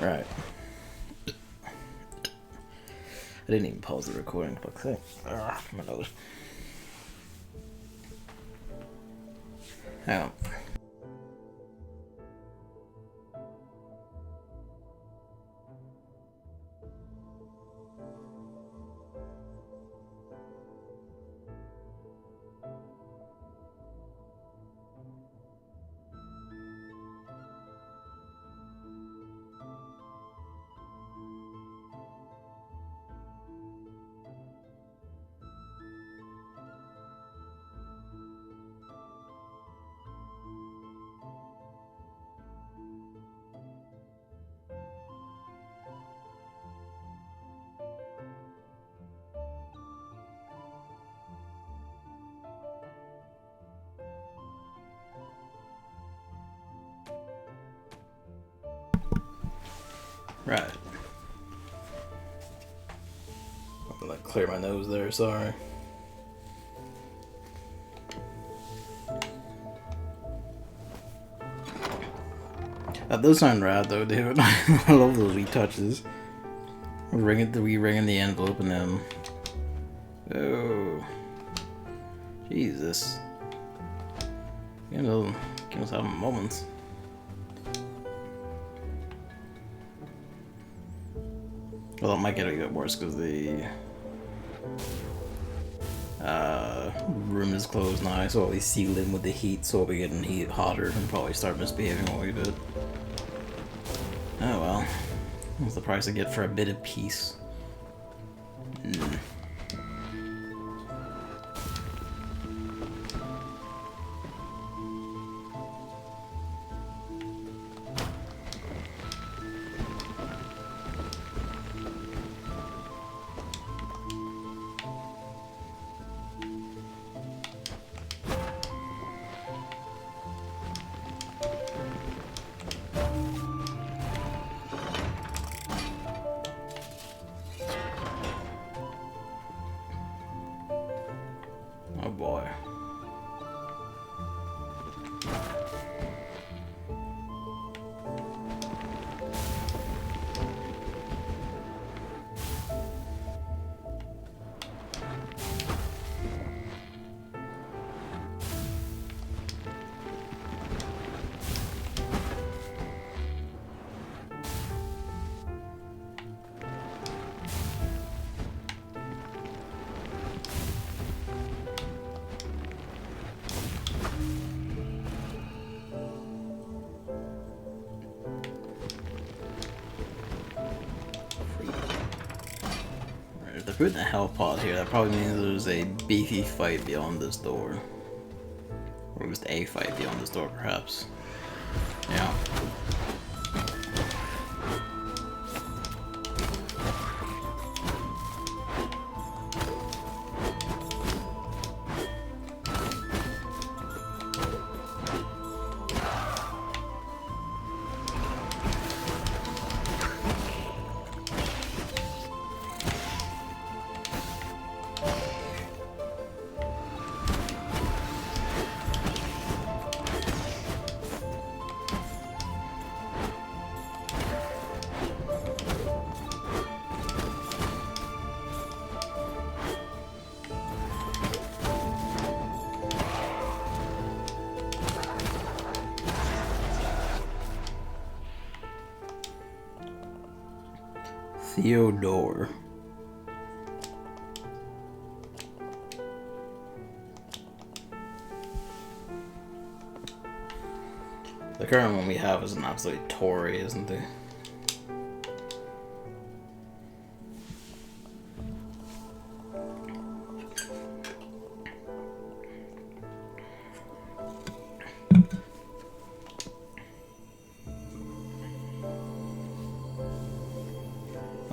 Right. I didn't even pause the recording. Fuck's sake. My nose. Hang on. Right. I'm gonna clear my nose there, sorry. That does sound rad though, dude. I love those wee touches. We ring in the envelope and then... Oh. Jesus. You know, give us having moments. Well, it might get a bit worse because the room is closed now, so we sealed in with the heat, so we'll be getting heat hotter and probably start misbehaving a wee bit. Oh well, what's the price I get for a bit of peace? Oh boy. If they're putting a health pause here, that probably means there's a beefy fight beyond this door. Or just a fight beyond this door, perhaps. Yeah. Theodore. The current one we have is an absolute Tory, isn't he?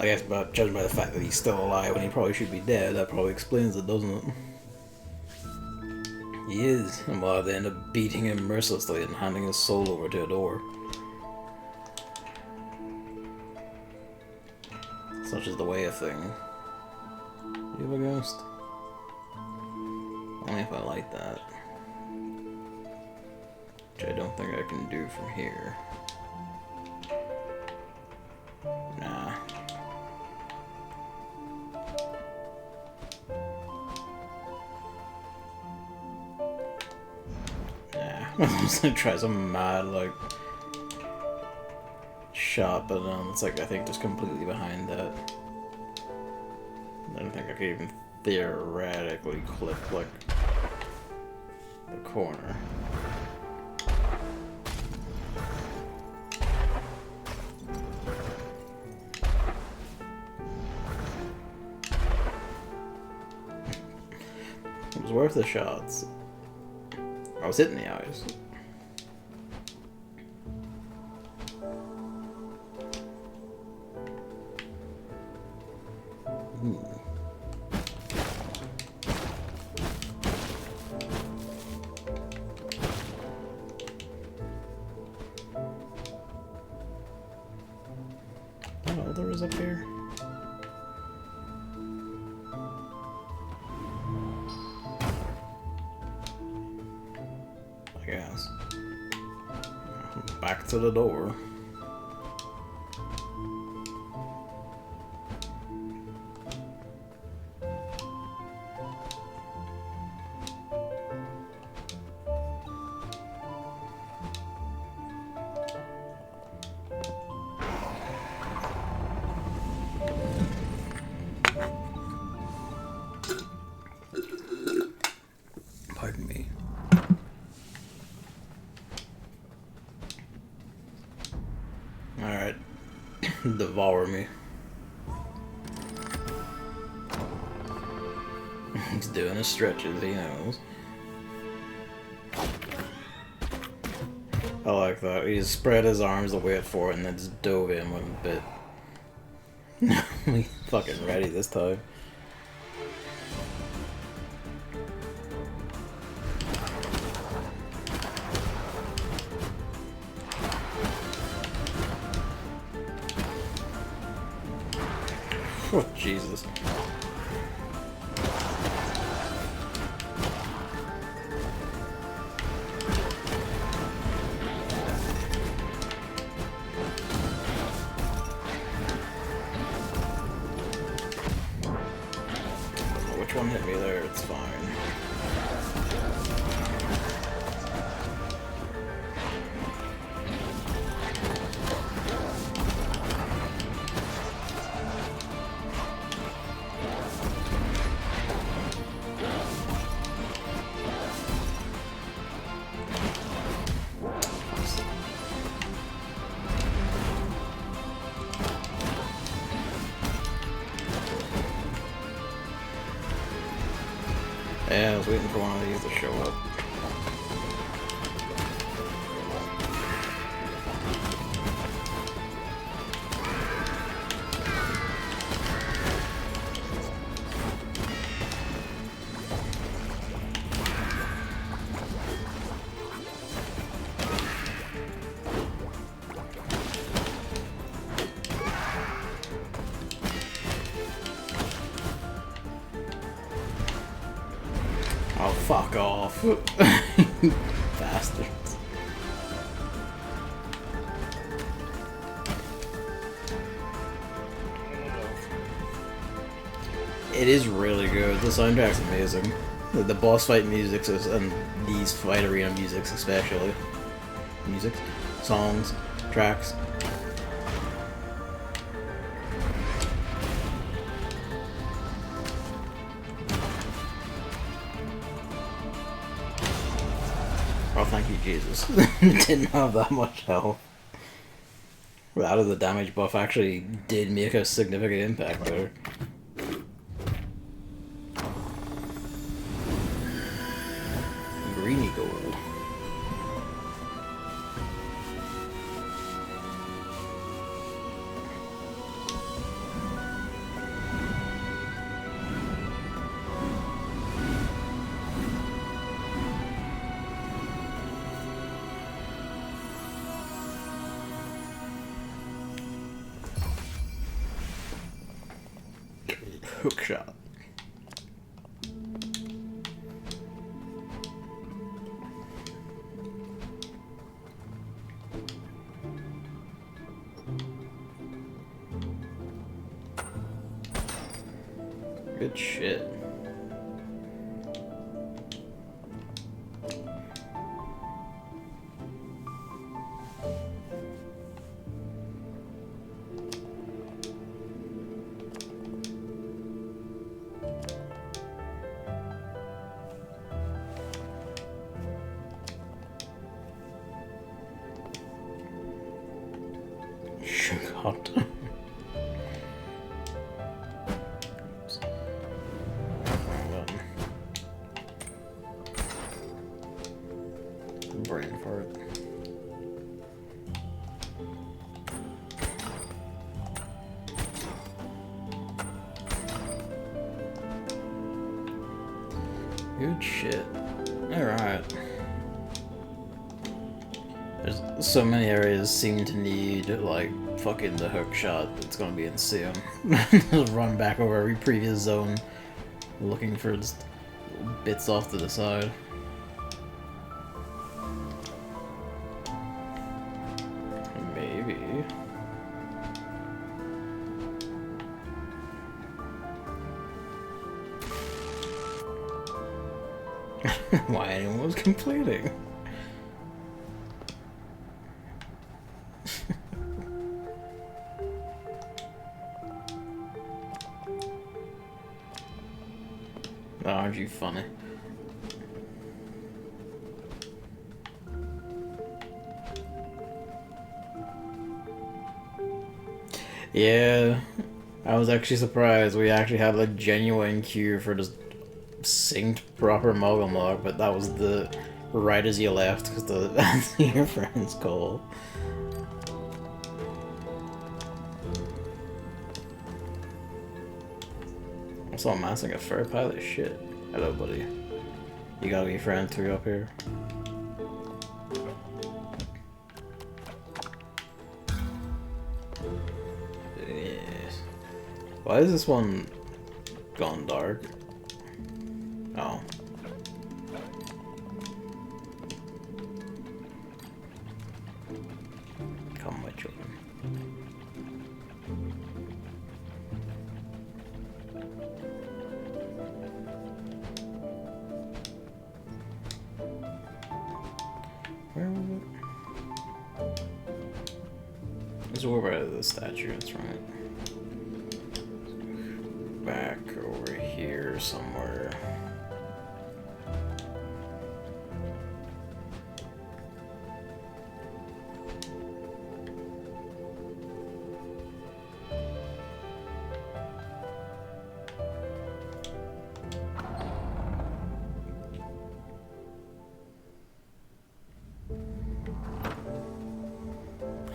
I guess, but judging by the fact that he's still alive when he probably should be dead, that probably explains it, doesn't it? He is, and while they end up beating him mercilessly and handing his soul over to a door. Such is the way of thing. You have a ghost? Only if I like that. Which I don't think I can do from here. I was gonna try some mad, like, shot, but it's like, I think just completely behind that. I don't think I could even theoretically clip, like, the corner. It was worth the shots. I was hitting the eyes. What all there is up here? I guess. Back to the door. Pardon me. Alright. Devour me. He's doing his stretches, he knows. I like that. He spread his arms to wait for it and then just dove in with a bit. He's fucking ready this time. Oh, Jesus. Which one hit me there? It's fine. Yeah, I was waiting for one of these to show up. Oh, fuck off. Bastards. It is really good. The soundtrack's amazing. The boss fight music and these fight arena musics especially. Music, songs, tracks. Oh, thank you, Jesus. Didn't have that much health. That of the damage buff actually did make a significant impact there. Greeny gold. Hook shot. Good shit. out. Brain fart. Good shit. Alright. There's so many areas seem to need, like, fucking the hook shot. It's gonna be insane. Just run back over every previous zone looking for just bits off to the side. Maybe. Why anyone was completing? Oh, aren't you funny? Yeah, I was actually surprised. We actually had a genuine queue for just synced proper Mogul, but that was the right as you left because the your friend's call. I saw amassing a fair pile of shit. Hello, buddy. You gotta be friend 3 up here. Yes. Why is this one gone dark? Oh. Come, my children. Where was it? It's over by the statue, that's right. Back over here somewhere.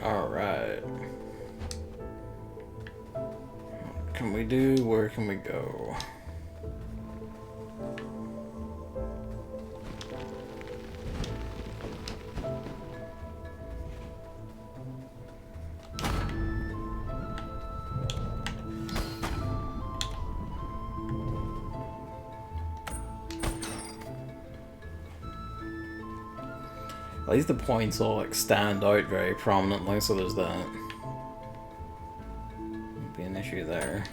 Alright. What can we do? Where can we go? At least the points all like stand out very prominently, so there's that. Won't be an issue there.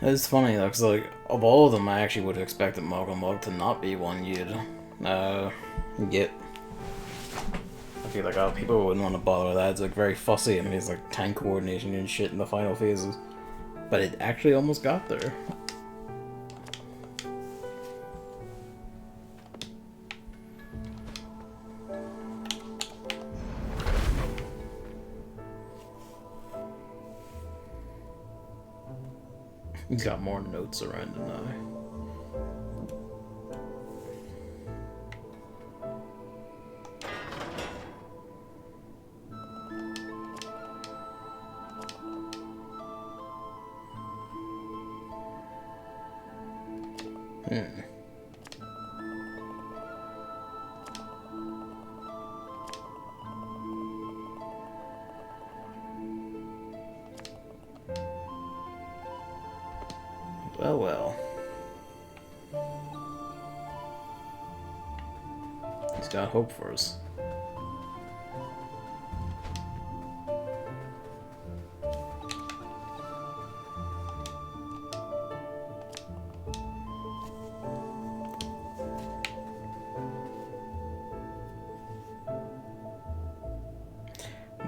It's funny though, because like, of all of them, I actually would have expected Mogul to not be one you'd get. I feel like people wouldn't want to bother with that. It's like very fussy and it's like tank coordination and shit in the final phases. But it actually almost got there. He's got more notes around him now. Well, well. He's got hope for us.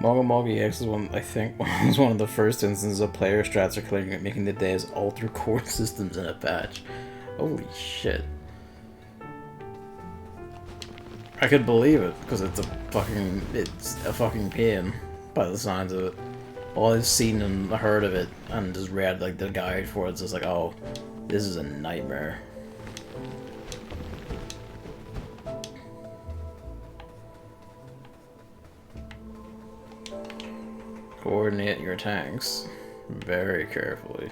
Moga Moga EX is one, I think, was one of the first instances of player strats are clearing it, making the days alter core systems in a patch. Holy shit. I could believe it, because it's a fucking pain, by the signs of it. All I've seen and heard of it, and just read, like, the guide for it, it's just like, oh, this is a nightmare. Coordinate your tanks very carefully.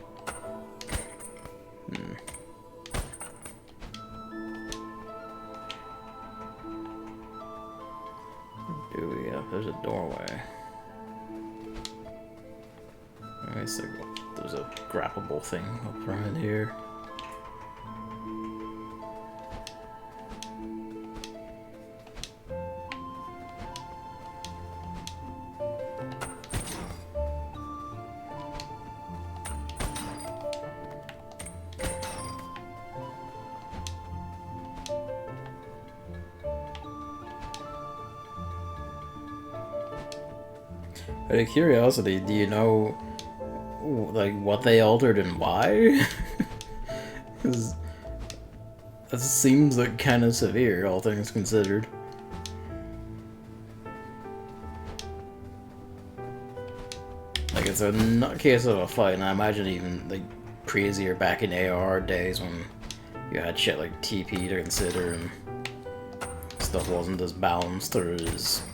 There's a doorway. Let me see. There's a grappable thing up around here. Out of curiosity, do you know, like, what they altered and why? Because that seems like kind of severe, all things considered. Like, it's a nutcase of a fight, and I imagine even, like, crazier back in AR days when you had shit like TP to consider and stuff wasn't as balanced or as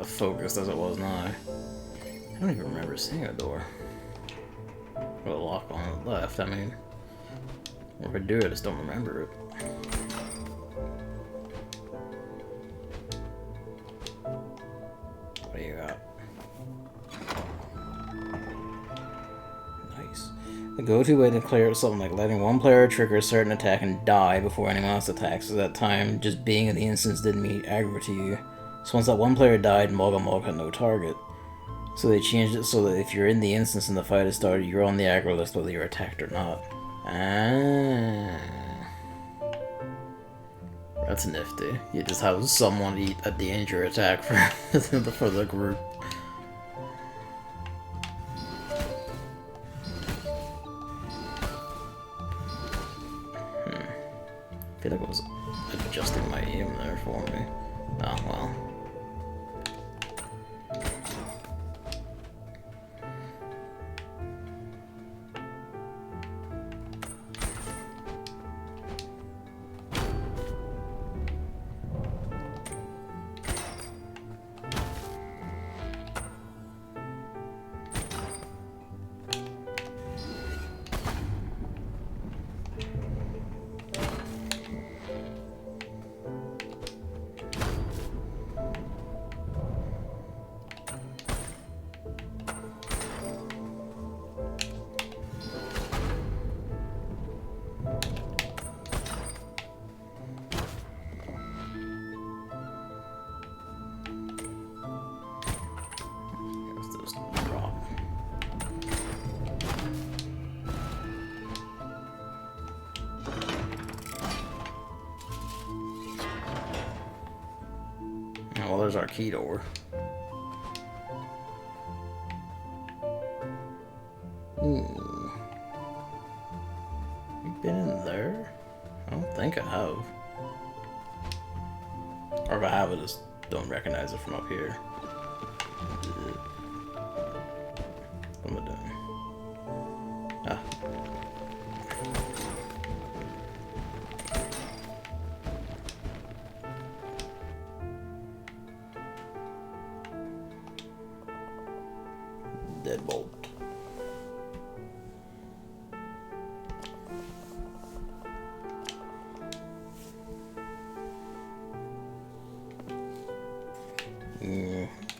focused as it was now. I don't even remember seeing a door. With a lock on the left, I mean. Or if I do, I just don't remember it. What do you got? Nice. The go-to way to clear something like letting one player trigger a certain attack and die before anyone else attacks. So that time, just being in the instance didn't mean aggro to you. So once that one player died, Moga Moga had no target. So they changed it so that if you're in the instance and the fight has started, you're on the aggro list whether you're attacked or not. Ah. That's nifty. You just have someone eat a danger attack for the group. I feel like it was adjusting my aim there for me. Oh well. Well, there's our key door. Ooh. You been in there? I don't think I have. Or if I have, I just don't recognize it from up here. What am I doing? Ah. Deadbolt.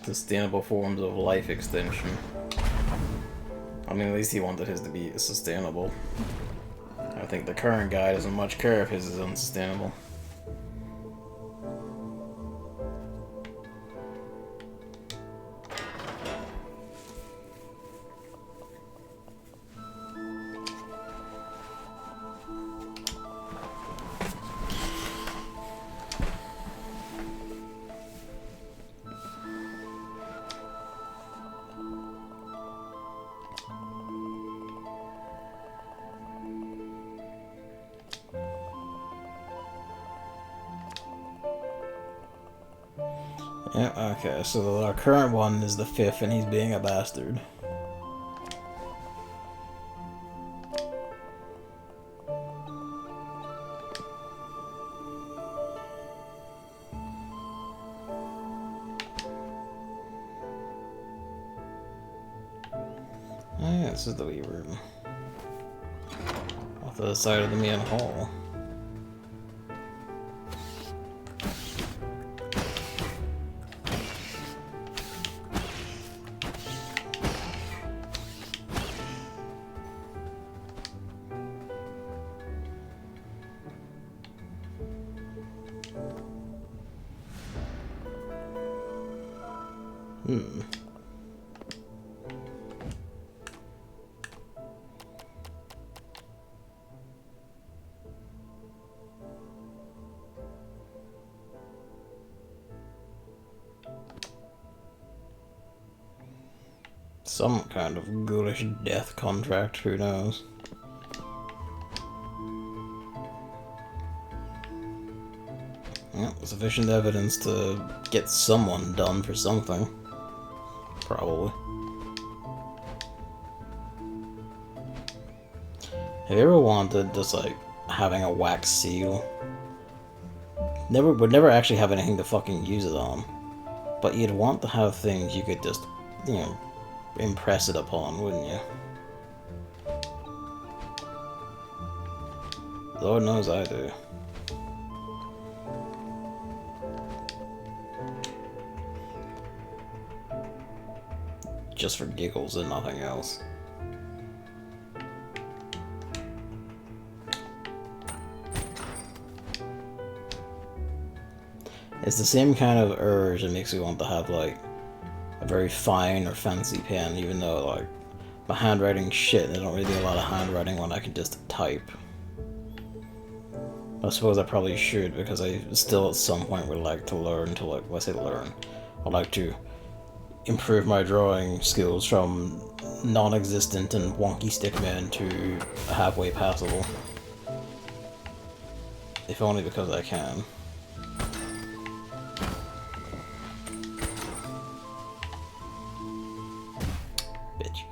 Sustainable forms of life extension. I mean, at least he wanted his to be sustainable. I think the current guy doesn't much care if his is unsustainable. Yeah, okay, so our current one is the 5th and he's being a bastard. Oh yeah, this is the wee room. Off to the side of the main hall. Some kind of ghoulish death contract, who knows? Yeah, sufficient evidence to get someone done for something. Probably. Have you ever wanted just like having a wax seal? Would never actually have anything to fucking use it on. But you'd want to have things you could just, you know, impress it upon, wouldn't you? Lord knows I do. Just for giggles and nothing else. It's the same kind of urge that makes me want to have, like, a very fine or fancy pen, even though, like, my handwriting's shit and I don't really do a lot of handwriting when I can just type. I suppose I probably should, because I still at some point would like to learn to, like, let's say learn. I'd like to improve my drawing skills from non-existent and wonky stickman to halfway passable. If only because I can. Bitch.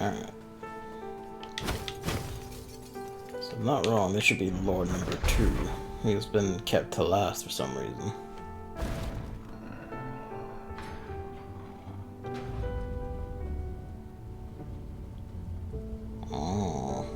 Alright. So I'm not wrong, this should be Lord number 2. He's been kept to last for some reason. Oh.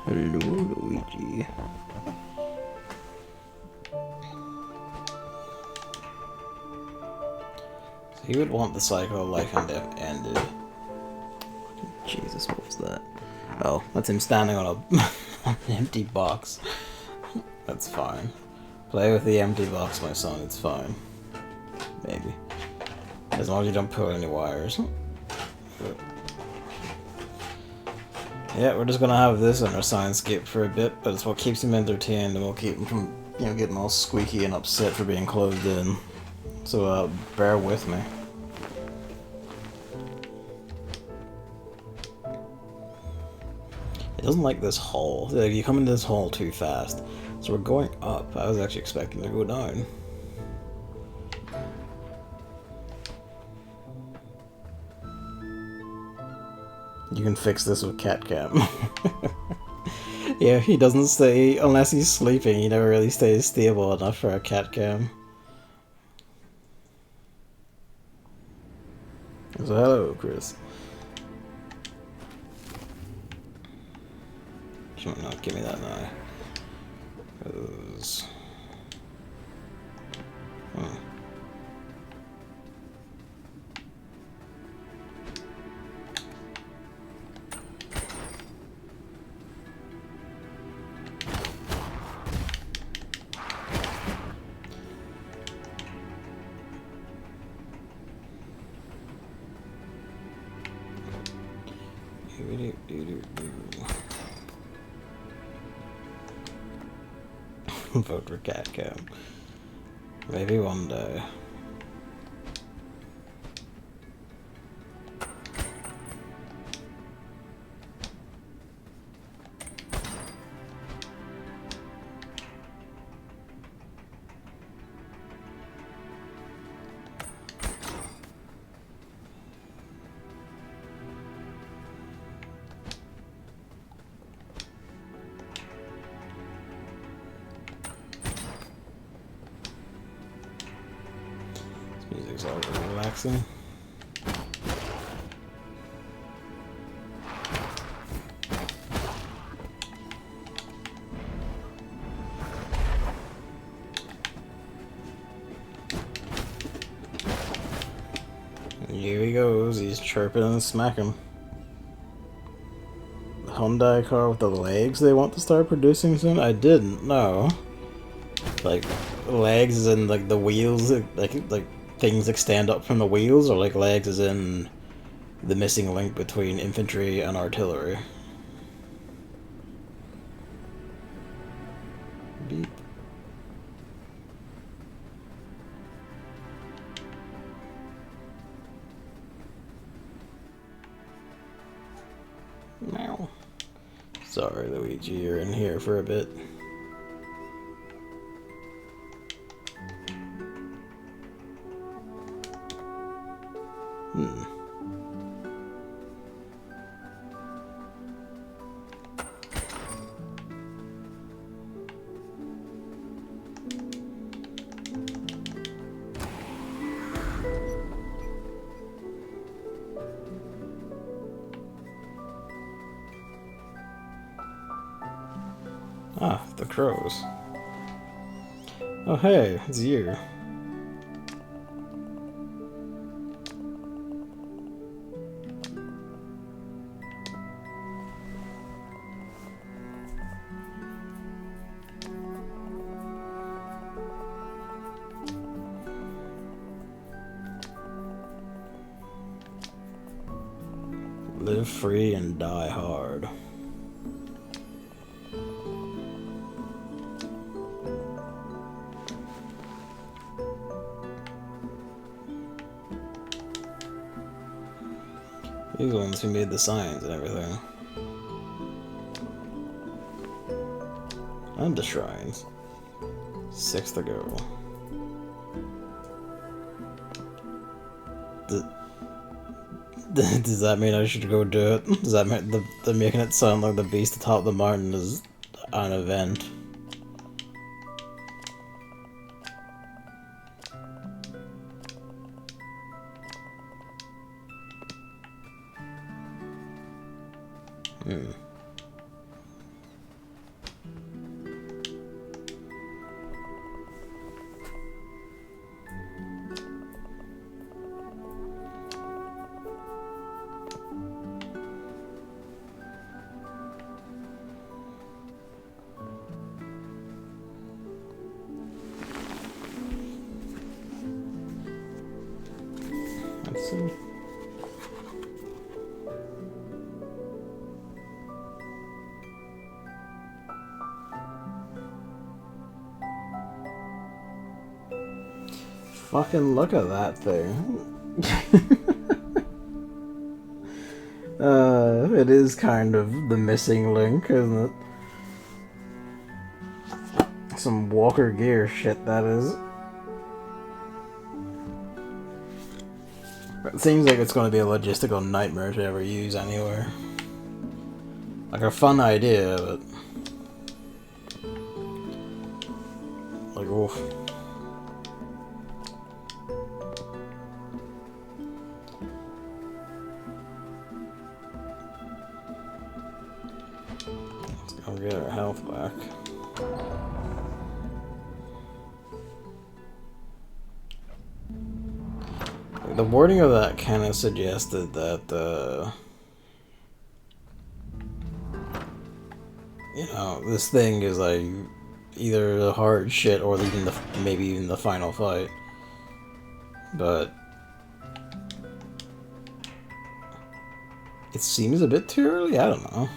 Hello, Luigi. So he would want the cycle of life and death ended. Jesus, what was that? Oh, that's him standing on an empty box. That's fine. Play with the empty box, my son, it's fine. Maybe. As long as you don't pull any wires. But yeah, we're just gonna have this on our Signscape for a bit, but it's what keeps him entertained and will keep him from, you know, getting all squeaky and upset for being closed in. So, bear with me. doesn't like this hole. Like, you come into this hole too fast. So we're going up. I was actually expecting to go down. You can fix this with cat cam. Yeah, he doesn't stay, unless he's sleeping, he never really stays stable enough for a cat cam. So hello, Chris. No, give me that now. 'Cause... Huh. Vote for cat cam. Maybe one day. Music's all relaxing. Here he goes, he's chirping and smacking. The Hyundai car with the legs they want to start producing soon? I didn't know. Like, legs as in, like, the wheels, like things extend up from the wheels, or like legs as in the missing link between infantry and artillery? Beep. Meow. Sorry, Luigi, you're in here for a bit. Ah, the crows. Oh hey, it's you. Live free and die hard. These ones who made the signs and everything. And the shrines. 6 to go. Does that mean I should go do it? Does that mean they're making it sound like the beast atop the mountain is an event? Let's see. Fucking look at that thing. It is kind of the missing link, isn't it? Some Walker Gear shit, that is. It seems like it's going to be a logistical nightmare to ever use anywhere. Like a fun idea, but... like, oof. Let's go get our health back. The wording of that kind of suggested that, you know, this thing is like either the hard shit or even maybe even the final fight. But it seems a bit too early. I don't know.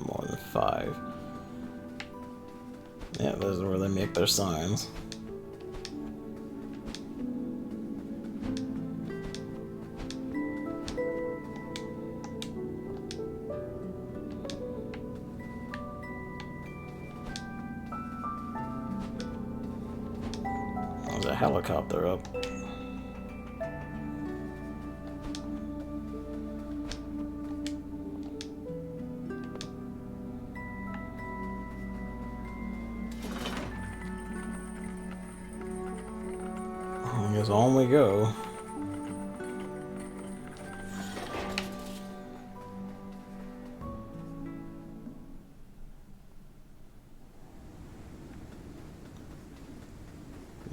More than 5. Yeah, those are where they make their signs. There's a helicopter up. I guess on we go.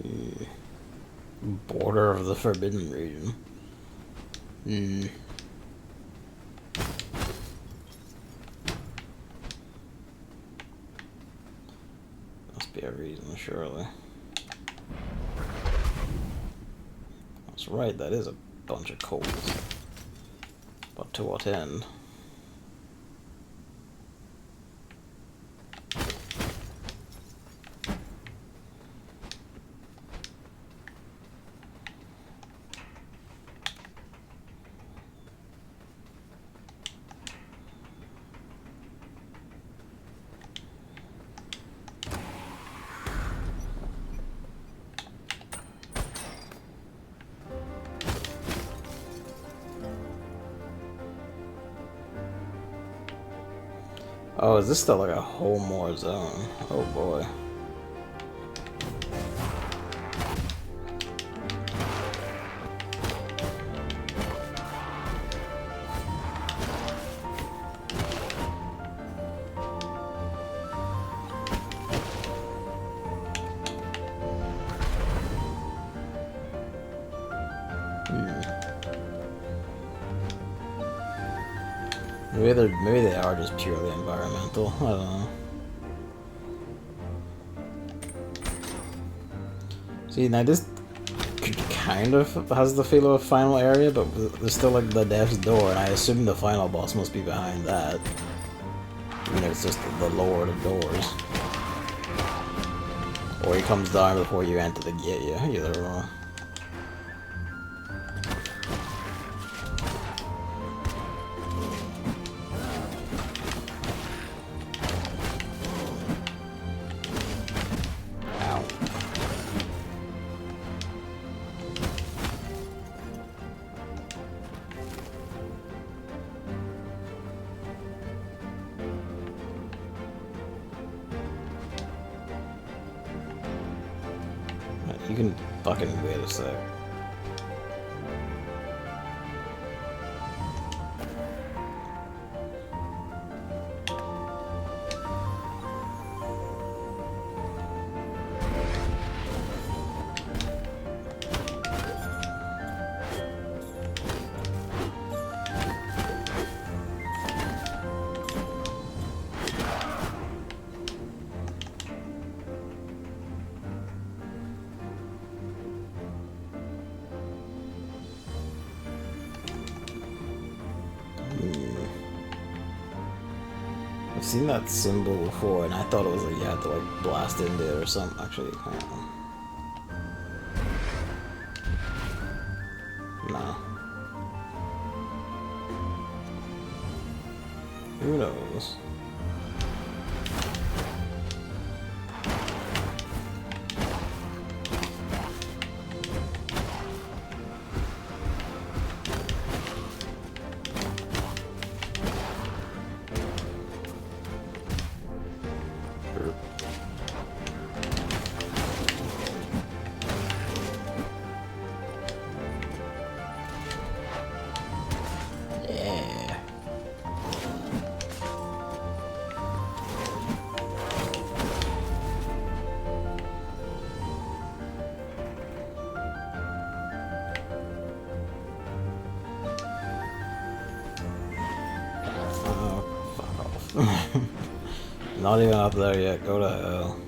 The border of the Forbidden Region. Must be a reason, surely. That's right, that is a bunch of coals. But to what end? Oh, is this still like a whole more zone? Oh boy. Maybe they are just purely environmental. I don't know. See, now this kind of has the feel of a final area, but there's still like the death's door, and I assume the final boss must be behind that. Even if it's just the Lord of Doors. Or he comes down before you enter to get you, either or. You can fucking wait a sec. seen that symbol before, and I thought it was like you had to like blast into it or something. Actually, hang on. No. Who knows? Yeah. Oh, fuck off. Not even up there yet. Go to hell.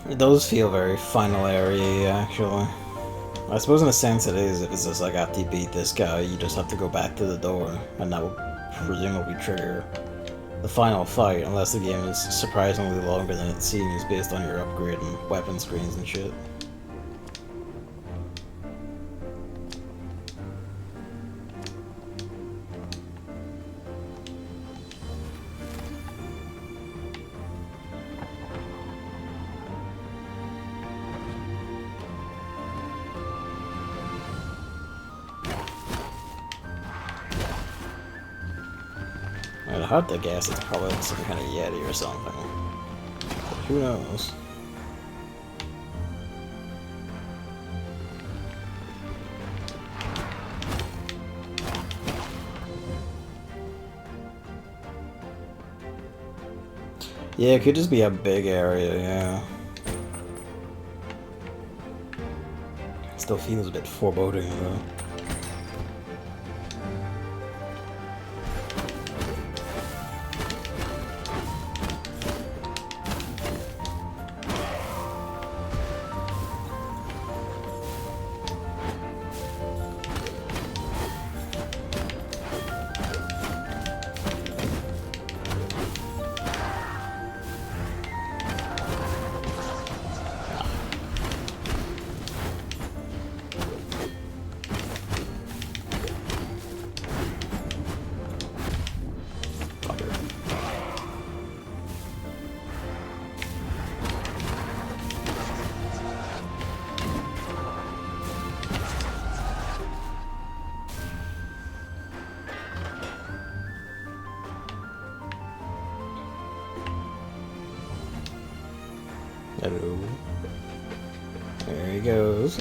It does feel very final area, actually. I suppose in a sense it is, if it's just like after you beat this guy, you just have to go back to the door, and that will presumably trigger the final fight, unless the game is surprisingly longer than it seems based on your upgrade and weapon screens and shit. I'd hard to guess it's probably like some kind of Yeti or something. But who knows? Yeah, it could just be a big area, yeah. Still feels a bit foreboding though. Hello. There he goes.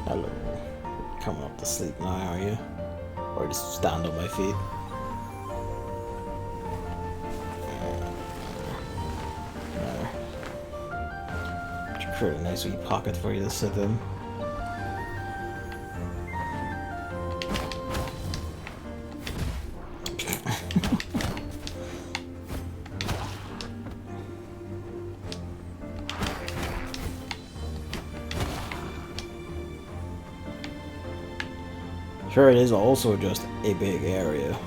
Hello. Coming up to sleep now, are you? Or just stand on my feet? Create a nice wee pocket for you to sit in. Sure, it is also just a big area.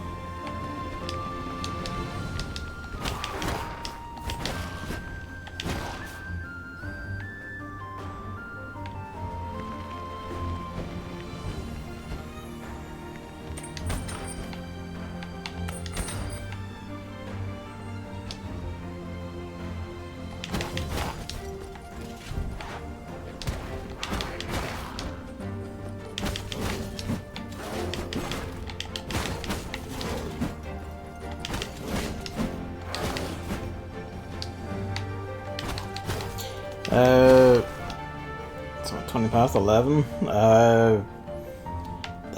So 20 past 11. I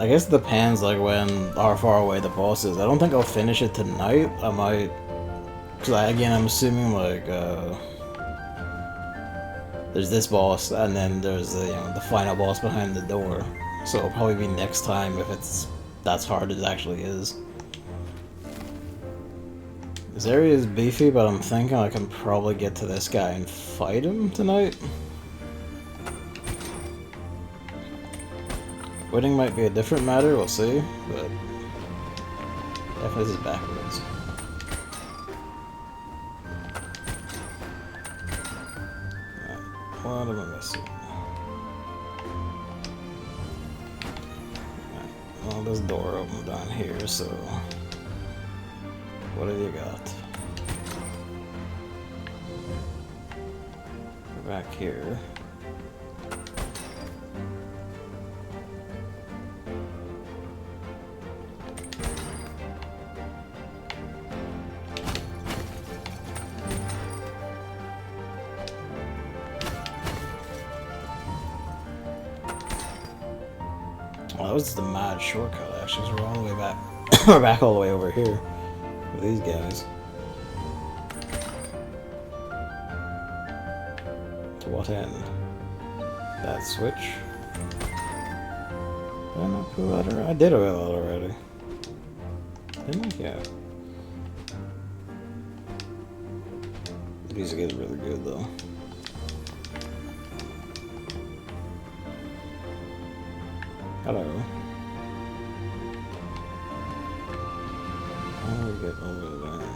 guess it depends, like, how far away the boss is. I don't think I'll finish it tonight. I might, because again, I'm assuming like there's this boss, and then there's the final boss behind the door. So it'll probably be next time if it's that's hard as it actually is. This area is beefy, but I'm thinking I can probably get to this guy and fight him tonight. Winning might be a different matter, we'll see, but definitely this is backwards. Right. What am I missing? Right. Well, there's a door open down here, so what have you got? We're back here. Well, that was just a mad shortcut, actually, so we're all the way back. We're back all the way over here with these guys. To what end? That switch? Did I not pull that already? I did pull that already. Didn't I? Yeah. The music is really good, though. Hello. How do we get over there?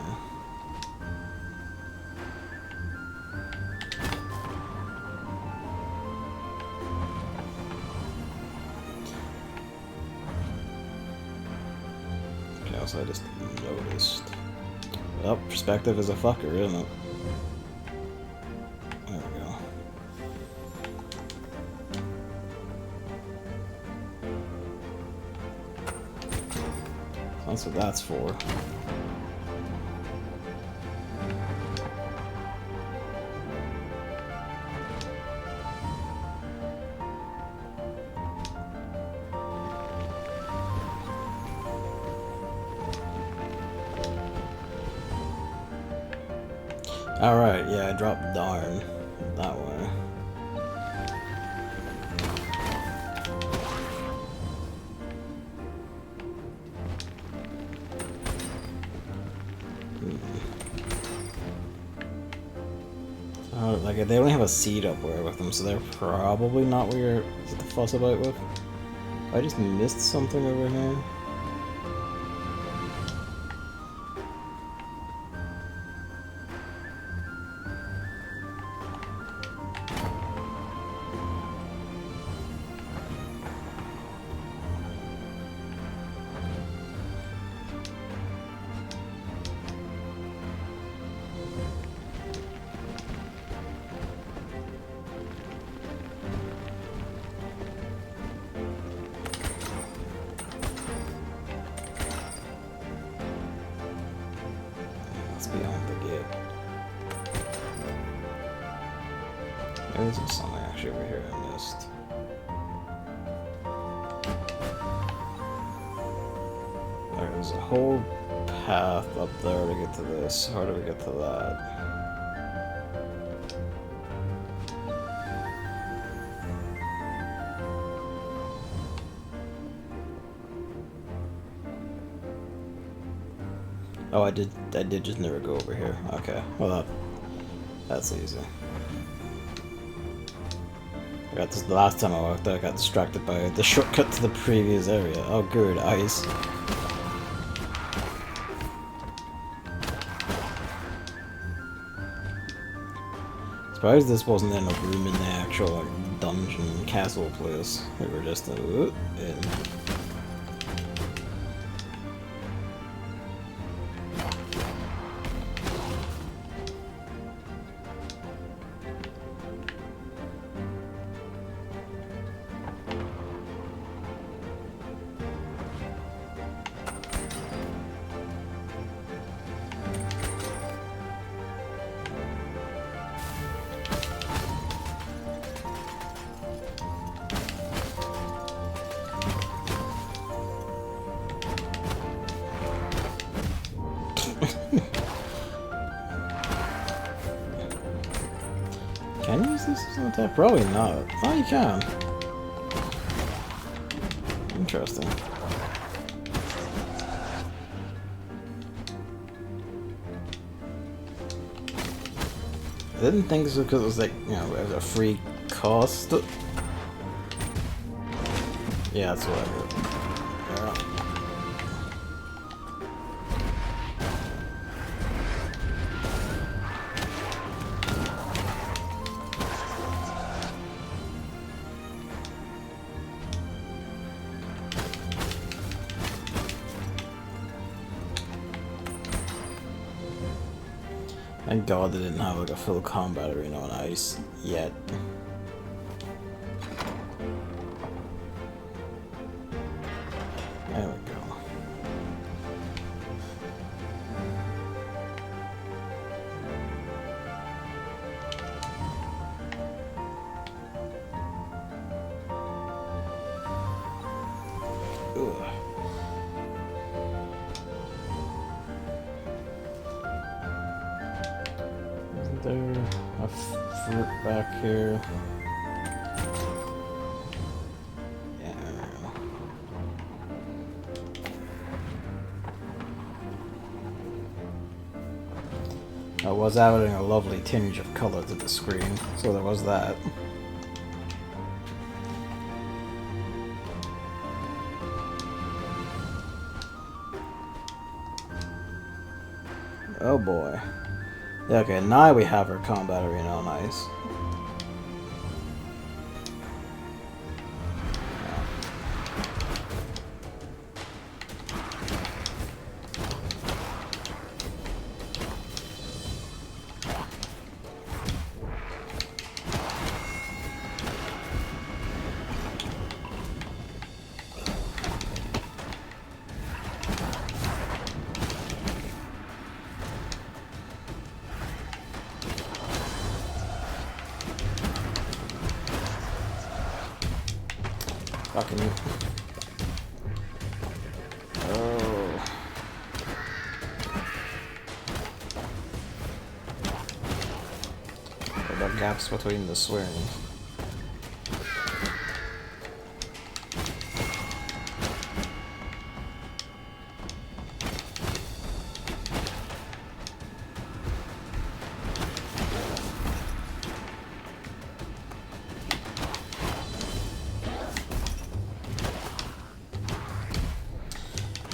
Okay, also I just noticed. Well, perspective is a fucker, isn't it? There we go. That's what that's for. Alright, yeah, I dropped darn that way. Like, they only have a seed up there with them, so they're probably not what you're to fuss about with. I just missed something over here. Beyond the gate. Maybe this is something actually over here I missed. Alright, there's a whole path up there to get to this. How do we get to that? Oh, I did just never go over here. Okay, well that's easy. I got this the last time I walked there, I got distracted by the shortcut to the previous area. Oh good, ice. Surprised this wasn't in a room in the actual like dungeon castle place. We were just in. Can't I? Probably not. Oh, you can. Interesting. I didn't think so because it was like, you know, it was a free cost. Yeah, that's what I did. Yeah. Thank God they didn't have like a full combat arena on ice yet. There we go. Ugh. Isn't there a fruit back here? I was adding a lovely tinge of color to the screen, so there was that. Oh boy. Yeah, okay, now we have our combat arena on ice. Fucking you. Oh. What about gaps between the swings?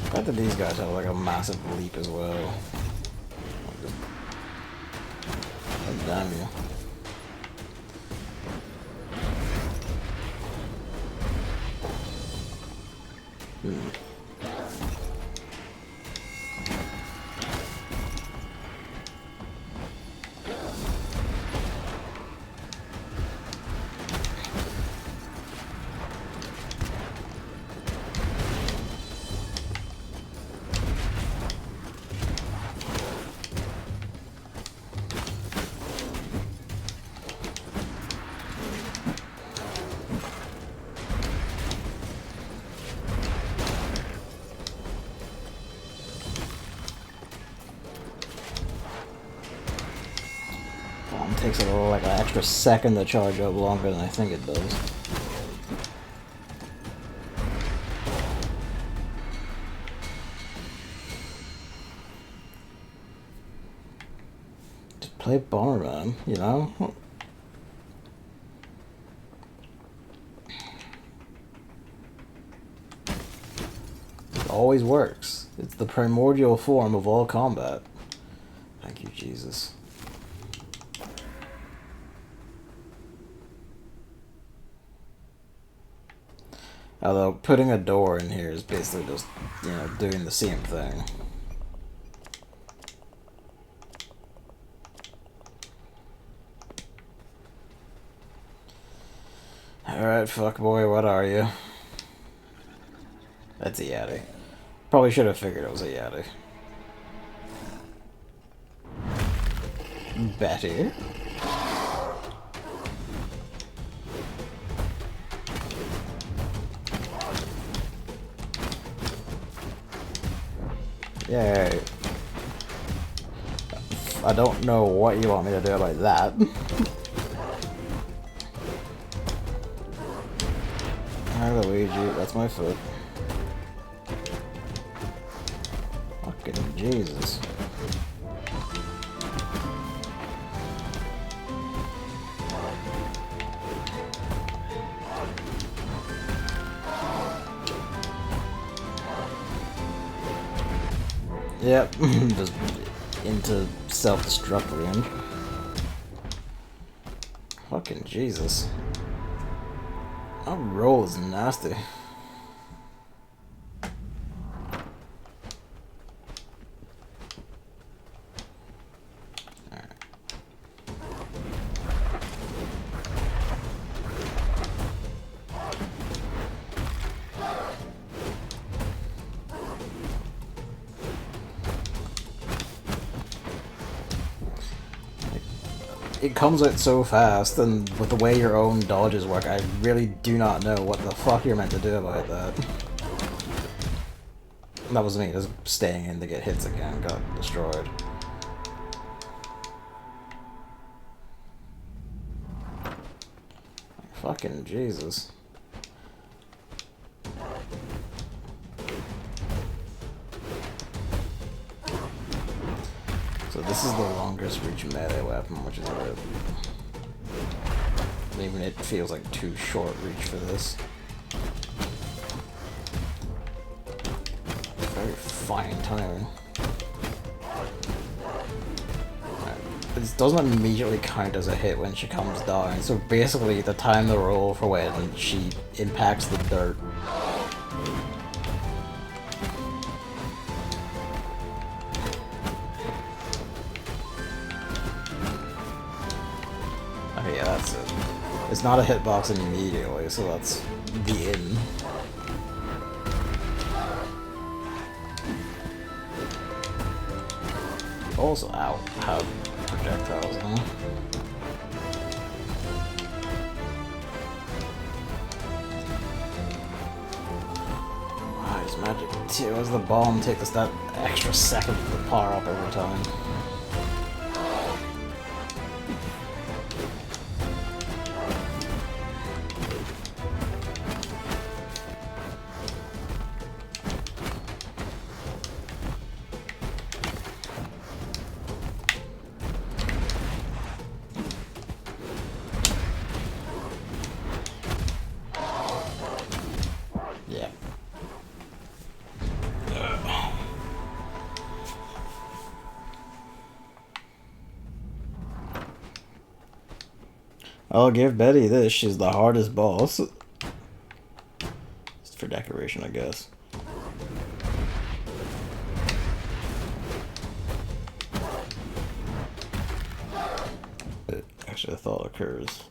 I bet that these guys have like a massive leap as well. Oh, damn you. It takes like an extra second to charge up longer than I think it does. Just play Bomberman, you know? It always works. It's the primordial form of all combat. Thank you, Jesus. Although putting a door in here is basically just, you know, doing the same thing. Alright, fuckboy, what are you? That's a Yeti. Probably should have figured it was a Yeti. Betty. Yay. I don't know what you want me to do about that. Hi, Luigi. That's my foot. Fucking Jesus. Yep, just into self-destruct range. Fucking Jesus. That roll is nasty. It comes out so fast, and with the way your own dodges work, I really do not know what the fuck you're meant to do about that. That was me, just staying in to get hits again, got destroyed. Fucking Jesus. So this is the longest reach melee weapon, which is good. Even it feels like too short reach for this. Very fine timing. This doesn't immediately count as a hit when she comes down, so basically the time the roll for when she impacts the dirt. Okay, yeah, that's it. It's not a hitbox immediately, so that's the in. Also, ow, how projectiles, huh? Wow, his magic too. As the bomb take us that extra second to power up every time. Yeah. I'll give Betty this. She's the hardest boss. It's for decoration, I guess. Actually, a thought occurs.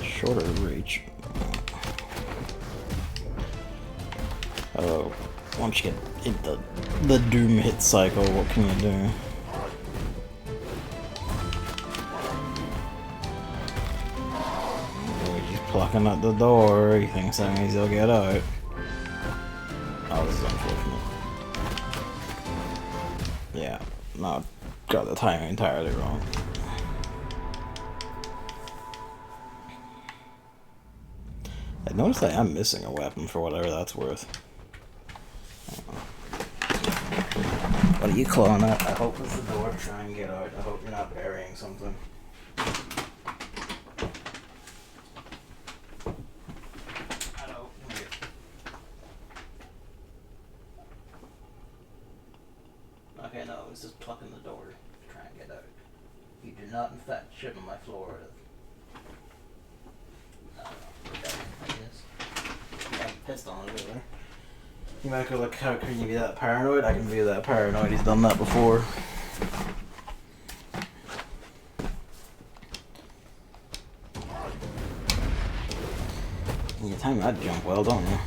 Shorter reach. Oh, once you get into the doom hit cycle, what can you do? He's plucking at the door. He thinks that means he'll get out. Oh, this is unfortunate. Yeah, no, got the timing entirely wrong. I noticed I am missing a weapon for whatever that's worth. What are you clawing at? I hope it's the door to try and get out. I hope you're not burying something. Hello. Okay, no, it's just plucking the door to try and get out. You do not, in fact, ship on my floor. Okay, I guess. I'm pissed on it over there. You might go like, how can you be that paranoid? I can be that paranoid. He's done that before. You time that jump well, don't you?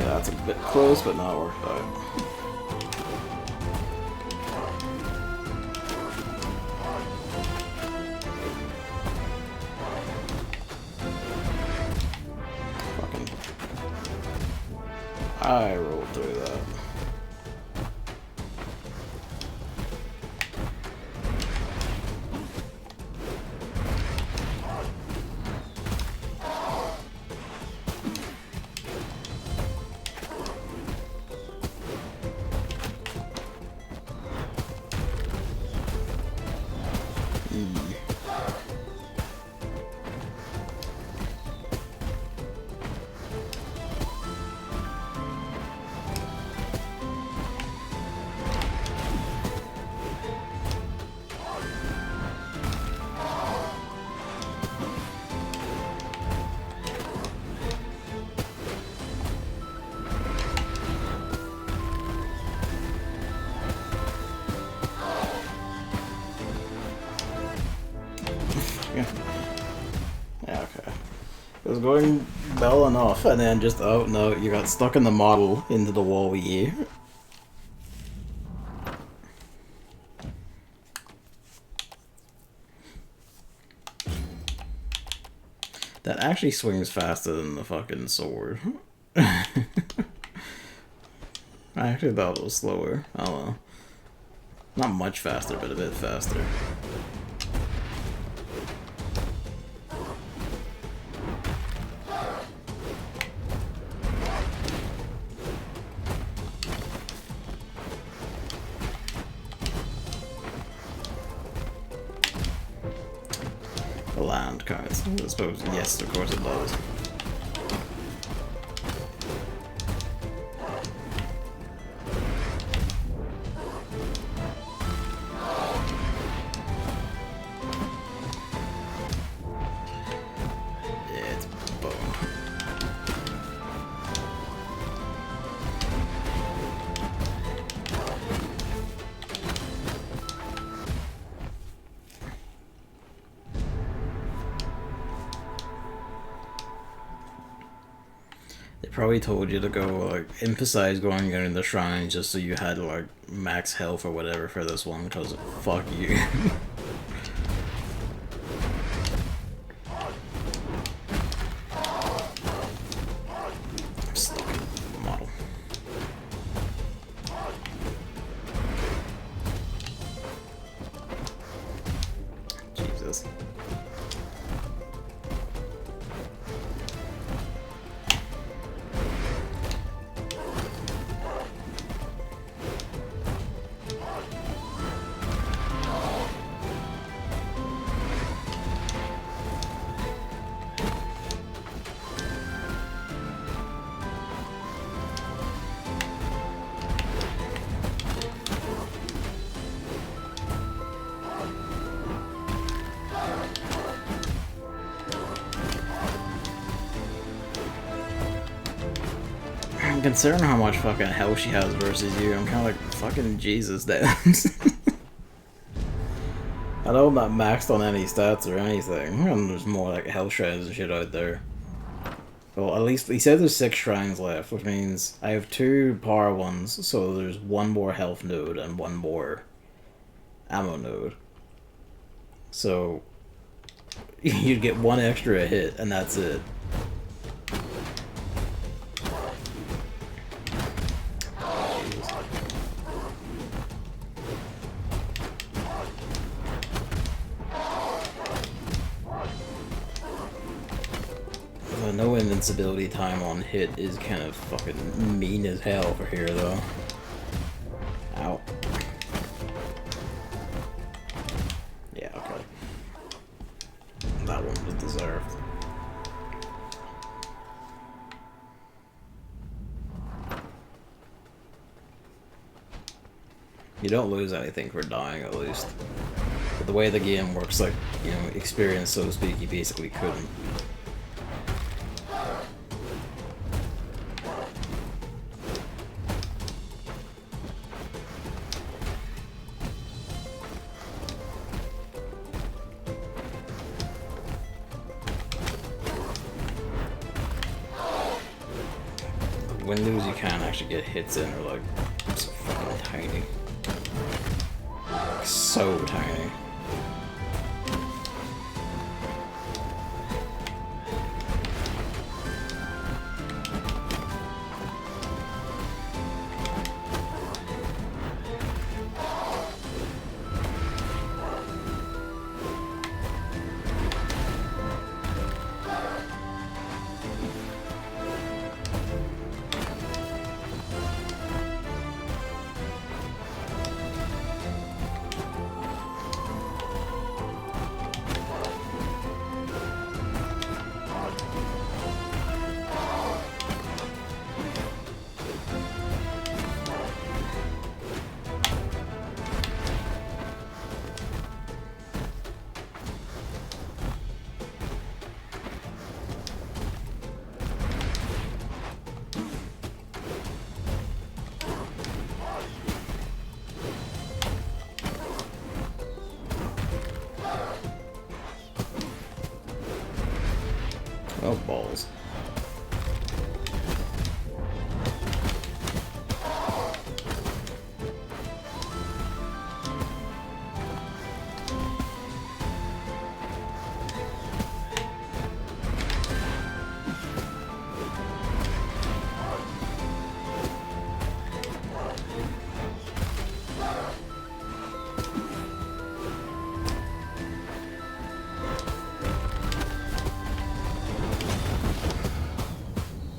That's a bit close, but not worked out. Fucking. I rolled through that. Yeah, okay. It was going well enough, and then just, oh no, you got stuck in the model into the wall here. That actually swings faster than the fucking sword. I actually thought it was slower. I don't know. Not much faster, but a bit faster. The land cards. I suppose, yes, of course it does. They probably told you to go, like, emphasize going into the shrine just so you had, like, max health or whatever for this one, because fuck you. I'm stuck in the model. Jesus. Considering how much fucking health she has versus you, I'm kind of like, fucking Jesus, damn. I know I'm not maxed on any stats or anything, and there's more like health shrines and shit out there. Well, at least he said there's 6 shrines left, which means I have 2 power ones, so there's 1 more health node and 1 more ammo node. So you'd get 1 extra hit, and that's it. No invincibility time on hit is kind of fucking mean as hell for here, though. Ow. Yeah, okay. That one was deserved. You don't lose anything for dying, at least. But the way the game works, like, you know, experience, so to speak, you basically couldn't. windows you can't actually get hits in are like so fucking tiny. Like, so tiny. Oh, balls.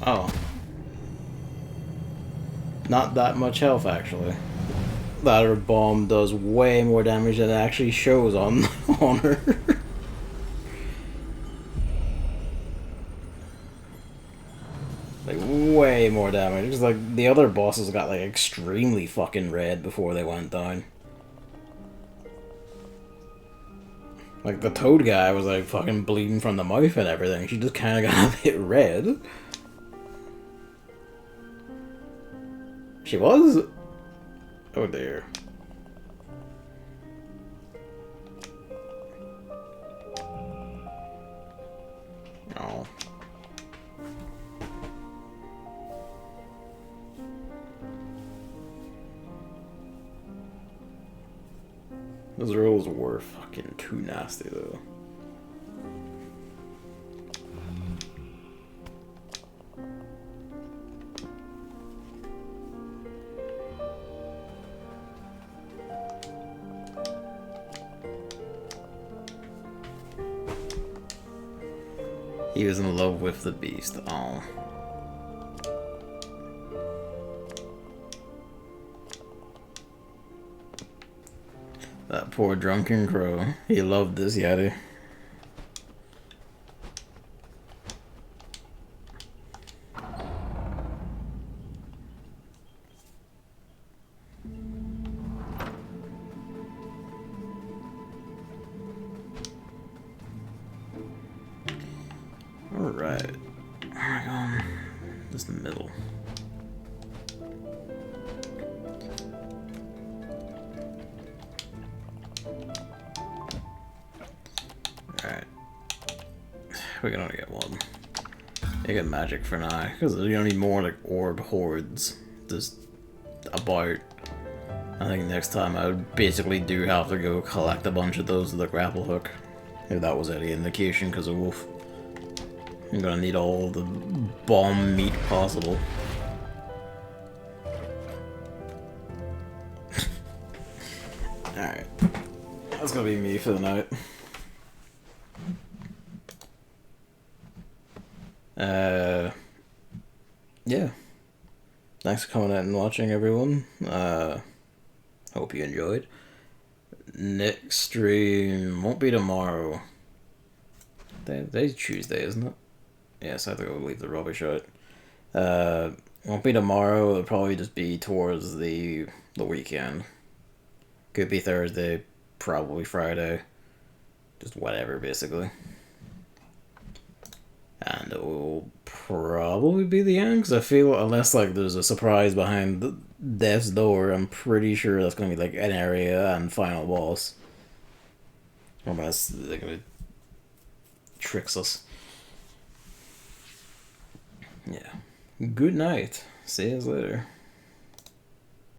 Oh. Not that much health, actually. That her bomb does way more damage than it actually shows on her. Like, way more damage. Because, like, the other bosses got, like, extremely fucking red before they went down. Like, the Toad guy was, like, fucking bleeding from the mouth and everything. She just kind of got a bit red. She was? Oh dear. Oh. Those rolls were fucking too nasty though. He was in love with the beast. Oh. That poor drunken crow. He loved this yeti. Alright. Oh my god. Just the middle. Alright. We can only get one. You get magic for now, because you don't need more like orb hordes. Just about. I think next time I would basically do have to go collect a bunch of those with the grapple hook. If that was any indication, because of Wolf. I'm gonna need all the bomb meat possible. Alright. That's gonna be me for the night. Yeah. Thanks for coming out and watching, everyone. Hope you enjoyed. Next stream won't be tomorrow. Today's Tuesday, isn't it? Yes, I have to go leave the rubbish out. Won't be tomorrow. It'll probably just be towards the weekend. Could be Thursday, probably Friday. Just whatever, basically. And it will probably be the end, because I feel, unless like there's a surprise behind death's door, I'm pretty sure that's going to be like an area and final boss. Unless they're going to tricks us. Yeah. Good night. See you later.